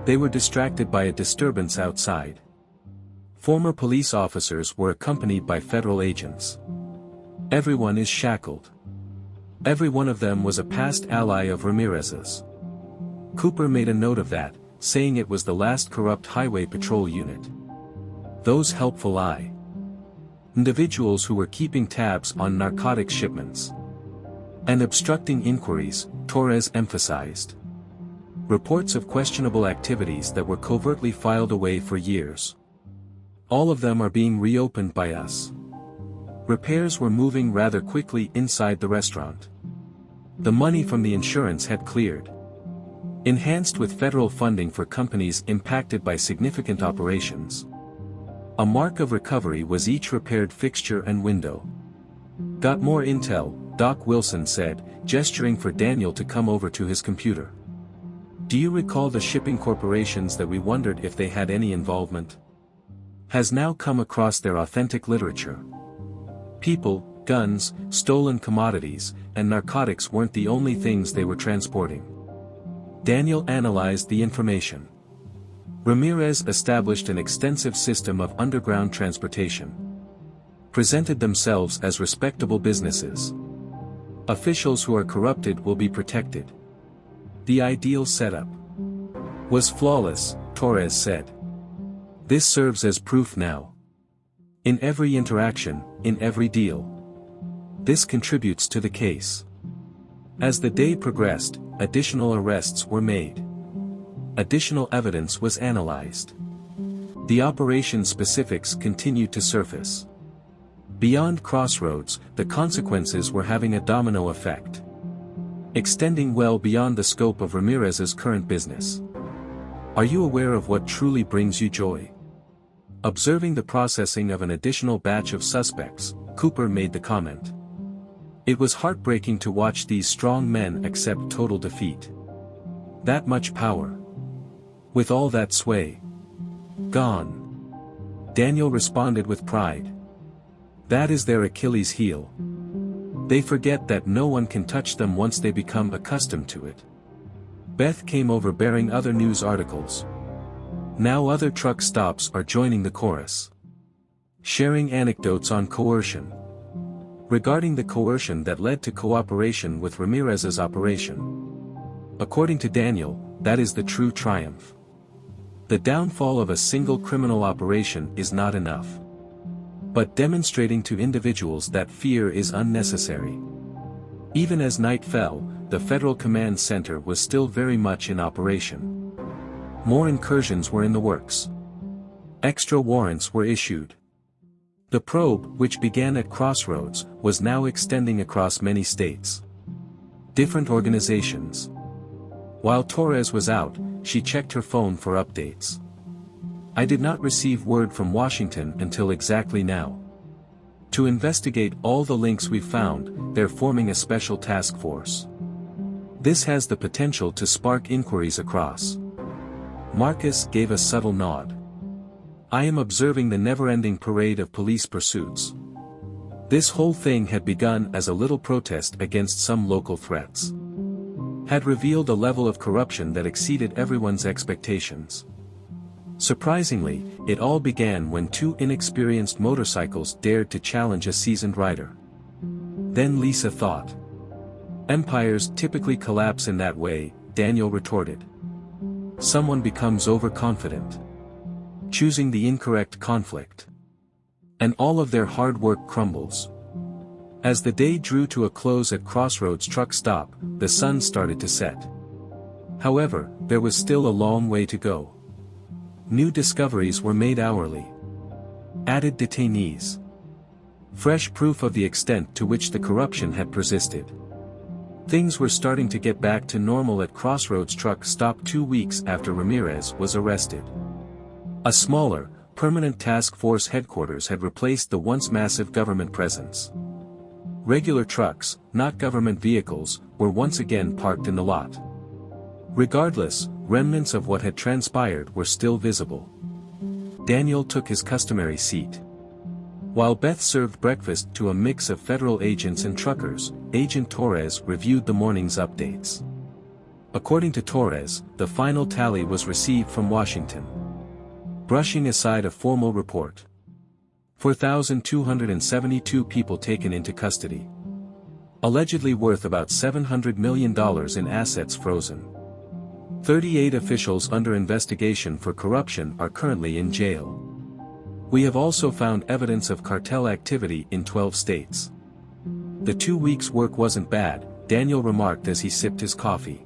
[SPEAKER 1] They were distracted by a disturbance outside. Former police officers were accompanied by federal agents. Everyone is shackled. Every one of them was a past ally of Ramirez's. Cooper made a note of that, saying it was the last corrupt highway patrol unit. Those helpful individuals who were keeping tabs on narcotics shipments and obstructing inquiries, Torres emphasized. Reports of questionable activities that were covertly filed away for years. All of them are being reopened by us. Repairs were moving rather quickly inside the restaurant. The money from the insurance had cleared. Enhanced with federal funding for companies impacted by significant operations. A mark of recovery was each repaired fixture and window. Got more intel, Doc Wilson said, gesturing for Daniel to come over to his computer. Do you recall the shipping corporations that we wondered if they had any involvement? Has now come across their authentic literature. People, guns, stolen commodities, and narcotics weren't the only things they were transporting. Daniel analyzed the information. Ramirez established an extensive system of underground transportation. Presented themselves as respectable businesses. Officials who are corrupted will be protected. The ideal setup was flawless, Torres said. This serves as proof now. In every interaction, in every deal. This contributes to the case. As the day progressed, additional arrests were made. Additional evidence was analyzed. The operation specifics continued to surface. Beyond Crossroads, the consequences were having a domino effect. Extending well beyond the scope of Ramirez's current business. Are you aware of what truly brings you joy? Observing the processing of an additional batch of suspects, Cooper made the comment. It was heartbreaking to watch these strong men accept total defeat. That much power. With all that sway. Gone. Daniel responded with pride. That is their Achilles heel. They forget that no one can touch them once they become accustomed to it. Beth came over bearing other news articles. Now other truck stops are joining the chorus. Sharing anecdotes on coercion. Regarding the coercion that led to cooperation with Ramirez's operation. According to Daniel, that is the true triumph. The downfall of a single criminal operation is not enough. But demonstrating to individuals that fear is unnecessary. Even as night fell, the Federal Command Center was still very much in operation. More incursions were in the works. Extra warrants were issued. The probe, which began at Crossroads, was now extending across many states. Different organizations. While Torres was out, she checked her phone for updates. I did not receive word from Washington until exactly now. To investigate all the links we found, they're forming a special task force. This has the potential to spark inquiries across. Marcus gave a subtle nod. I am observing the never-ending parade of police pursuits. This whole thing had begun as a little protest against some local threats. Had revealed a level of corruption that exceeded everyone's expectations. Surprisingly, it all began when two inexperienced motorcycles dared to challenge a seasoned rider. Then Lisa thought. Empires typically collapse in that way, Daniel retorted. Someone becomes overconfident. Choosing the incorrect conflict. And all of their hard work crumbles. As the day drew to a close at Crossroads Truck Stop, the sun started to set. However, there was still a long way to go. New discoveries were made hourly. Added detainees. Fresh proof of the extent to which the corruption had persisted. Things were starting to get back to normal at Crossroads Truck Stop 2 weeks after Ramirez was arrested. A smaller, permanent task force headquarters had replaced the once massive government presence. Regular trucks, not government vehicles, were once again parked in the lot. Regardless, remnants of what had transpired were still visible. Daniel took his customary seat. While Beth served breakfast to a mix of federal agents and truckers, Agent Torres reviewed the morning's updates. According to Torres, the final tally was received from Washington. Brushing aside a formal report. 4,272 people taken into custody. Allegedly worth about $700 million in assets frozen. 38 officials under investigation for corruption are currently in jail. We have also found evidence of cartel activity in 12 states. The 2 weeks' work wasn't bad, Daniel remarked as he sipped his coffee.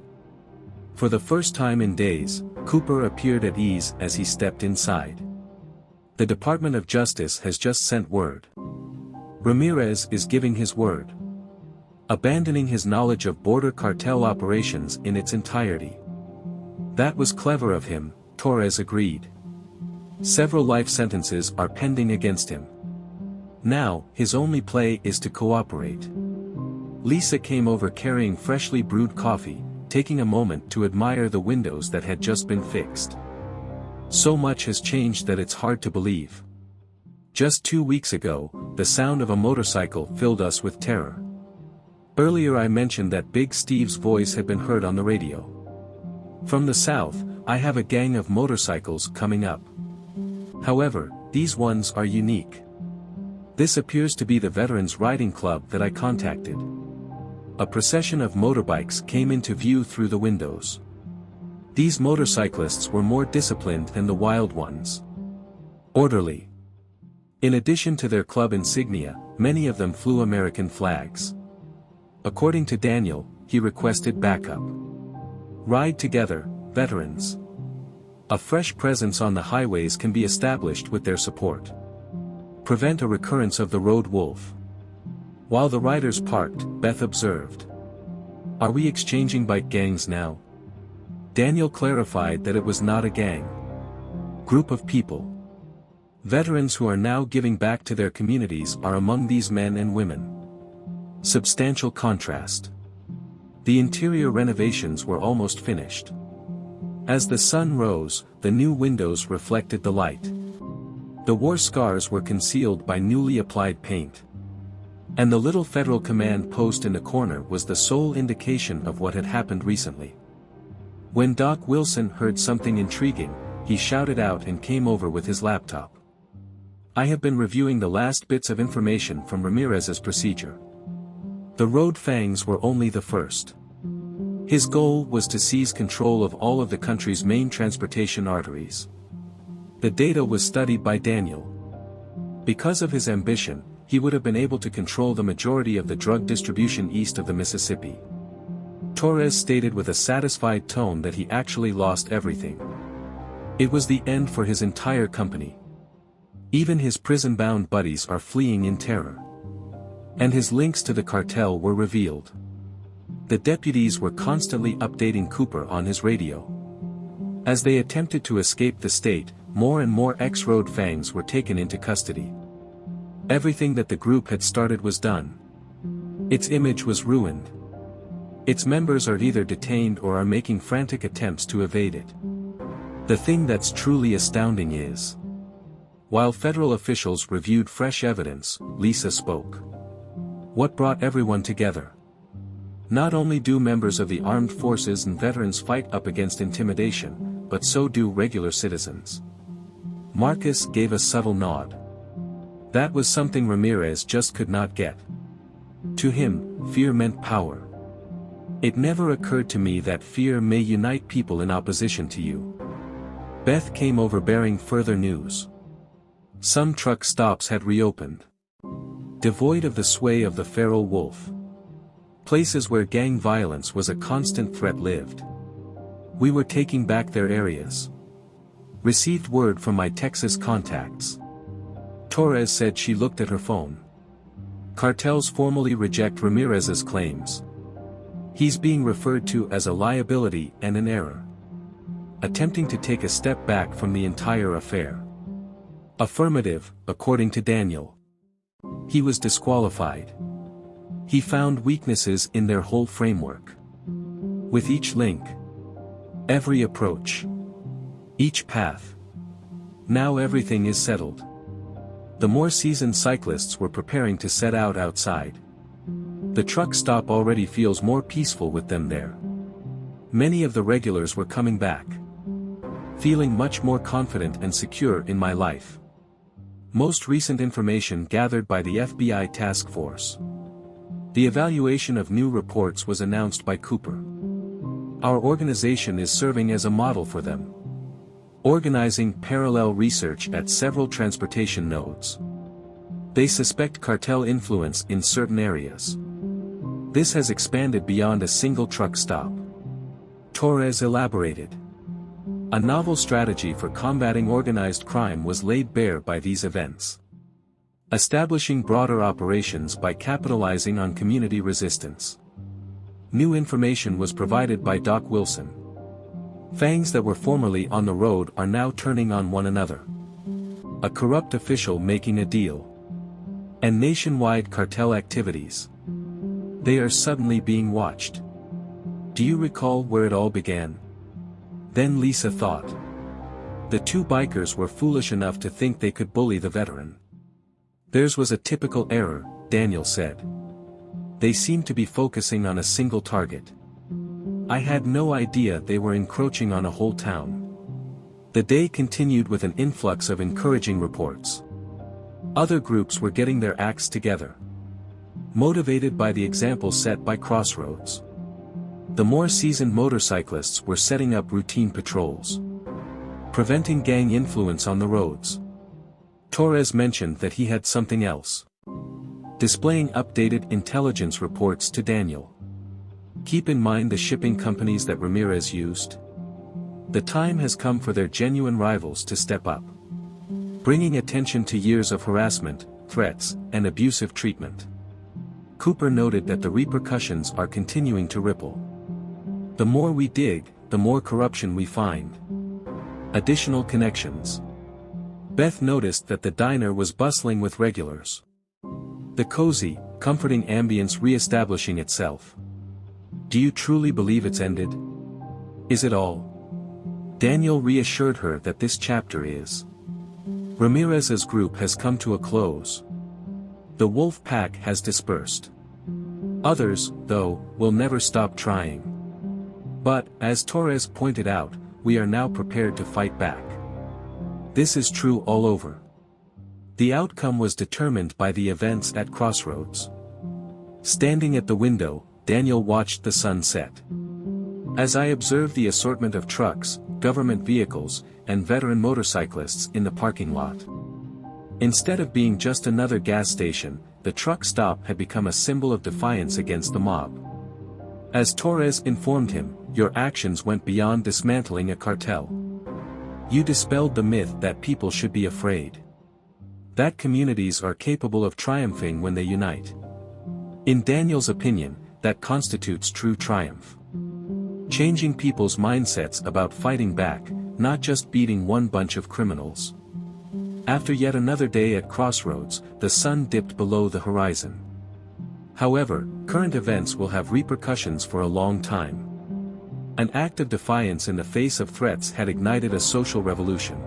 [SPEAKER 1] For the first time in days, Cooper appeared at ease as he stepped inside. The Department of Justice has just sent word. Ramirez is giving his word. Abandoning his knowledge of border cartel operations in its entirety. That was clever of him, Torres agreed. Several life sentences are pending against him. Now, his only play is to cooperate. Lisa came over carrying freshly brewed coffee, taking a moment to admire the windows that had just been fixed. So much has changed that it's hard to believe. Just 2 weeks ago, the sound of a motorcycle filled us with terror. Earlier I mentioned that Big Steve's voice had been heard on the radio. From the south, I have a gang of motorcycles coming up. However, these ones are unique. This appears to be the Veterans Riding Club that I contacted. A procession of motorbikes came into view through the windows. These motorcyclists were more disciplined than the wild ones. Orderly. In addition to their club insignia, many of them flew American flags. According to Daniel, he requested backup. Ride together, veterans. A fresh presence on the highways can be established with their support. Prevent a recurrence of the road wolf. While the riders parked, Beth observed. Are we exchanging bike gangs now? Daniel clarified that it was not a gang. Group of people. Veterans who are now giving back to their communities are among these men and women. Substantial contrast. The interior renovations were almost finished. As the sun rose, the new windows reflected the light. The war scars were concealed by newly applied paint. And the little federal command post in the corner was the sole indication of what had happened recently. When Doc Wilson heard something intriguing, he shouted out and came over with his laptop. I have been reviewing the last bits of information from Ramirez's procedure. The Road Fangs were only the first. His goal was to seize control of all of the country's main transportation arteries. The data was studied by Daniel. Because of his ambition, he would have been able to control the majority of the drug distribution east of the Mississippi. Torres stated with a satisfied tone that he actually lost everything. It was the end for his entire company. Even his prison-bound buddies are fleeing in terror. And his links to the cartel were revealed. The deputies were constantly updating Cooper on his radio. As they attempted to escape the state, more and more ex-Road Fangs were taken into custody. Everything that the group had started was done. Its image was ruined. Its members are either detained or are making frantic attempts to evade it. The thing that's truly astounding is, while federal officials reviewed fresh evidence, Lisa spoke. What brought everyone together? Not only do members of the armed forces and veterans fight up against intimidation, but so do regular citizens. Marcus gave a subtle nod. That was something Ramirez just could not get. To him, fear meant power. It never occurred to me that fear may unite people in opposition to you. Beth came over bearing further news. Some truck stops had reopened. Devoid of the sway of the feral wolf. Places where gang violence was a constant threat lived. We were taking back their areas. Received word from my Texas contacts. Torres said she looked at her phone. Cartels formally reject Ramirez's claims. He's being referred to as a liability and an error. Attempting to take a step back from the entire affair. Affirmative, according to Daniel. He was disqualified. He found weaknesses in their whole framework. With each link. Every approach. Each path. Now everything is settled. The more seasoned cyclists were preparing to set out outside. The truck stop already feels more peaceful with them there. Many of the regulars were coming back. Feeling much more confident and secure in my life. Most recent information gathered by the FBI task force. The evaluation of new reports was announced by Cooper. Our organization is serving as a model for them. Organizing parallel research at several transportation nodes. They suspect cartel influence in certain areas. This has expanded beyond a single truck stop. Torres elaborated. A novel strategy for combating organized crime was laid bare by these events. Establishing broader operations by capitalizing on community resistance. New information was provided by Doc Wilson. Fangs that were formerly on the road are now turning on one another. A corrupt official making a deal. And nationwide cartel activities. They are suddenly being watched. Do you recall where it all began? Then Lisa thought. The two bikers were foolish enough to think they could bully the veteran. Theirs was a typical error, Daniel said. They seemed to be focusing on a single target. I had no idea they were encroaching on a whole town. The day continued with an influx of encouraging reports. Other groups were getting their acts together. Motivated by the example set by Crossroads. The more seasoned motorcyclists were setting up routine patrols. Preventing gang influence on the roads. Torres mentioned that he had something else. Displaying updated intelligence reports to Daniel. Keep in mind the shipping companies that Ramirez used. The time has come for their genuine rivals to step up. Bringing attention to years of harassment, threats, and abusive treatment. Cooper noted that the repercussions are continuing to ripple. The more we dig, the more corruption we find. Additional connections. Beth noticed that the diner was bustling with regulars. The cozy, comforting ambience re-establishing itself. Do you truly believe it's ended? Is it all? Daniel reassured her that this chapter is. Ramirez's group has come to a close. The wolf pack has dispersed. Others, though, will never stop trying. But, as Torres pointed out, we are now prepared to fight back. This is true all over. The outcome was determined by the events at Crossroads. Standing at the window, Daniel watched the sun set. As I observed the assortment of trucks, government vehicles, and veteran motorcyclists in the parking lot. Instead of being just another gas station, the truck stop had become a symbol of defiance against the mob. As Torres informed him, your actions went beyond dismantling a cartel. You dispelled the myth that people should be afraid. That communities are capable of triumphing when they unite. In Daniel's opinion, that constitutes true triumph. Changing people's mindsets about fighting back, not just beating one bunch of criminals. After yet another day at Crossroads, the sun dipped below the horizon. However, current events will have repercussions for a long time. An act of defiance in the face of threats had ignited a social revolution.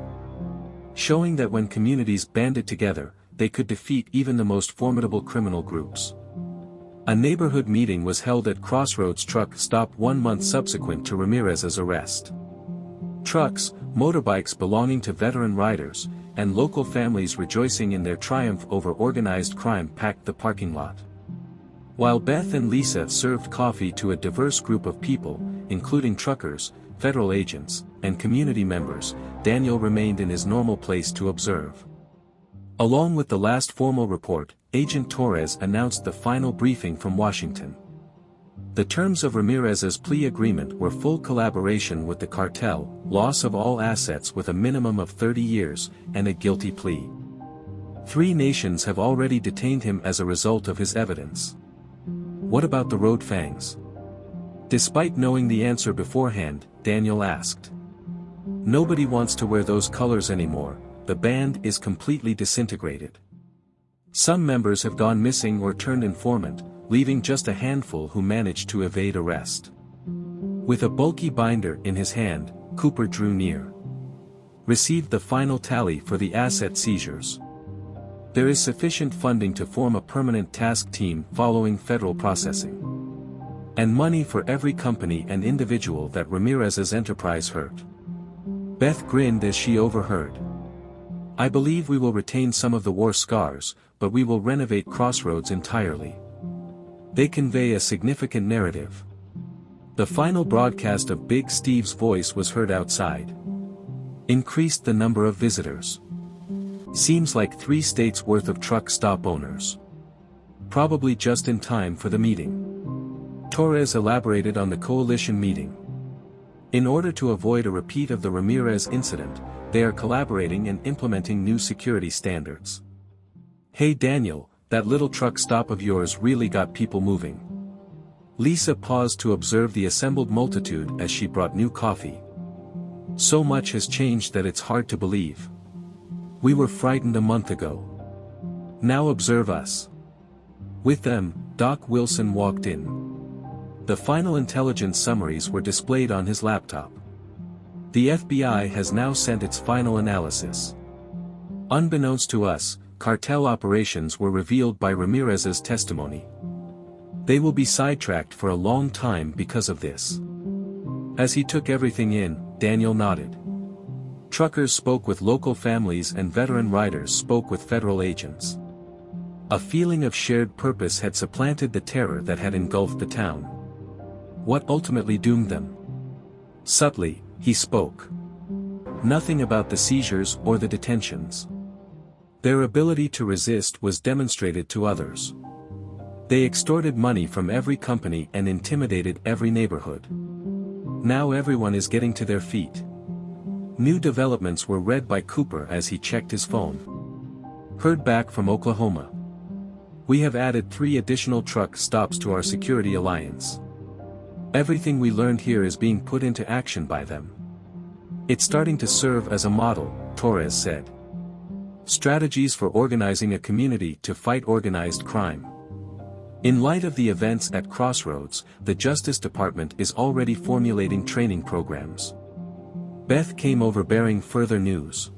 [SPEAKER 1] Showing that when communities banded together, they could defeat even the most formidable criminal groups. A neighborhood meeting was held at Crossroads Truck Stop 1 month subsequent to Ramirez's arrest. Trucks, motorbikes belonging to veteran riders, and local families rejoicing in their triumph over organized crime packed the parking lot. While Beth and Lisa served coffee to a diverse group of people, including truckers, federal agents, and community members, Daniel remained in his normal place to observe. Along with the last formal report, Agent Torres announced the final briefing from Washington. The terms of Ramirez's plea agreement were full collaboration with the cartel, loss of all assets with a minimum of 30 years, and a guilty plea. 3 nations have already detained him as a result of his evidence. What about the Road Fangs? Despite knowing the answer beforehand, Daniel asked. Nobody wants to wear those colors anymore, the band is completely disintegrated. Some members have gone missing or turned informant, leaving just a handful who managed to evade arrest. With a bulky binder in his hand, Cooper drew near. Received the final tally for the asset seizures. There is sufficient funding to form a permanent task team following federal processing. And money for every company and individual that Ramirez's enterprise hurt. Beth grinned as she overheard. I believe we will retain some of the war scars, but we will renovate Crossroads entirely. They convey a significant narrative. The final broadcast of Big Steve's voice was heard outside. Increased the number of visitors. Seems like 3 states worth of truck stop owners. Probably just in time for the meeting. Torres elaborated on the coalition meeting. In order to avoid a repeat of the Ramirez incident, they are collaborating and implementing new security standards. Hey Daniel, that little truck stop of yours really got people moving. Lisa paused to observe the assembled multitude as she brought new coffee. So much has changed that it's hard to believe. We were frightened a month ago. Now observe us. With them, Doc Wilson walked in. The final intelligence summaries were displayed on his laptop. The FBI has now sent its final analysis. Unbeknownst to us, cartel operations were revealed by Ramirez's testimony. They will be sidetracked for a long time because of this. As he took everything in, Daniel nodded. Truckers spoke with local families and veteran riders spoke with federal agents. A feeling of shared purpose had supplanted the terror that had engulfed the town. What ultimately doomed them? Subtly, he spoke. Nothing about the seizures or the detentions. Their ability to resist was demonstrated to others. They extorted money from every company and intimidated every neighborhood. Now everyone is getting to their feet. New developments were read by Cooper as he checked his phone. Heard back from Oklahoma. We have added 3 additional truck stops to our security alliance. Everything we learned here is being put into action by them. It's starting to serve as a model, Torres said. Strategies for organizing a community to fight organized crime. In light of the events at Crossroads, the Justice Department is already formulating training programs. Beth came over bearing further news.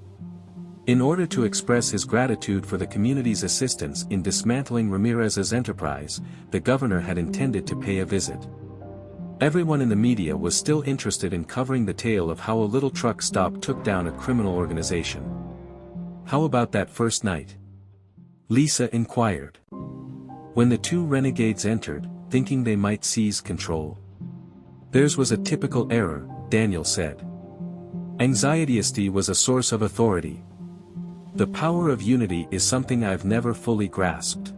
[SPEAKER 1] In order to express his gratitude for the community's assistance in dismantling Ramirez's enterprise, the governor had intended to pay a visit. Everyone in the media was still interested in covering the tale of how a little truck stop took down a criminal organization. How about that first night? Lisa inquired. When the 2 renegades entered, thinking they might seize control. Theirs was a typical error, Daniel said. Anxiety was a source of authority. The power of unity is something I've never fully grasped.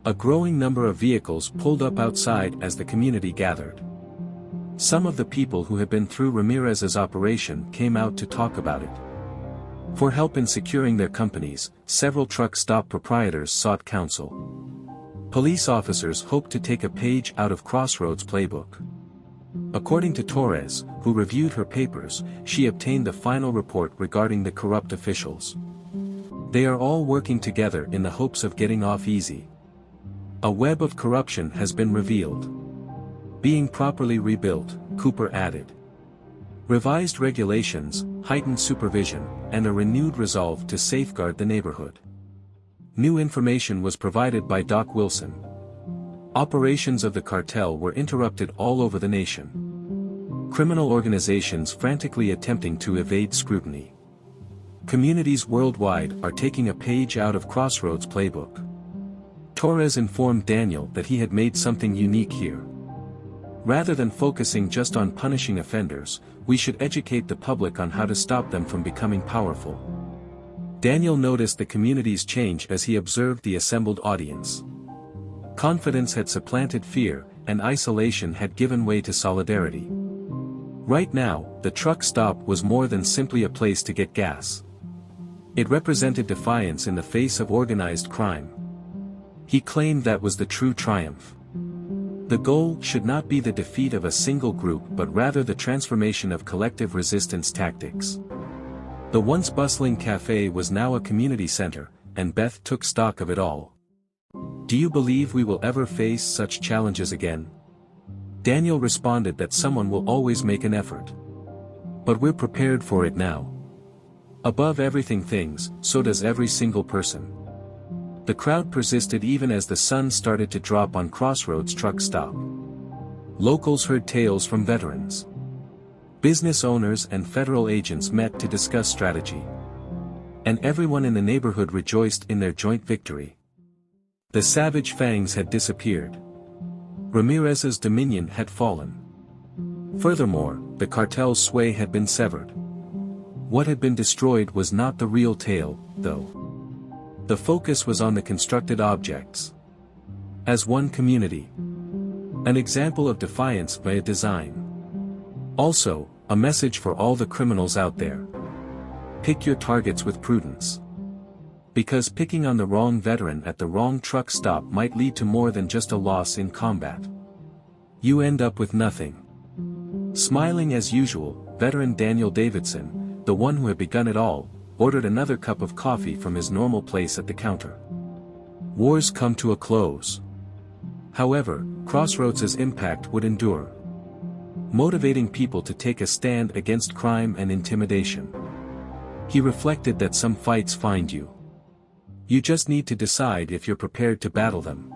[SPEAKER 1] A growing number of vehicles pulled up outside as the community gathered. Some of the people who had been through Ramirez's operation came out to talk about it. For help in securing their companies, several truck stop proprietors sought counsel. Police officers hoped to take a page out of Crossroads' playbook. According to Torres, who reviewed her papers, she obtained the final report regarding the corrupt officials. They are all working together in the hopes of getting off easy. A web of corruption has been revealed. Being properly rebuilt, Cooper added. Revised regulations, heightened supervision, and a renewed resolve to safeguard the neighborhood. New information was provided by Doc Wilson. Operations of the cartel were interrupted all over the nation. Criminal organizations frantically attempting to evade scrutiny. Communities worldwide are taking a page out of Crossroads' playbook. Torres informed Daniel that he had made something unique here. Rather than focusing just on punishing offenders, we should educate the public on how to stop them from becoming powerful. Daniel noticed the community's change as he observed the assembled audience. Confidence had supplanted fear, and isolation had given way to solidarity. Right now, the truck stop was more than simply a place to get gas. It represented defiance in the face of organized crime. He claimed that was the true triumph. The goal should not be the defeat of a single group but rather the transformation of collective resistance tactics. The once bustling cafe was now a community center, and Beth took stock of it all. Do you believe we will ever face such challenges again? Daniel responded that someone will always make an effort. But we're prepared for it now. Above everything things, so does every single person. The crowd persisted even as the sun started to drop on Crossroads Truck Stop. Locals heard tales from veterans. Business owners and federal agents met to discuss strategy. And everyone in the neighborhood rejoiced in their joint victory. The savage fangs had disappeared. Ramirez's dominion had fallen. Furthermore, the cartel's sway had been severed. What had been destroyed was not the real tale, though. The focus was on the constructed objects. As one community. An example of defiance by a design. Also, a message for all the criminals out there. Pick your targets with prudence. Because picking on the wrong veteran at the wrong truck stop might lead to more than just a loss in combat. You end up with nothing. Smiling as usual, veteran Daniel Davidson, the one who had begun it all, ordered another cup of coffee from his normal place at the counter. Wars come to a close. However, Crossroads' impact would endure. Motivating people to take a stand against crime and intimidation. He reflected that some fights find you. You just need to decide if you're prepared to battle them.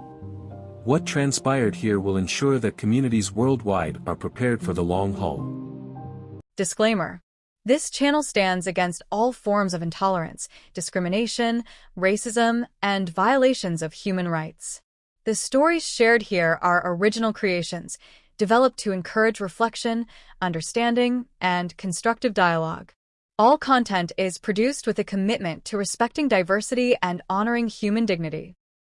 [SPEAKER 1] What transpired here will ensure that communities worldwide are prepared for the long haul.
[SPEAKER 2] Disclaimer. This channel stands against all forms of intolerance, discrimination, racism, and violations of human rights. The stories shared here are original creations, developed to encourage reflection, understanding, and constructive dialogue. All content is produced with a commitment to respecting diversity and honoring human dignity.